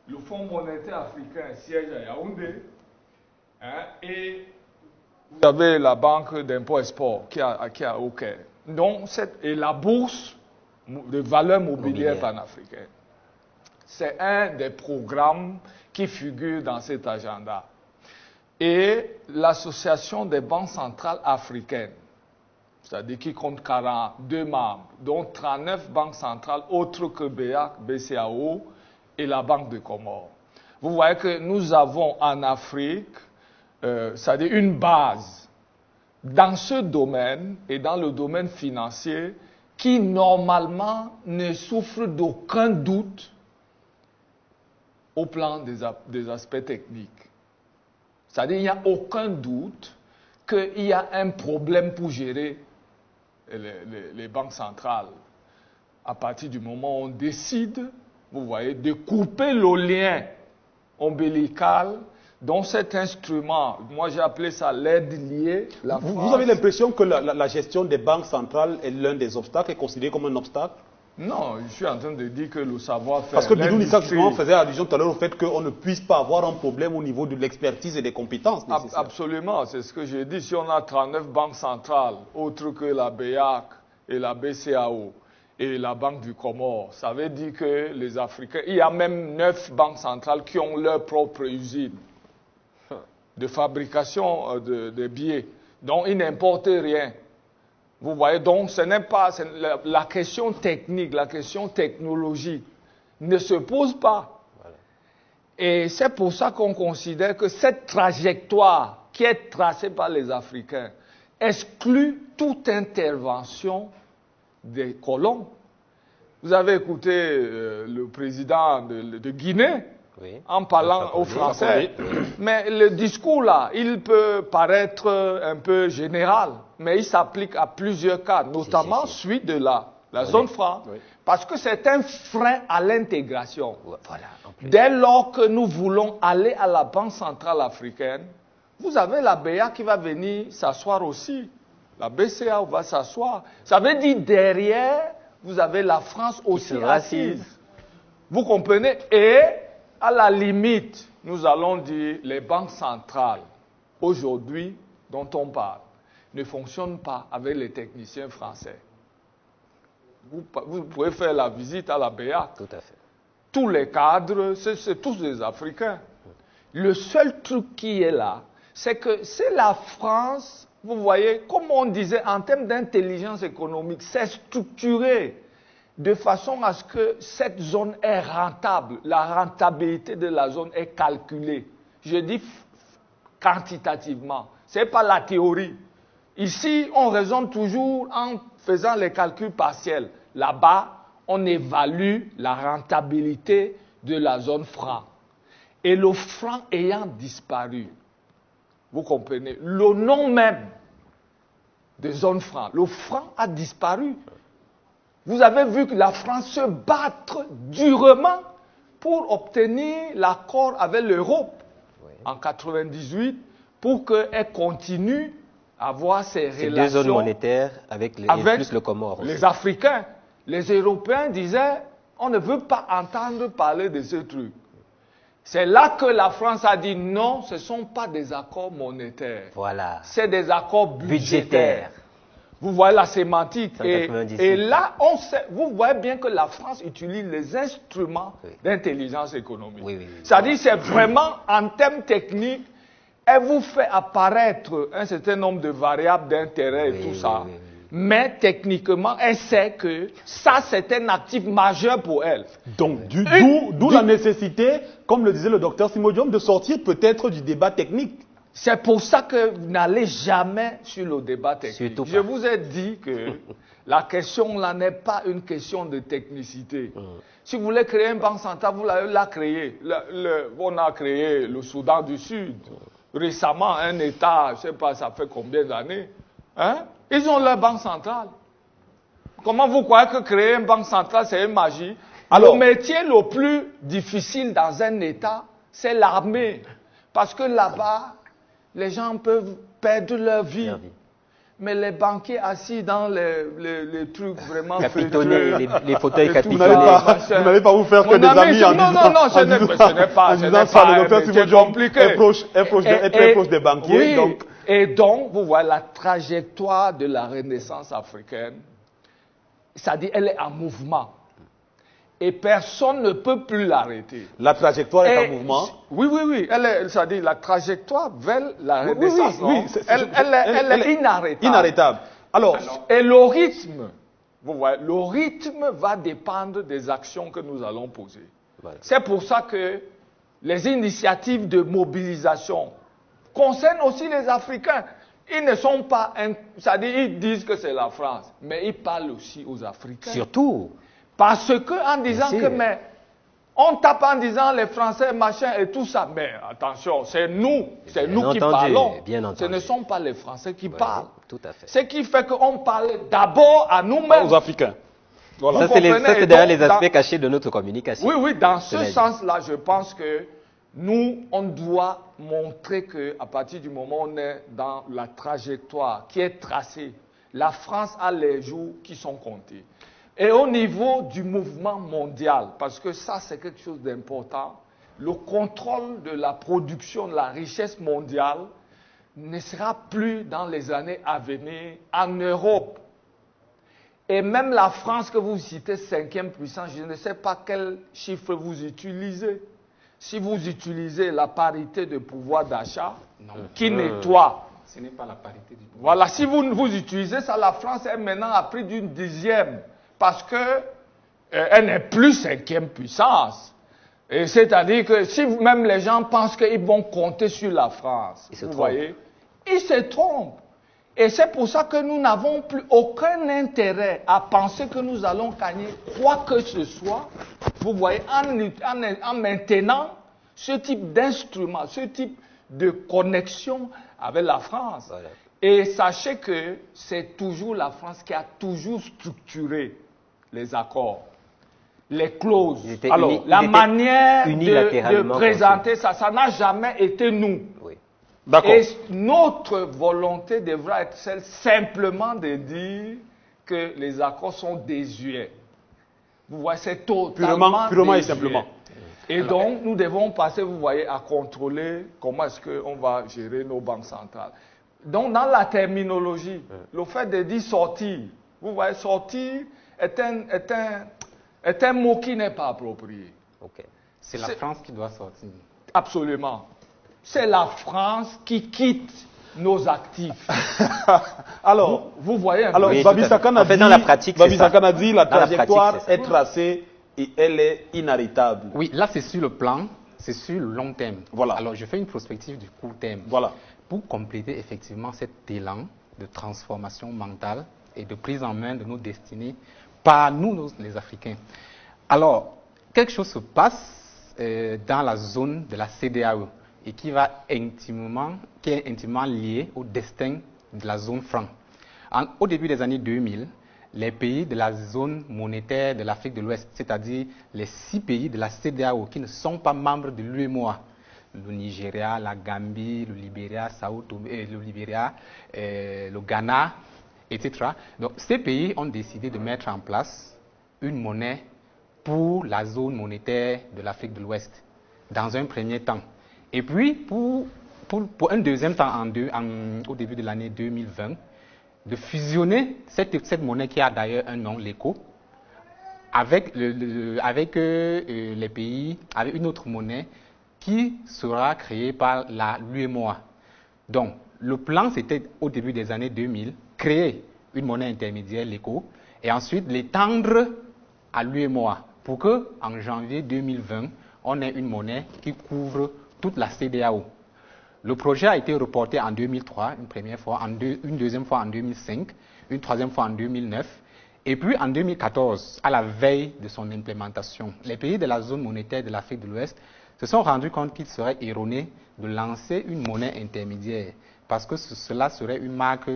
le Fonds monétaire africain, siège à Yaoundé, et vous avez la banque d'impôt-export qui est au Caire. Donc, et la bourse de valeurs mobilières panafricaine. C'est un des programmes qui figure dans cet agenda. Et l'association des banques centrales africaines, c'est-à-dire qui compte 42 membres, dont 39 banques centrales autres que BEAC, BCAO et la Banque de Comores. Vous voyez que nous avons en Afrique, c'est-à-dire une base dans ce domaine et dans le domaine financier qui normalement ne souffre d'aucun doute au plan des aspects techniques. C'est-à-dire qu'il n'y a aucun doute qu'il y a un problème pour gérer les banques centrales. À partir du moment où on décide, vous voyez, de couper le lien ombilical. Donc cet instrument, moi j'ai appelé ça l'aide liée. Vous avez l'impression que la gestion des banques centrales est l'un des obstacles, est considérée comme un obstacle? Non, je suis en train de dire que le savoir-faire... Parce que Bidou Nissa faisait allusion tout à l'heure au fait qu'on ne puisse pas avoir un problème au niveau de l'expertise et des compétences nécessaires. Absolument, c'est ce que j'ai dit. Si on a 39 banques centrales, autres que la BEAC et la BCAO et la Banque du Comore, ça veut dire que les Africains... Il y a même 9 banques centrales qui ont leur propre usine de fabrication de billets, dont ils n'importent rien. Vous voyez, donc ce n'est pas la question technique, la question technologique ne se pose pas. Voilà. Et c'est pour ça qu'on considère que cette trajectoire qui est tracée par les Africains exclut toute intervention des colons. Vous avez écouté le président de Guinée, oui, en parlant au français. Mais le discours là, il peut paraître un peu général, mais il s'applique à plusieurs cas, notamment celui de la zone franc, parce que c'est un frein à l'intégration. Voilà, dès lors que nous voulons aller à la Banque centrale africaine, vous avez la BEA qui va venir s'asseoir aussi. La BCA va s'asseoir. Ça veut dire derrière, vous avez la France aussi assise. Vous comprenez? Et à la limite, nous allons dire les banques centrales, aujourd'hui, dont on parle, ne fonctionnent pas avec les techniciens français. Vous pouvez faire la visite à la BEA. Tout à fait. Tous les cadres, c'est tous des Africains. Le seul truc qui est là, c'est que c'est la France, vous voyez, comme on disait, en termes d'intelligence économique, c'est structuré de façon à ce que cette zone est rentable. La rentabilité de la zone est calculée. Je dis quantitativement. Ce n'est pas la théorie. Ici, on raisonne toujours en faisant les calculs partiels. Là-bas, on évalue la rentabilité de la zone franc. Et le franc ayant disparu, vous comprenez, le nom même de zone franc, le franc a disparu. vous avez vu que la France se battre durement pour obtenir l'accord avec l'Europe en 1998 pour qu'elle continue à avoir ses relations. Deux zones monétaires avec plus le Comore aussi. Les Africains. Les Européens disaient, on ne veut pas entendre parler de ce truc. C'est là que la France a dit non, ce ne sont pas des accords monétaires. Voilà. C'est des accords budgétaires. Vous voyez la sémantique. Et là, on sait, vous voyez bien que la France utilise les instruments d'intelligence économique. C'est-à-dire, c'est vraiment en termes techniques, elle vous fait apparaître un certain nombre de variables d'intérêt et tout ça. Mais techniquement, elle sait que ça, c'est un actif majeur pour elle. Donc, d'où la nécessité, comme le disait le docteur Simodium, de sortir peut-être du débat technique. C'est pour ça que vous n'allez jamais sur le débat technique. Je vous ai dit que la question là n'est pas une question de technicité. Si vous voulez créer une banque centrale, vous l'avez créée. On a créé le Soudan du Sud. Récemment, un État, je ne sais pas, ça fait combien d'années, hein? Ils ont leur banque centrale. Comment vous croyez que créer une banque centrale, c'est une magie? Alors, le métier le plus difficile dans un État, c'est l'armée. Parce que là-bas, les gens peuvent perdre leur vie. Mais les banquiers assis dans les trucs vraiment capitonnés, les fauteuils capitonnés. Vous n'allez pas vous faire que des amis en disant... Non, ce n'est pas compliqué. Est très proche des banquiers. Oui. Et donc, vous voyez la trajectoire de la Renaissance africaine, c'est-à-dire elle est en mouvement. Et personne ne peut plus l'arrêter. La trajectoire est en mouvement? Oui. C'est-à-dire la trajectoire vers la Renaissance, elle est inarrêtable. Inarrêtable. Alors, et le rythme, vous voyez, le rythme va dépendre des actions que nous allons poser. Voilà. C'est pour ça que les initiatives de mobilisation concernent aussi les Africains. Ils ne sont pas... C'est-à-dire, ils disent que c'est la France, mais ils parlent aussi aux Africains. Surtout. Parce que, en disant que, mais, on tape en disant les Français, machin et tout ça. Mais attention, c'est nous qui parlons. Ce ne sont pas les Français qui parlent. Tout à fait. Ce qui fait qu'on parle d'abord à nous-mêmes. Aux Africains. Voilà. Ça, c'est d'ailleurs les aspects cachés de notre communication. Oui, dans ce sens-là, je pense que nous, on doit montrer qu'à partir du moment où on est dans la trajectoire qui est tracée, la France a les jours qui sont comptés. Et au niveau du mouvement mondial, parce que ça c'est quelque chose d'important, le contrôle de la production, de la richesse mondiale ne sera plus dans les années à venir en Europe. Et même la France que vous citez, 5e puissance, je ne sais pas quel chiffre vous utilisez. Si vous utilisez la parité de pouvoir d'achat, qui nettoie. Ce n'est pas la parité du pouvoir. Voilà, si vous utilisez ça, la France est maintenant à près d'une 10e. Parce qu'elle n'est plus 5e puissance. C'est-à-dire que si même les gens pensent qu'ils vont compter sur la France, vous voyez, ils se trompent. Et c'est pour ça que nous n'avons plus aucun intérêt à penser que nous allons gagner quoi que ce soit, vous voyez, en maintenant ce type d'instrument, ce type de connexion avec la France. Voilà. Et sachez que c'est toujours la France qui a toujours structuré les accords, les clauses. Alors, la manière de présenter ça, ça n'a jamais été nous. Oui. Et notre volonté devra être celle simplement de dire que les accords sont désuets. Vous voyez, c'est totalement purement et simplement. Et donc, nous devons passer, vous voyez, à contrôler comment est-ce qu'on va gérer nos banques centrales. Donc, dans la terminologie, le fait de dire sortir, vous voyez, sortir est un mot qui n'est pas approprié. Okay. C'est la France qui doit sortir. Absolument. C'est la France qui quitte nos actifs. Alors, vous voyez. Alors, oui, Babi Sakane a dit la trajectoire est tracée et elle est inarrêtable. Oui, là c'est sur le plan, c'est sur le long terme. Voilà. Alors, je fais une prospective du court terme. Voilà. Pour compléter effectivement cet élan de transformation mentale et de prise en main de nos destinées par nous, les Africains. Alors, quelque chose se passe dans la zone de la CEDEAO et qui est intimement lié au destin de la zone franc. Au début des années 2000, les pays de la zone monétaire de l'Afrique de l'Ouest, c'est-à-dire les 6 pays de la CEDEAO qui ne sont pas membres de l'UEMOA, le Nigeria, la Gambie, le Libéria, le Ghana, etc. Donc ces pays ont décidé de mettre en place une monnaie pour la zone monétaire de l'Afrique de l'Ouest, dans un premier temps. Et puis, pour un deuxième temps, au début de l'année 2020, de fusionner cette monnaie qui a d'ailleurs un nom, l'ECO, avec les pays, avec une autre monnaie qui sera créée par l'UEMOA. Donc, le plan, c'était au début des années 2000, créer une monnaie intermédiaire, l'ECO, et ensuite l'étendre à l'UEMOA, pour qu'en janvier 2020, on ait une monnaie qui couvre toute la CEDEAO. Le projet a été reporté en 2003, une première fois, une deuxième fois en 2005, une troisième fois en 2009, et puis en 2014, à la veille de son implémentation, les pays de la zone monétaire de l'Afrique de l'Ouest se sont rendus compte qu'il serait erroné de lancer une monnaie intermédiaire, parce que cela serait une marque,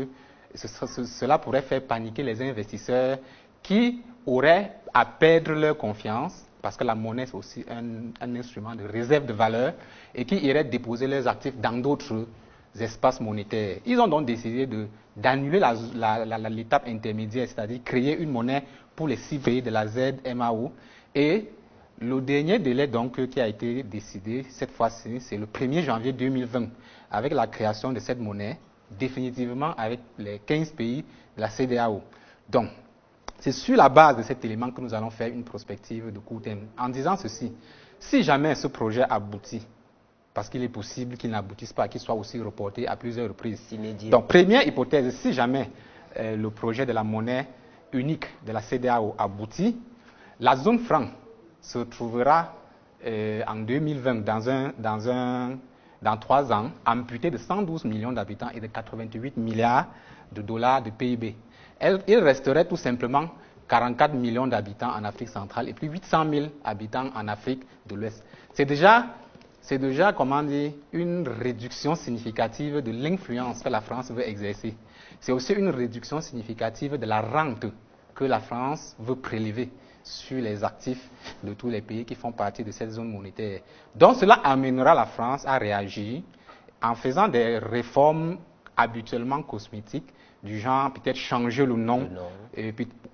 cela pourrait faire paniquer les investisseurs qui auraient à perdre leur confiance, parce que la monnaie c'est aussi un instrument de réserve de valeur, et qui iraient déposer leurs actifs dans d'autres espaces monétaires. Ils ont donc décidé d'annuler l'étape intermédiaire, c'est-à-dire créer une monnaie pour les 6 pays de la ZMAO. Et le dernier délai donc qui a été décidé cette fois-ci, c'est le 1er janvier 2020, avec la création de cette monnaie, définitivement avec les 15 pays de la CEDEAO. Donc, c'est sur la base de cet élément que nous allons faire une prospective de court terme, en disant ceci: si jamais ce projet aboutit, parce qu'il est possible qu'il n'aboutisse pas, qu'il soit aussi reporté à plusieurs reprises. Donc, première hypothèse, si jamais le projet de la monnaie unique de la CEDEAO aboutit, la zone franc se trouvera en 2020, dans 3 ans, amputée de 112 millions d'habitants et de 88 milliards de dollars de PIB. Il resterait tout simplement 44 millions d'habitants en Afrique centrale et puis 800 000 habitants en Afrique de l'Ouest. C'est déjà, comment dire, une réduction significative de l'influence que la France veut exercer. C'est aussi une réduction significative de la rente que la France veut prélever sur les actifs de tous les pays qui font partie de cette zone monétaire. Donc cela amènera la France à réagir en faisant des réformes habituellement cosmétiques, du genre peut-être changer le nom.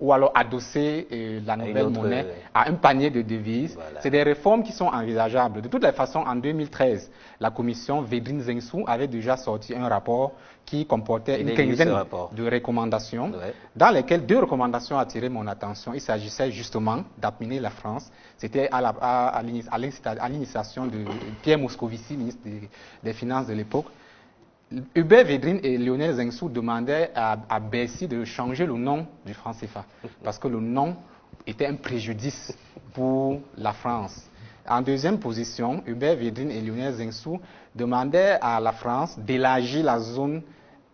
Ou alors adosser la nouvelle monnaie à un panier de devises. Voilà. C'est des réformes qui sont envisageables. De toutes les façons, en 2013, la commission Védrine-Zinsou avait déjà sorti un rapport qui comportait une quinzaine de recommandations, dans lesquelles 2 recommandations attiré mon attention. Il s'agissait justement d'amener la France. C'était à l'initiation de Pierre Moscovici, ministre des Finances de l'époque. Hubert Védrine et Lionel Zinsou demandaient à Bercy de changer le nom du franc CFA, parce que le nom était un préjudice pour la France. En deuxième position, Hubert Védrine et Lionel Zinsou demandaient à la France d'élargir la zone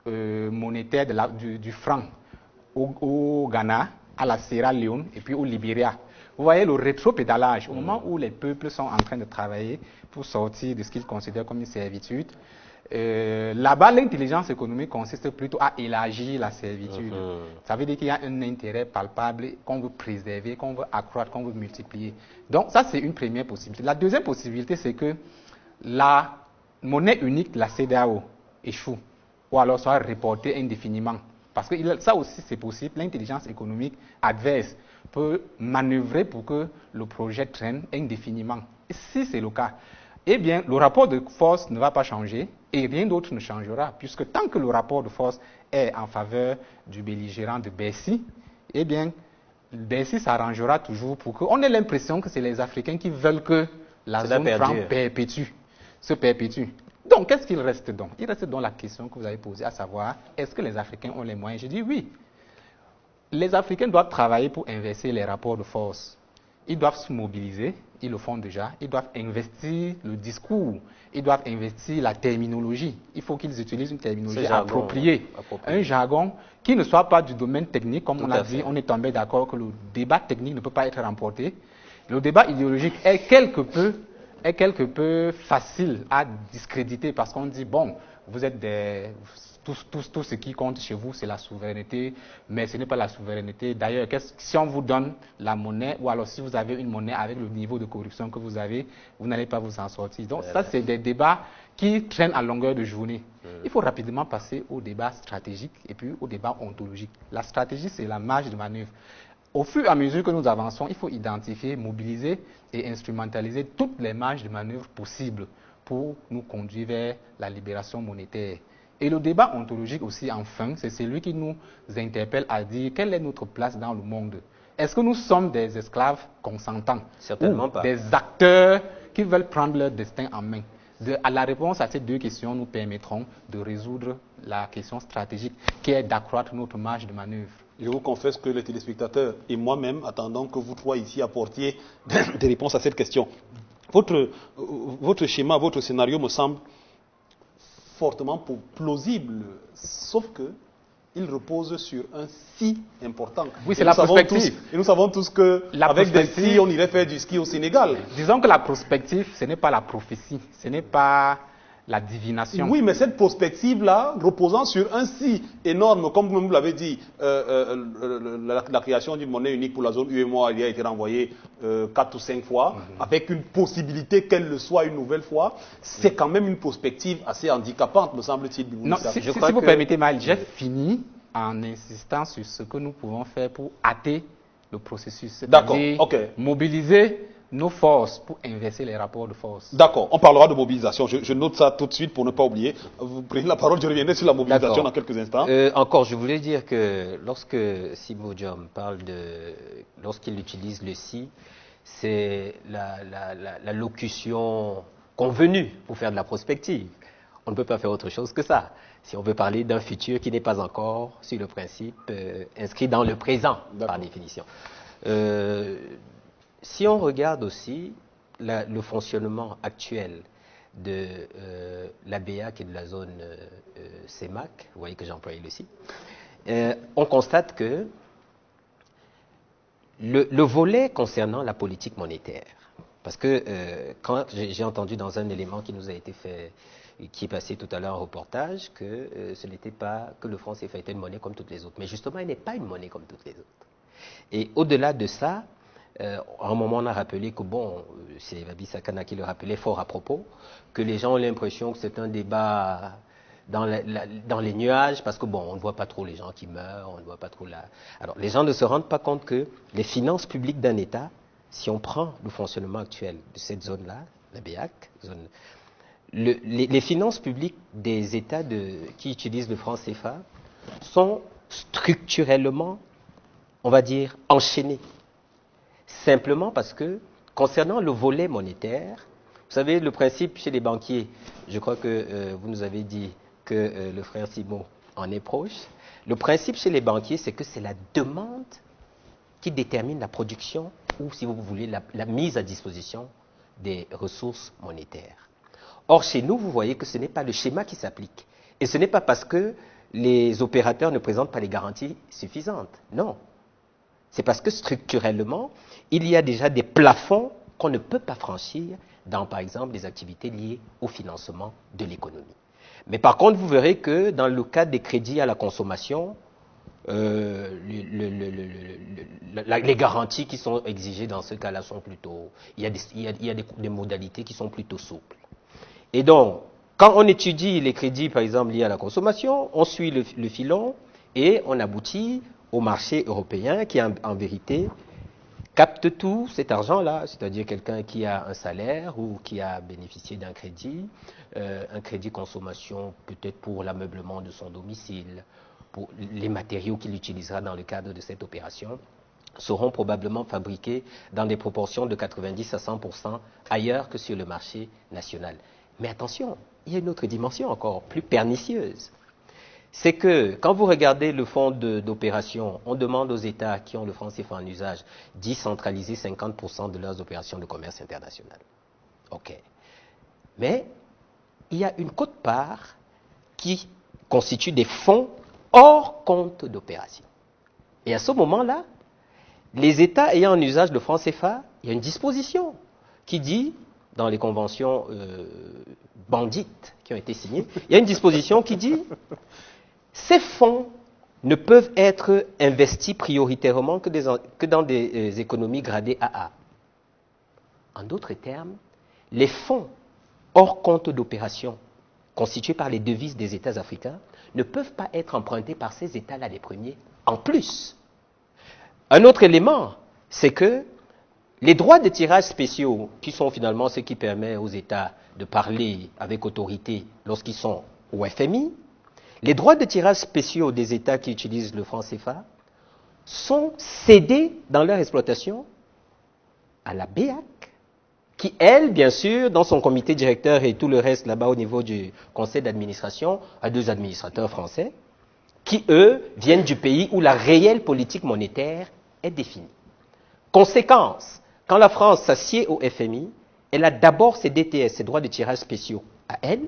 monétaire du franc au Ghana, à la Sierra Leone et puis au Libéria. Vous voyez le rétropédalage, au moment où les peuples sont en train de travailler pour sortir de ce qu'ils considèrent comme une servitude. Là-bas, l'intelligence économique consiste plutôt à élargir la servitude. Ça veut dire qu'il y a un intérêt palpable qu'on veut préserver, qu'on veut accroître, qu'on veut multiplier. Donc ça, c'est une première possibilité. La deuxième possibilité, c'est que la monnaie unique de la CEDEAO échoue, ou alors soit reportée indéfiniment. Parce que ça aussi, c'est possible. L'intelligence économique adverse peut manœuvrer pour que le projet traîne indéfiniment. Et si c'est le cas, eh bien, le rapport de force ne va pas changer et rien d'autre ne changera, puisque tant que le rapport de force est en faveur du belligérant de Bercy, eh bien, Bercy s'arrangera toujours pour qu'on ait l'impression que c'est les Africains qui veulent que la zone franc se perpétue. Donc, qu'est-ce qu'il reste donc? Il reste donc la question que vous avez posée, à savoir, est-ce que les Africains ont les moyens? Je dis oui. Les Africains doivent travailler pour inverser les rapports de force. Ils doivent se mobiliser, ils le font déjà, ils doivent investir le discours, ils doivent investir la terminologie. Il faut qu'ils utilisent une terminologie appropriée, un jargon qui ne soit pas du domaine technique, comme on a dit, on est tombé d'accord que le débat technique ne peut pas être remporté. Le débat idéologique est quelque peu facile à discréditer parce qu'on dit, bon, vous êtes tout ce qui compte chez vous, c'est la souveraineté, mais ce n'est pas la souveraineté. D'ailleurs, si on vous donne la monnaie, ou alors si vous avez une monnaie avec le niveau de corruption que vous avez, vous n'allez pas vous en sortir. Donc ça, c'est des débats qui traînent à longueur de journée. Il faut rapidement passer au débat stratégique et puis au débat ontologique. La stratégie, c'est la marge de manœuvre. Au fur et à mesure que nous avançons, il faut identifier, mobiliser et instrumentaliser toutes les marges de manœuvre possibles pour nous conduire vers la libération monétaire. Et le débat ontologique aussi, enfin, c'est celui qui nous interpelle à dire quelle est notre place dans le monde. Est-ce que nous sommes des esclaves consentants? Certainement ou pas. Des acteurs qui veulent prendre leur destin en main? À la réponse à ces deux questions, nous permettrons de résoudre la question stratégique qui est d'accroître notre marge de manœuvre. Je vous confesse que les téléspectateurs et moi-même attendons que vous trois ici apportiez des réponses à cette question. Votre schéma, votre scénario me semble fortement plausible, sauf que il repose sur un si important. Oui, c'est la prospective. Et nous savons tous qu'avec des si, on irait faire du ski au Sénégal. Disons que la prospective, ce n'est pas la prophétie, ce n'est pas la divination. Oui, mais cette prospective-là, reposant sur un si énorme, comme vous l'avez dit, la création d'une monnaie unique pour la zone UEMOA, il a été renvoyée 4 ou 5 fois, avec une possibilité qu'elle le soit une nouvelle fois, c'est quand même une prospective assez handicapante, me semble-t-il. Non, si vous permettez, Maël, j'ai fini en insistant sur ce que nous pouvons faire pour hâter le processus. D'accord, ok. Mobiliser nos forces pour inverser les rapports de force. D'accord, on parlera de mobilisation. Je note ça tout de suite pour ne pas oublier. Vous prenez la parole, je reviendrai sur la mobilisation dans quelques instants. Encore, je voulais dire que lorsque Simo Diom parle lorsqu'il utilise le si, c'est la locution convenue pour faire de la prospective. On ne peut pas faire autre chose que ça. Si on veut parler d'un futur qui n'est pas encore, sur le principe, inscrit dans le présent, par définition. Si on regarde aussi le fonctionnement actuel de la BEAC et de la zone CEMAC, vous voyez que j'ai employé le si, on constate que le volet concernant la politique monétaire, parce que quand j'ai entendu dans un élément qui nous a été fait, qui est passé tout à l'heure en reportage, que ce n'était pas que le franc CFA était une monnaie comme toutes les autres, mais justement, il n'est pas une monnaie comme toutes les autres. Et au-delà de ça, à un moment, on a rappelé que, bon, c'est Vabi Sakana qui le rappelait fort à propos, que les gens ont l'impression que c'est un débat dans les nuages, parce que, bon, on ne voit pas trop les gens qui meurent, on ne voit pas trop la... Alors, les gens ne se rendent pas compte que les finances publiques d'un État, si on prend le fonctionnement actuel de cette zone-là, la BEAC, les finances publiques des États qui utilisent le franc CFA sont structurellement, on va dire, enchaînées. Simplement parce que, concernant le volet monétaire, vous savez, le principe chez les banquiers, je crois que vous nous avez dit que le frère Simo en est proche, le principe chez les banquiers, c'est que c'est la demande qui détermine la production ou, si vous voulez, la mise à disposition des ressources monétaires. Or, chez nous, vous voyez que ce n'est pas le schéma qui s'applique. Et ce n'est pas parce que les opérateurs ne présentent pas les garanties suffisantes. Non. C'est parce que structurellement, il y a déjà des plafonds qu'on ne peut pas franchir dans, par exemple, des activités liées au financement de l'économie. Mais par contre, vous verrez que dans le cas des crédits à la consommation, les garanties qui sont exigées dans ce cas-là sont plutôt... Il y a des modalités qui sont plutôt souples. Et donc, quand on étudie les crédits, par exemple, liés à la consommation, on suit le filon et on aboutit au marché européen qui, en vérité, capte tout cet argent-là, c'est-à-dire quelqu'un qui a un salaire ou qui a bénéficié d'un crédit consommation peut-être pour l'ameublement de son domicile, pour les matériaux qu'il utilisera dans le cadre de cette opération, seront probablement fabriqués dans des proportions de 90 à 100% ailleurs que sur le marché national. Mais attention, il y a une autre dimension encore plus pernicieuse. C'est que quand vous regardez le fonds d'opération, on demande aux États qui ont le franc CFA en usage d'y centraliser 50% de leurs opérations de commerce international. OK. Mais il y a une quote-part qui constitue des fonds hors compte d'opération. Et à ce moment-là, les États ayant en usage le franc CFA, il y a une disposition qui dit, dans les conventions bandites qui ont été signées, il y a une disposition qui dit ces fonds ne peuvent être investis prioritairement que dans des économies gradées AA. En d'autres termes, les fonds hors compte d'opération constitués par les devises des États africains ne peuvent pas être empruntés par ces États-là les premiers. En plus, un autre élément, c'est que les droits de tirage spéciaux, qui sont finalement ce qui permet aux États de parler avec autorité lorsqu'ils sont au FMI, les droits de tirage spéciaux des États qui utilisent le franc CFA sont cédés dans leur exploitation à la BEAC, qui, elle, bien sûr, dans son comité directeur et tout le reste là-bas au niveau du conseil d'administration, a 2 administrateurs français, qui, eux, viennent du pays où la réelle politique monétaire est définie. Conséquence, quand la France s'assied au FMI, elle a d'abord ses DTS, ses droits de tirage spéciaux, à elle,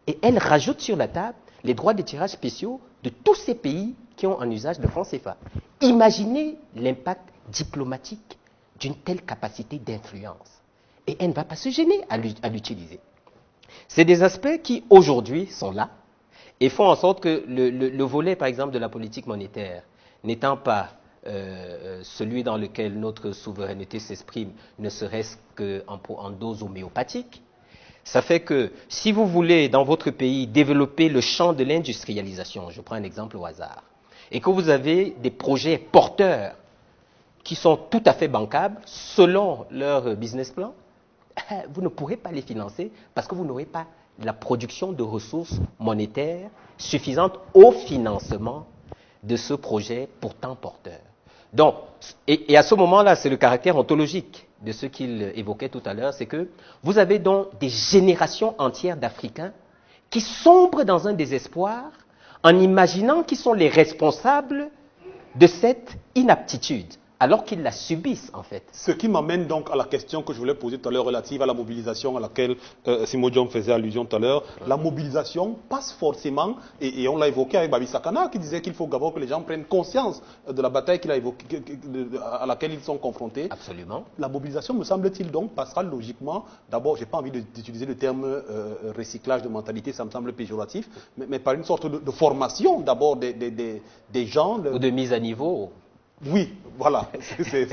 et elle rajoute sur la table les droits de tirage spéciaux de tous ces pays qui ont en usage le franc CFA. Imaginez l'impact diplomatique d'une telle capacité d'influence. Et elle ne va pas se gêner à l'utiliser. C'est des aspects qui, aujourd'hui, sont là et font en sorte que le volet, par exemple, de la politique monétaire, n'étant pas celui dans lequel notre souveraineté s'exprime, ne serait-ce qu'en dose homéopathique, ça fait que si vous voulez, dans votre pays, développer le champ de l'industrialisation, je prends un exemple au hasard, et que vous avez des projets porteurs qui sont tout à fait bancables selon leur business plan, vous ne pourrez pas les financer parce que vous n'aurez pas la production de ressources monétaires suffisantes au financement de ce projet pourtant porteur. Donc, et à ce moment-là, c'est le caractère ontologique de ce qu'il évoquait tout à l'heure, c'est que vous avez donc des générations entières d'Africains qui sombrent dans un désespoir en imaginant qu'ils sont les responsables de cette inaptitude, alors qu'ils la subissent en fait. Ce qui m'amène donc à la question que je voulais poser tout à l'heure relative à la mobilisation à laquelle Simon Diom faisait allusion tout à l'heure. La mobilisation passe forcément, et on l'a évoqué avec Babi Sakana, qui disait qu'il faut d'abord que les gens prennent conscience de la bataille qu'il a évoquée, à laquelle ils sont confrontés. Absolument. La mobilisation, me semble-t-il, donc passera logiquement, d'abord, je n'ai pas envie d'utiliser le terme recyclage de mentalité, ça me semble péjoratif, mais par une sorte de formation d'abord des gens. Ou de mise à niveau. Oui, voilà,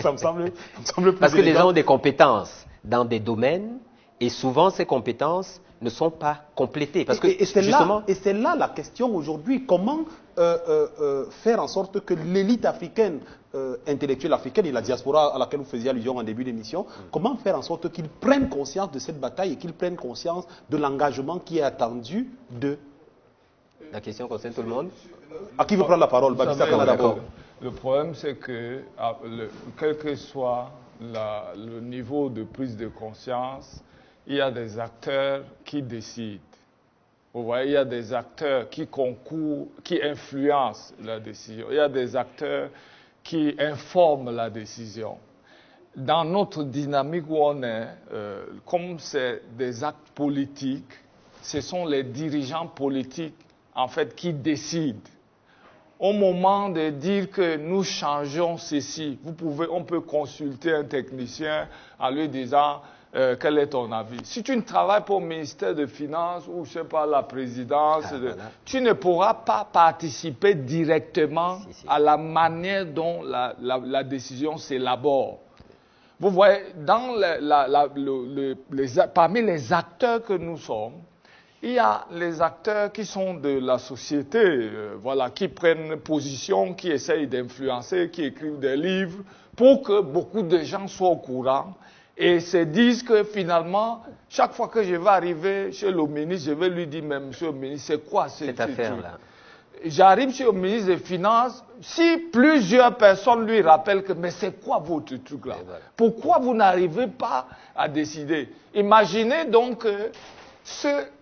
ça me semble plus Parce que élégant. les gens ont des compétences dans des domaines et souvent ces compétences ne sont pas complétées. Parce que et c'est justement... là la question aujourd'hui, comment faire en sorte que l'élite africaine, intellectuelle africaine et la diaspora à laquelle vous faisiez allusion en début d'émission, comment faire en sorte qu'ils prennent conscience de cette bataille et qu'ils prennent conscience de l'engagement qui est attendu d'eux. La question concerne tout le monde. À qui veut prendre la parole? Babi Sakana d'abord. Le problème, c'est que, quel que soit le niveau de prise de conscience, il y a des acteurs qui décident. Vous voyez, il y a des acteurs qui concourent, qui influencent la décision. Il y a des acteurs qui informent la décision. Dans notre dynamique où on est, comme c'est des actes politiques, ce sont les dirigeants politiques, en fait, qui décident. Au moment de dire que nous changeons ceci, on peut consulter un technicien en lui disant quel est ton avis. Si tu ne travailles pas au ministère des Finances ou je sais pas la présidence, voilà, tu ne pourras pas participer directement à la manière dont la décision s'élabore. Vous voyez, dans parmi les acteurs que nous sommes, il y a les acteurs qui sont de la société, voilà, qui prennent position, qui essayent d'influencer, qui écrivent des livres pour que beaucoup de gens soient au courant et se disent que finalement, chaque fois que je vais arriver chez le ministre, je vais lui dire, mais monsieur le ministre, c'est quoi cette affaire-là? J'arrive chez le ministre des Finances, si plusieurs personnes lui rappellent que, mais c'est quoi votre truc-là? Voilà. Pourquoi vous n'arrivez pas à décider? Imaginez donc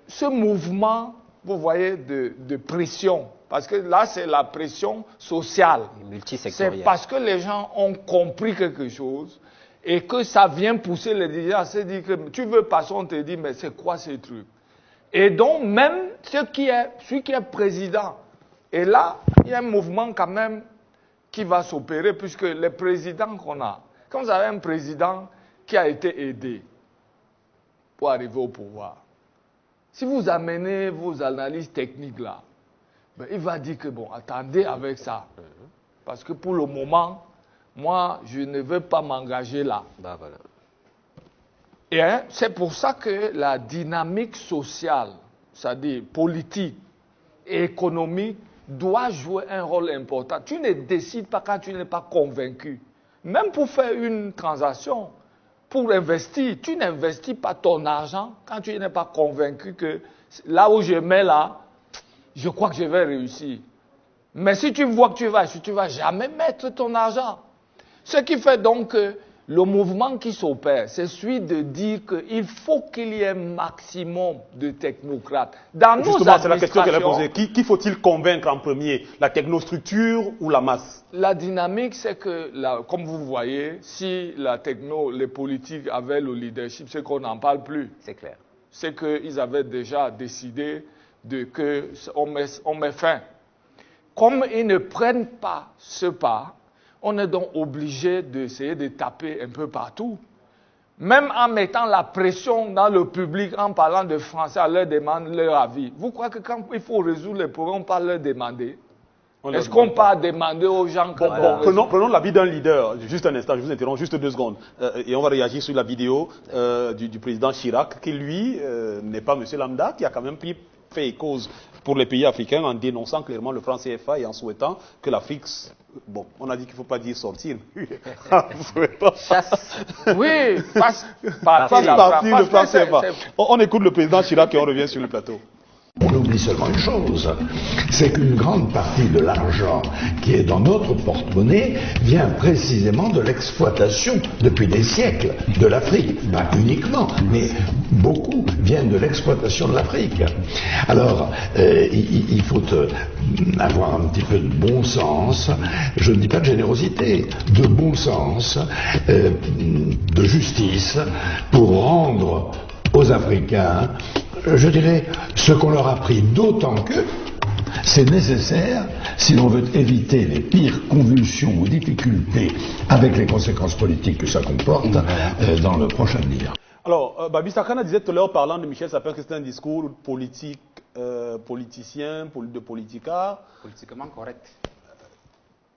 ce mouvement, vous voyez, de pression, parce que là, c'est la pression sociale. C'est parce que les gens ont compris quelque chose et que ça vient pousser les dirigeants à se dire que tu veux passer, on te dit, mais c'est quoi ces trucs? Et donc, même celui qui est président, et là, il y a un mouvement quand même qui va s'opérer, puisque les présidents qu'on a, quand vous avez un président qui a été aidé pour arriver au pouvoir, si vous amenez vos analyses techniques là, ben, il va dire que, bon, attendez avec ça. Parce que pour le moment, moi, je ne veux pas m'engager là. Bah, voilà. Et hein, c'est pour ça que la dynamique sociale, c'est-à-dire politique et économique, doit jouer un rôle important. Tu ne décides pas quand tu n'es pas convaincu. Même pour faire une transaction, pour investir, tu n'investis pas ton argent quand tu n'es pas convaincu que là où je mets là, je crois que je vais réussir. Mais si tu vois que tu vas jamais mettre ton argent. Ce qui fait donc que le mouvement qui s'opère, c'est celui de dire qu'il faut qu'il y ait un maximum de technocrates. Dans justement, c'est la question qu'elle a posée. Qui faut-il convaincre en premier? La technostructure ou la masse? La dynamique, c'est que, comme vous voyez, si la techno, les politiques avaient le leadership, c'est qu'on n'en parle plus. C'est clair. C'est qu'ils avaient déjà décidé qu'on met fin. Comme ils ne prennent pas ce pas, on est donc obligé d'essayer de taper un peu partout. Même en mettant la pression dans le public, en parlant de français, à leur demander leur avis. Vous croyez que quand il faut résoudre les problèmes, on ne peut pas leur demander? Est-ce qu'on peut demander aux gens que... Prenons l'avis d'un leader. Juste un instant, je vous interromps juste 2 secondes. Et on va réagir sur la vidéo du président Chirac, qui lui n'est pas M. Lambda, qui a quand même fait cause pour les pays africains en dénonçant clairement le franc CFA et en souhaitant que l'Afrique... Bon, on a dit qu'il ne faut pas dire sortir. Oui, partir le franc CFA. On écoute le président Chirac et on revient sur le plateau. On oublie seulement une chose, c'est qu'une grande partie de l'argent qui est dans notre porte-monnaie vient précisément de l'exploitation depuis des siècles de l'Afrique. Pas uniquement, mais beaucoup viennent de l'exploitation de l'Afrique. Alors, il faut avoir un petit peu de bon sens, je ne dis pas de générosité, de bon sens, de justice, pour rendre aux Africains, je dirais, ce qu'on leur a pris, d'autant que c'est nécessaire si l'on veut éviter les pires convulsions ou difficultés avec les conséquences politiques que ça comporte dans le prochain avenir. Alors, Babi Sakana disait tout à l'heure, parlant de Michel Sapin, que c'est un discours politique, politicien, de politicard. Politiquement correct.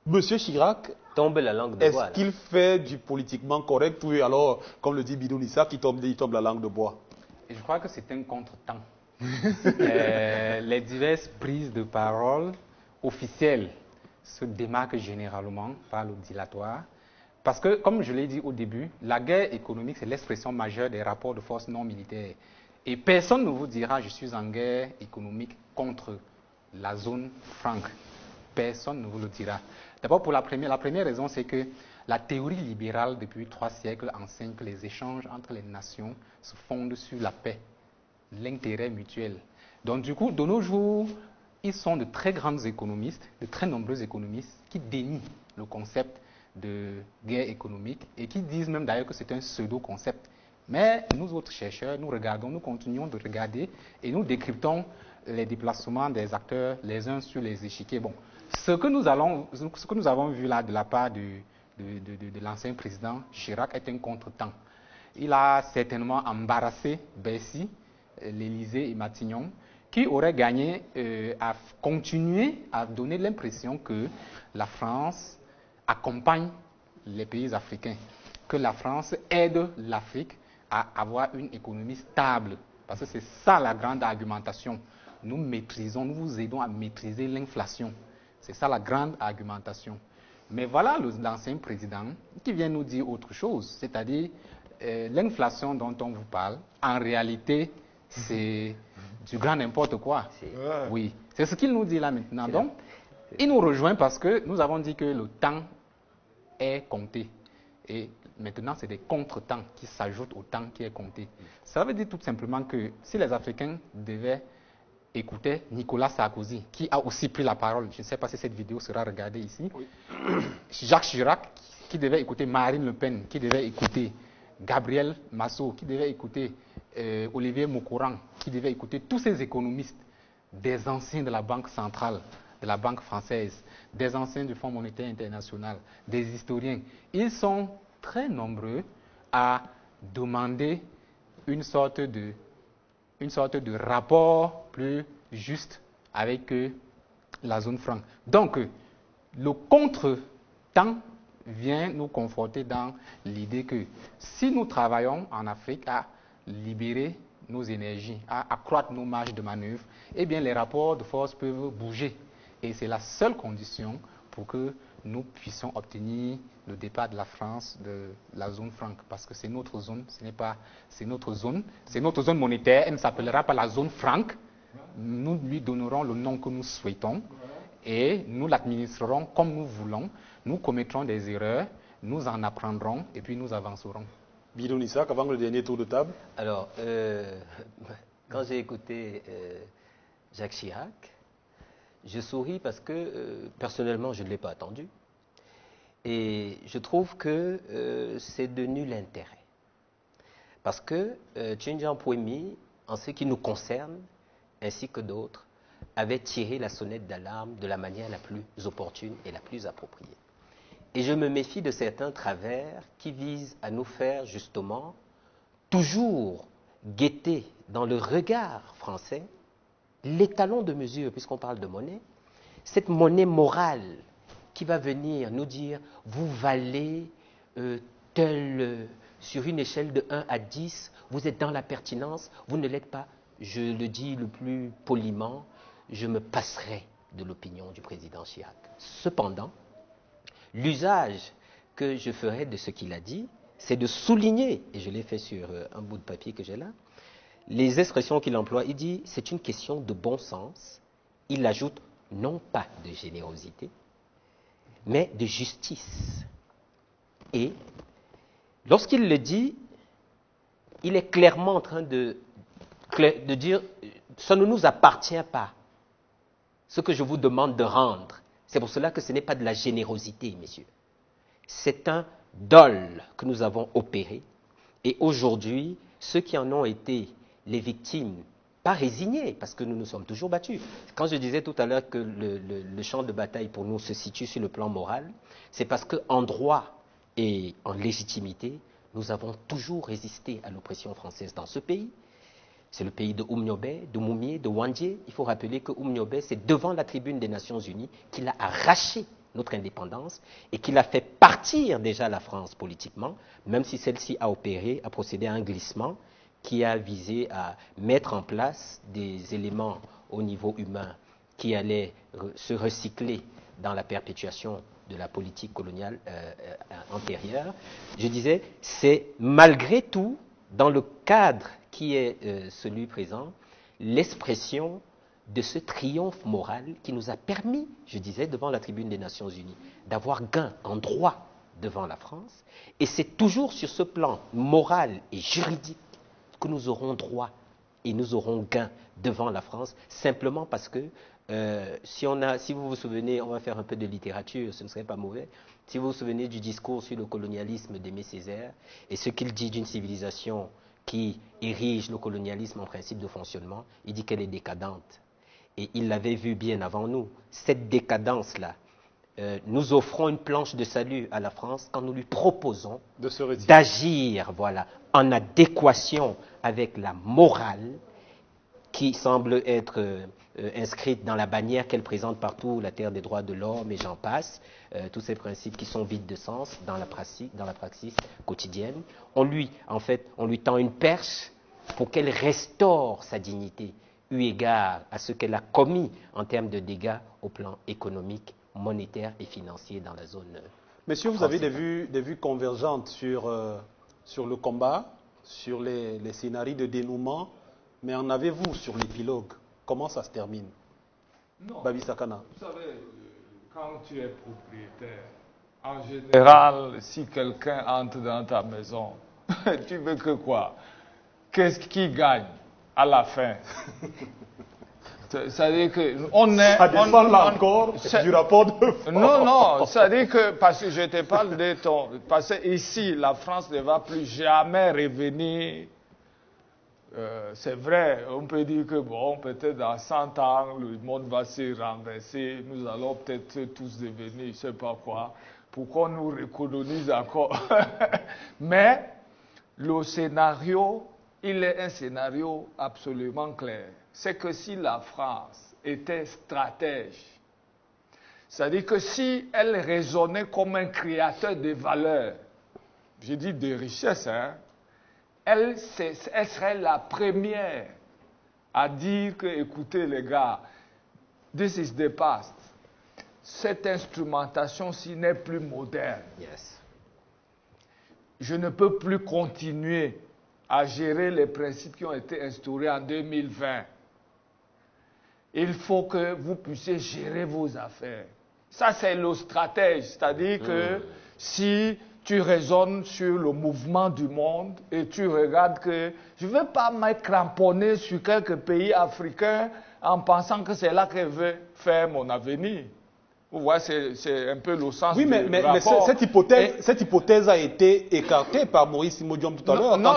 Monsieur Chirac, tombe la langue de bois. Est-ce qu'il fait du politiquement correct ou alors, comme le dit Bidounissa, il tombe la langue de bois? Je crois que c'est un contretemps. Les diverses prises de parole officielles se démarquent généralement par le dilatoire. Parce que, comme je l'ai dit au début, la guerre économique, c'est l'expression majeure des rapports de force non militaires. Et personne ne vous dira, je suis en guerre économique contre la zone franc. Personne ne vous le dira. D'abord, pour la première raison, c'est que la théorie libérale, depuis 3 siècles, enseigne que les échanges entre les nations se fondent sur la paix, l'intérêt mutuel. Donc, du coup, de nos jours, ils sont de très grands économistes, de très nombreux économistes, qui dénient le concept de guerre économique et qui disent même d'ailleurs que c'est un pseudo-concept. Mais nous autres chercheurs, nous continuons de regarder et nous décryptons les déplacements des acteurs les uns sur les échiquiers. Bon, ce que nous avons vu là de la part de l'ancien président Chirac est un contretemps. Il a certainement embarrassé Bercy, l'Élysée et Matignon, qui auraient gagné à continuer à donner l'impression que la France accompagne les pays africains, que la France aide l'Afrique à avoir une économie stable. Parce que c'est ça la grande argumentation. Nous vous aidons à maîtriser l'inflation. C'est ça la grande argumentation. Mais voilà l'ancien président qui vient nous dire autre chose, c'est-à-dire l'inflation dont on vous parle, en réalité, c'est du grand n'importe quoi. Oui, c'est ce qu'il nous dit là maintenant. Donc, il nous rejoint parce que nous avons dit que le temps est compté. Et maintenant, c'est des contre-temps qui s'ajoutent au temps qui est compté. Ça veut dire tout simplement que si les Africains devaient écouter Nicolas Sarkozy, qui a aussi pris la parole, je ne sais pas si cette vidéo sera regardée ici, oui. Jacques Chirac, qui devait écouter Marine Le Pen, qui devait écouter Gabriel Massot, qui devait écouter Olivier Moukourang, qui devait écouter tous ces économistes, des anciens de la Banque centrale, de la Banque française, des anciens du Fonds monétaire international, des historiens. Ils sont très nombreux à demander une sorte de rapport plus juste avec la zone franc. Donc, le contre-temps vient nous conforter dans l'idée que si nous travaillons en Afrique à libérer nos énergies, à accroître nos marges de manœuvre, eh bien les rapports de force peuvent bouger. Et c'est la seule condition pour que nous puissions obtenir le départ de la France de la zone franc, parce que c'est notre zone, c'est notre zone monétaire, elle ne s'appellera pas la zone franc. Nous lui donnerons le nom que nous souhaitons et nous l'administrerons comme nous voulons. Nous commettrons des erreurs, nous en apprendrons et puis nous avancerons. Bidon Isaac, avant le dernier tour de table. Alors, quand j'ai écouté Jacques Chirac, je souris parce que personnellement, je ne l'ai pas attendu. Et je trouve que c'est de nul intérêt. Parce que Tchinjiang Pouemi, en ce qui nous concerne, ainsi que d'autres, avait tiré la sonnette d'alarme de la manière la plus opportune et la plus appropriée. Et je me méfie de certains travers qui visent à nous faire justement toujours guetter dans le regard français l'étalon de mesure, puisqu'on parle de monnaie, cette monnaie morale qui va venir nous dire vous valez sur une échelle de 1 à 10, vous êtes dans la pertinence, vous ne l'êtes pas. Je le dis le plus poliment, je me passerai de l'opinion du président Chirac. Cependant, l'usage que je ferai de ce qu'il a dit, c'est de souligner, et je l'ai fait sur un bout de papier que j'ai là, les expressions qu'il emploie. Il dit c'est une question de bon sens. Il ajoute non pas de générosité, mais de justice. Et lorsqu'il le dit, il est clairement en train de dire ça ne nous appartient pas. Ce que je vous demande de rendre, c'est pour cela que ce n'est pas de la générosité, messieurs. C'est un dol que nous avons opéré. Et aujourd'hui, ceux qui en ont été les victimes, pas résignés, parce que nous nous sommes toujours battus. Quand je disais tout à l'heure que le champ de bataille pour nous se situe sur le plan moral, c'est parce qu'en droit et en légitimité, nous avons toujours résisté à l'oppression française dans ce pays. C'est le pays de Oumniobé, de Moumié, de Wandje. Il faut rappeler que Oumniobé, c'est devant la tribune des Nations Unies qu'il a arraché notre indépendance et qu'il a fait partir déjà la France politiquement, même si celle-ci a procédé à un glissement qui a visé à mettre en place des éléments au niveau humain qui allaient se recycler dans la perpétuation de la politique coloniale antérieure. Je disais, c'est malgré tout, dans le cadre qui est celui présent, l'expression de ce triomphe moral qui nous a permis, je disais, devant la tribune des Nations Unies, d'avoir gain en droit devant la France. Et c'est toujours sur ce plan moral et juridique que nous aurons droit et nous aurons gain devant la France, simplement parce que si vous vous souvenez, on va faire un peu de littérature, ce ne serait pas mauvais, si vous vous souvenez du discours sur le colonialisme d'Aimé Césaire et ce qu'il dit d'une civilisation qui érige le colonialisme en principe de fonctionnement, il dit qu'elle est décadente. Et il l'avait vu bien avant nous. Cette décadence-là, nous offrons une planche de salut à la France quand nous lui proposons d'agir, voilà, en adéquation avec la morale qui semble être inscrite dans la bannière qu'elle présente partout, la terre des droits de l'homme et j'en passe, tous ces principes qui sont vides de sens dans la praxis quotidienne. On lui tend une perche pour qu'elle restaure sa dignité, eu égard à ce qu'elle a commis en termes de dégâts au plan économique, monétaire et financier dans la zone. Messieurs, vous avez des vues convergentes sur le combat, sur les scénarios de dénouement, mais en avez-vous sur l'épilogue? Comment ça se termine? Non. Babi Sakana. Vous savez, quand tu es propriétaire, en général, si quelqu'un entre dans ta maison, tu veux que quoi? Qu'est-ce qui gagne à la fin? C'est-à-dire que on est... Ça dépend là encore du rapport de force. Non, c'est-à-dire que, parce que je te parle de ton... Parce que ici, la France ne va plus jamais revenir. C'est vrai, on peut dire que, bon, peut-être dans 100 ans, le monde va se renverser, nous allons peut-être tous devenir, je ne sais pas quoi, pourquoi on nous recolonise encore. Mais le scénario, il est un scénario absolument clair. C'est que si la France était stratège C'est-à-dire que si elle raisonnait comme un créateur de valeurs, je dis de richesse, hein, elle serait la première à dire que, écoutez les gars, this is the past. Cette instrumentation-ci n'est plus moderne. Yes. Je ne peux plus continuer à gérer les principes qui ont été instaurés en 2020. Il faut que vous puissiez gérer vos affaires. Ça, c'est le stratège. C'est-à-dire que si tu raisonnes sur le mouvement du monde et tu regardes que je ne veux pas m'être cramponné sur quelques pays africains en pensant que c'est là que je veux faire mon avenir. Vous voyez, c'est un peu le sens du rapport. Cette hypothèse a été écartée par Maurice Simodium tout à l'heure. Non,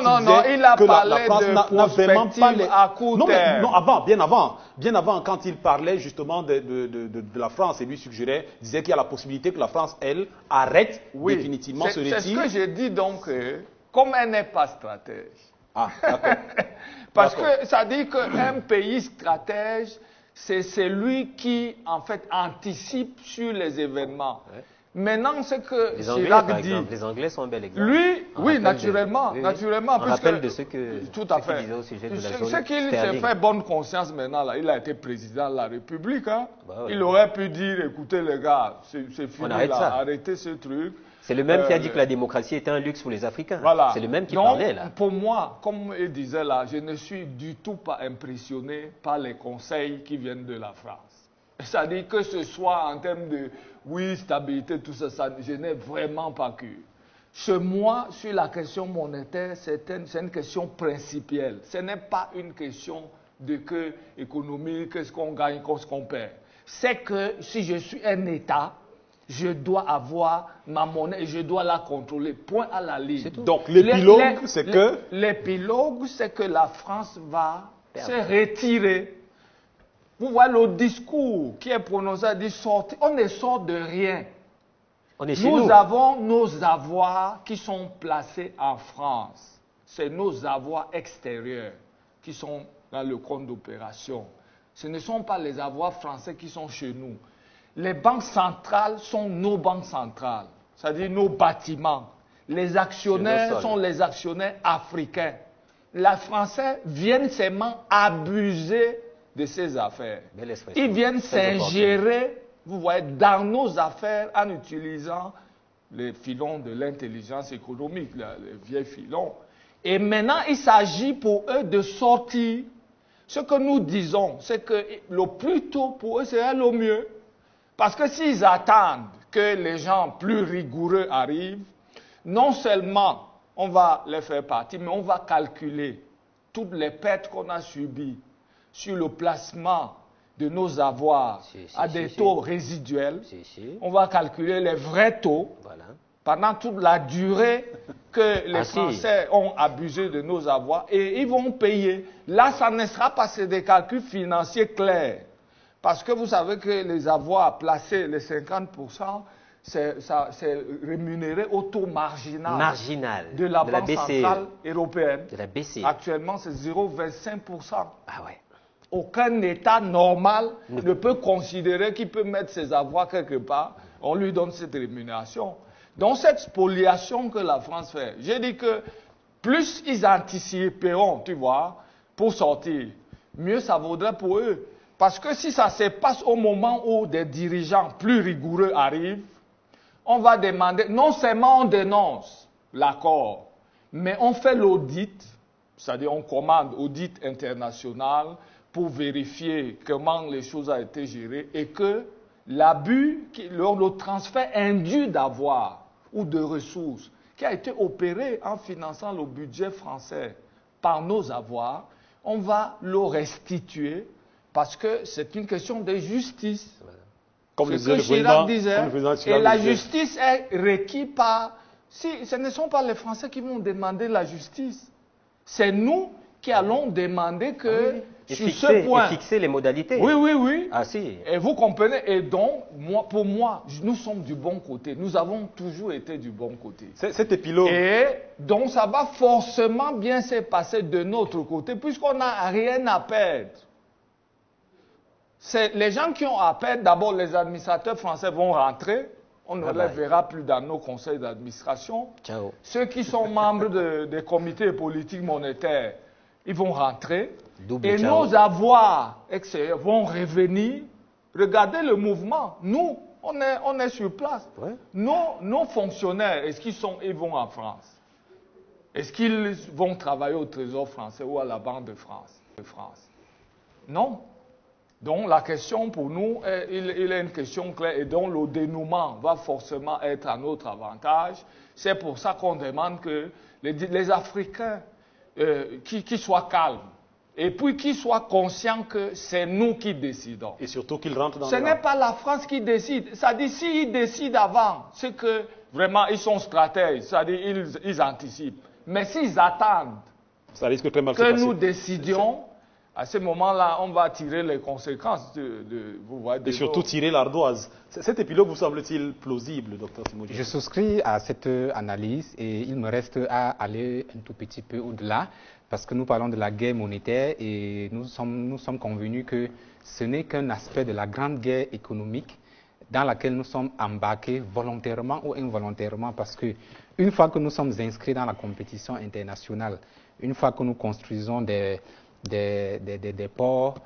il a parlé de prospective à court terme. Non, bien avant, quand il parlait justement de la France, et lui disait qu'il y a la possibilité que la France, elle, arrête définitivement ce récit. C'est ce que j'ai dit donc, comme elle n'est pas stratège. Ah, d'accord. Parce que ça dit qu'un pays stratège, c'est celui qui, en fait, anticipe sur les événements. Ouais. Maintenant, c'est que Chirac dit... Les Anglais sont un bel exemple. Lui, oui, naturellement. On rappelle de ce que tout à fait. Disait au sujet de la zone ce qu'il s'est fait bonne conscience maintenant, là, il a été président de la République. Hein. Bah ouais. Il aurait pu dire, écoutez les gars, c'est fini, là, arrêtez ce truc. C'est le même qui a dit que la démocratie était un luxe pour les Africains. Voilà. C'est le même qui parlait là. Pour moi, comme il disait là, je ne suis du tout pas impressionné par les conseils qui viennent de la France. C'est-à-dire que ce soit en termes de, stabilité, tout ça, je n'ai vraiment pas cru. Chez moi, sur la question monétaire, c'est une question principielle. Ce n'est pas une question de que économique, qu'est-ce qu'on gagne, qu'est-ce qu'on perd. C'est que si je suis un État, je dois avoir ma monnaie et je dois la contrôler. Point à la ligne. Donc l'épilogue, c'est que... L'épilogue, c'est que la France va se retirer. Vous voyez le discours qui est prononcé, dit sortir. On ne sort de rien. Nous avons nos avoirs qui sont placés en France. C'est nos avoirs extérieurs qui sont dans le compte d'opération. Ce ne sont pas les avoirs français qui sont chez nous. Les banques centrales sont nos banques centrales, c'est-à-dire nos bâtiments. Les actionnaires sont les actionnaires africains. Les Français viennent seulement abuser de ces affaires. Ils viennent s'ingérer, vous voyez, dans nos affaires en utilisant les filons de l'intelligence économique, les vieux filons. Et maintenant, il s'agit pour eux de sortir. Ce que nous disons, c'est que le plus tôt pour eux, c'est le mieux. Parce que s'ils attendent que les gens plus rigoureux arrivent, non seulement on va les faire partie, mais on va calculer toutes les pertes qu'on a subies sur le placement de nos avoirs à des taux résiduels. On va calculer les vrais taux pendant toute la durée que les Français ont abusé de nos avoirs et ils vont payer. Là, ça ne sera pas des calculs financiers clairs. Parce que vous savez que les avoirs placés, les 50%, c'est rémunéré au taux marginal de la Banque centrale européenne. De la BCE. Actuellement, c'est 0,25%. Ah ouais. Aucun État normal ne peut considérer qu'il peut mettre ses avoirs quelque part. On lui donne cette rémunération. Donc cette spoliation que la France fait, j'ai dit que plus ils anticiperont, tu vois, pour sortir, mieux ça vaudrait pour eux. Parce que si ça se passe au moment où des dirigeants plus rigoureux arrivent, on va demander, non seulement on dénonce l'accord, mais on fait l'audit, c'est-à-dire on commande audit international pour vérifier comment les choses ont été gérées et que l'abus, le transfert indu d'avoir ou de ressources qui a été opéré en finançant le budget français par nos avoirs, on va le restituer. Parce que c'est une question de justice. Comme ce que Chirac disait. Et la justice est requise par... ce ne sont pas les Français qui vont demander la justice. C'est nous qui allons demander que sur ce point... Et fixer les modalités. Oui. Ah si. Et vous comprenez. Et donc, pour moi, nous sommes du bon côté. Nous avons toujours été du bon côté. Cet épilogue... Et donc, ça va forcément bien se passer de notre côté, puisqu'on n'a rien à perdre. C'est les gens qui ont appel, d'abord les administrateurs français vont rentrer, on ne les verra plus dans nos conseils d'administration. Ceux qui sont membres des comités politiques monétaires, ils vont rentrer. Nos avoirs extérieurs vont revenir. Regardez le mouvement. Nous, on est sur place. Ouais. Nos fonctionnaires, est-ce ils vont en France? Est-ce qu'ils vont travailler au Trésor français ou à la Banque de France? Non. Donc la question pour nous, il est une question claire et dont le dénouement va forcément être à notre avantage. C'est pour ça qu'on demande que les Africains qui soient calmes et puis qu'ils soient conscients que c'est nous qui décidons. Et surtout qu'ils rentrent dans Ce n'est pas la France qui décide. C'est-à-dire s'ils décident avant, c'est que vraiment ils sont stratèges, c'est-à-dire ils anticipent. Mais s'ils attendent ça risque très mal que nous décidions, à ce moment-là, on va tirer les conséquences vous voyez, et surtout tirer l'ardoise. Cet épilogue vous semble-t-il plausible, docteur Simon? Je souscris à cette analyse et il me reste à aller un tout petit peu au-delà parce que nous parlons de la guerre monétaire et nous sommes convenus que ce n'est qu'un aspect de la grande guerre économique dans laquelle nous sommes embarqués volontairement ou involontairement parce que une fois que nous sommes inscrits dans la compétition internationale, une fois que nous construisons des ports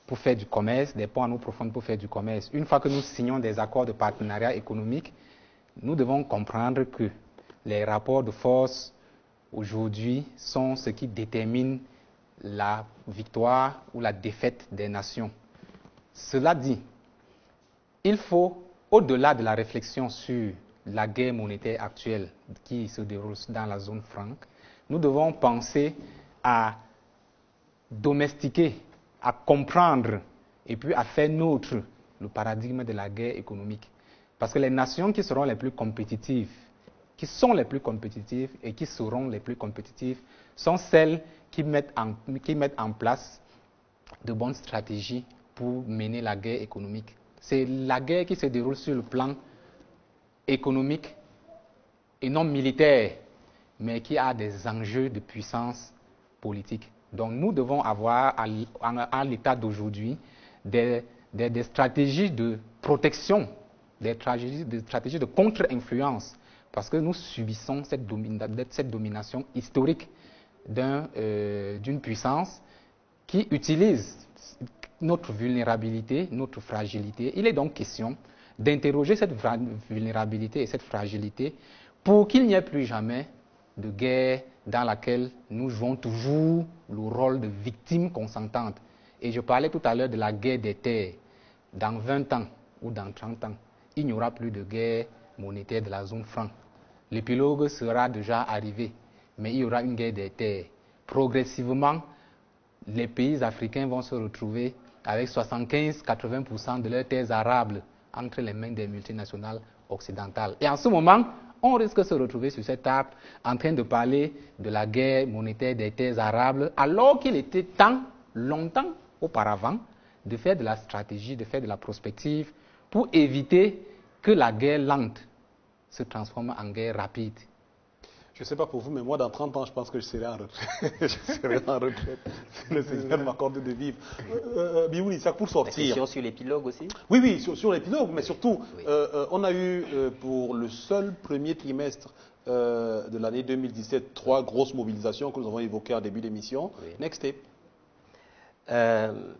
pour faire du commerce, des ponts en eau profonde pour faire du commerce. Une fois que nous signons des accords de partenariat économique, nous devons comprendre que les rapports de force aujourd'hui sont ce qui détermine la victoire ou la défaite des nations. Cela dit, il faut, au-delà de la réflexion sur la guerre monétaire actuelle qui se déroule dans la zone franque, nous devons penser à domestiquer, à comprendre et puis à faire nôtre le paradigme de la guerre économique. Parce que les nations qui seront les plus compétitives, qui sont les plus compétitives et qui seront les plus compétitives sont celles qui mettent en place de bonnes stratégies pour mener la guerre économique. C'est la guerre qui se déroule sur le plan économique et non militaire, mais qui a des enjeux de puissance politique. Donc nous devons avoir à l'état d'aujourd'hui des stratégies de protection, des stratégies de contre-influence, parce que nous subissons cette domination historique d'une puissance qui utilise notre vulnérabilité, notre fragilité. Il est donc question d'interroger cette vulnérabilité et cette fragilité pour qu'il n'y ait plus jamais de guerre dans laquelle nous jouons toujours le rôle de victime consentante. Et je parlais tout à l'heure de la guerre des terres. Dans 20 ans ou dans 30 ans, il n'y aura plus de guerre monétaire de la zone franc. L'épilogue sera déjà arrivé, mais il y aura une guerre des terres. Progressivement, les pays africains vont se retrouver avec 75-80% de leurs terres arables entre les mains des multinationales occidentales. Et en ce moment, on risque de se retrouver sur cette table en train de parler de la guerre monétaire des terres arables, alors qu'il était temps, longtemps auparavant, de faire de la stratégie, de faire de la prospective pour éviter que la guerre lente se transforme en guerre rapide. Je ne sais pas pour vous, mais moi, dans 30 ans, je pense que je serai en retraite. Je serai en retraite. Le Seigneur m'accorde de vivre. Biouni, c'est pour sortir. La question sur l'épilogue aussi? Oui, sur l'épilogue, mais surtout, oui. On a eu pour le seul premier trimestre de l'année 2017 3 grosses mobilisations que nous avons évoquées en début d'émission. Oui. Next Step.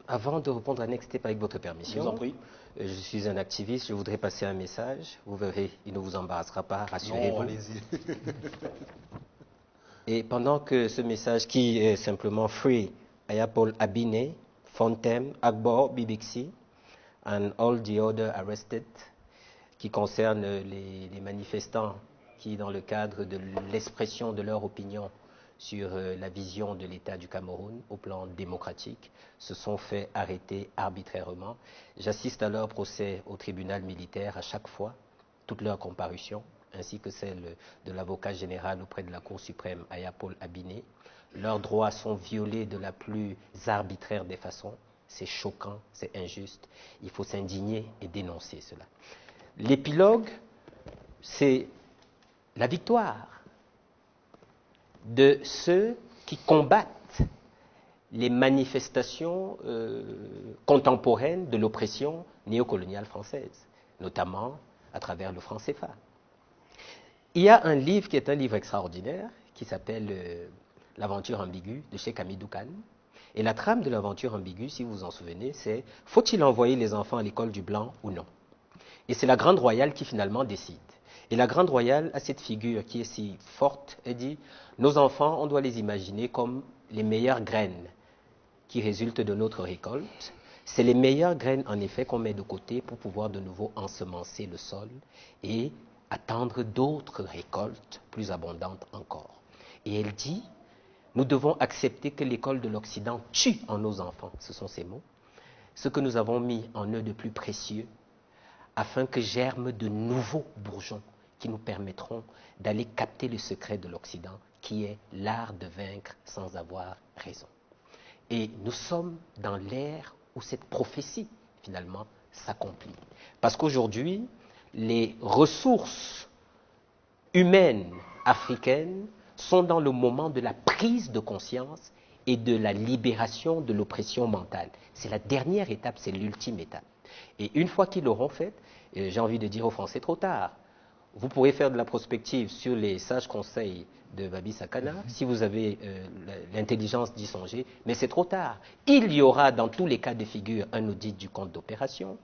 Avant de répondre à Next Step, avec votre permission, je vous en prie. Je suis un activiste, je voudrais passer un message. Vous verrez, il ne vous embarrassera pas, rassurez-vous. Non, allez-y. Et pendant que ce message qui est simplement Free Ayapol Abine, Fontem, Agbor, Bibixi, and all the other arrested, qui concerne les manifestants qui, dans le cadre de l'expression de leur opinion sur la vision de l'État du Cameroun au plan démocratique, se sont fait arrêter arbitrairement. J'assiste à leur procès au tribunal militaire à chaque fois, toutes leurs comparutions, ainsi que celle de l'avocat général auprès de la Cour suprême, Ayapol Abine. Leurs droits sont violés de la plus arbitraire des façons. C'est choquant, c'est injuste. Il faut s'indigner et dénoncer cela. L'épilogue, c'est la victoire de ceux qui combattent les manifestations contemporaines de l'oppression néocoloniale française, notamment à travers le franc CFA. Il y a un livre qui est un livre extraordinaire qui s'appelle L'aventure ambiguë de Cheikh Hamidou Kane. Et la trame de l'aventure ambiguë, si vous vous en souvenez, c'est faut-il envoyer les enfants à l'école du blanc ou non? Et c'est la Grande Royale qui finalement décide. Et la Grande Royale a cette figure qui est si forte, elle dit nos enfants, on doit les imaginer comme les meilleures graines qui résultent de notre récolte. C'est les meilleures graines, en effet, qu'on met de côté pour pouvoir de nouveau ensemencer le sol et attendre d'autres récoltes plus abondantes encore. Et elle dit, nous devons accepter que l'école de l'Occident tue en nos enfants, ce sont ces mots, ce que nous avons mis en eux de plus précieux, afin que germent de nouveaux bourgeons qui nous permettront d'aller capter le secret de l'Occident, qui est l'art de vaincre sans avoir raison. Et nous sommes dans l'ère où cette prophétie, finalement, s'accomplit. Parce qu'aujourd'hui, les ressources humaines africaines sont dans le moment de la prise de conscience et de la libération de l'oppression mentale. C'est la dernière étape, c'est l'ultime étape. Et une fois qu'ils l'auront faite, j'ai envie de dire aux Français, trop tard. Vous pourrez faire de la prospective sur les sages conseils de Babi Sakana, si vous avez l'intelligence d'y songer, mais c'est trop tard. Il y aura dans tous les cas de figure un audit du compte d'opération,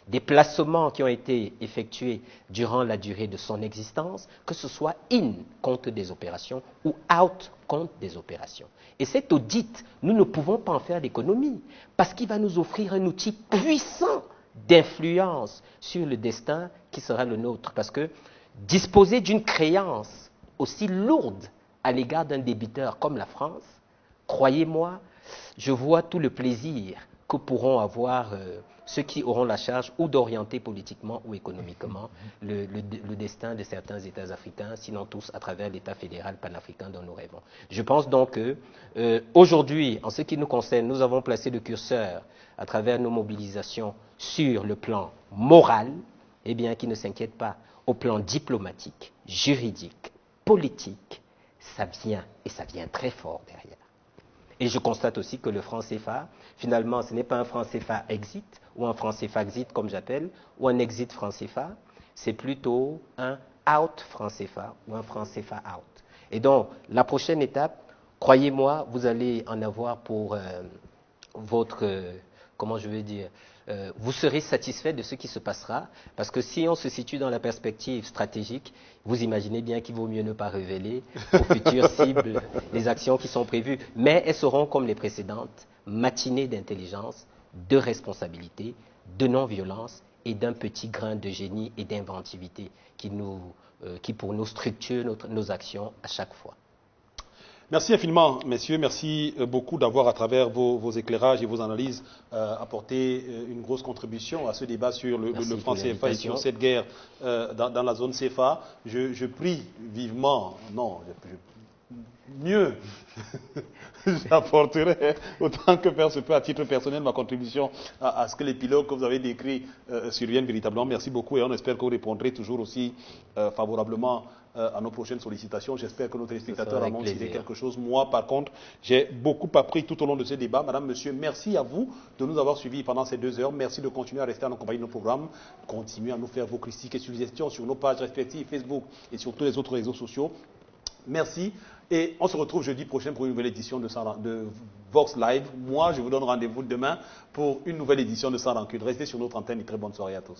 des placements qui ont été effectués durant la durée de son existence, que ce soit in compte des opérations ou out compte des opérations. Et cet audit, nous ne pouvons pas en faire l'économie, parce qu'il va nous offrir un outil puissant d'influence sur le destin qui sera le nôtre. Parce que disposer d'une créance aussi lourde à l'égard d'un débiteur comme la France, croyez-moi, je vois tout le plaisir que pourront avoir ceux qui auront la charge ou d'orienter politiquement ou économiquement le destin de certains États africains, sinon tous à travers l'État fédéral panafricain dont nous rêvons. Je pense donc que aujourd'hui, en ce qui nous concerne, nous avons placé le curseur à travers nos mobilisations sur le plan moral, eh bien, qui ne s'inquiète pas, au plan diplomatique, juridique, politique, ça vient, et ça vient très fort derrière. Et je constate aussi que le franc CFA, finalement, ce n'est pas un franc CFA exit, ou un franc CFA exit comme j'appelle, ou un exit franc CFA, c'est plutôt un out franc CFA, ou un franc CFA out. Et donc, la prochaine étape, croyez-moi, vous allez en avoir pour votre, comment je vais dire, vous serez satisfait de ce qui se passera, parce que si on se situe dans la perspective stratégique, vous imaginez bien qu'il vaut mieux ne pas révéler aux futures cibles les actions qui sont prévues, mais elles seront comme les précédentes, matinées d'intelligence, de responsabilité, de non-violence et d'un petit grain de génie et d'inventivité qui pour nous structure nos actions à chaque fois. Merci infiniment, messieurs. Merci beaucoup d'avoir, à travers vos éclairages et vos analyses, apporté une grosse contribution à ce débat sur le franc CFA et sur cette guerre dans la zone CFA. Je prie vivement, mieux, j'apporterai autant que faire se peut à titre personnel ma contribution à ce que l'épilogue que vous avez décrit survienne véritablement. Merci beaucoup et on espère que vous répondrez toujours aussi favorablement à nos prochaines sollicitations. J'espère que nos téléspectateurs en ont tiré quelque chose. Moi, par contre, j'ai beaucoup appris tout au long de ce débat. Madame, monsieur, merci à vous de nous avoir suivis pendant ces 2 heures. Merci de continuer à rester en compagnie de nos programmes. Continuez à nous faire vos critiques et suggestions sur nos pages respectives, Facebook et sur tous les autres réseaux sociaux. Merci. Et on se retrouve jeudi prochain pour une nouvelle édition de Vox Live. Moi, je vous donne rendez-vous demain pour une nouvelle édition de Sans Rancune. Restez sur notre antenne et très bonne soirée à tous.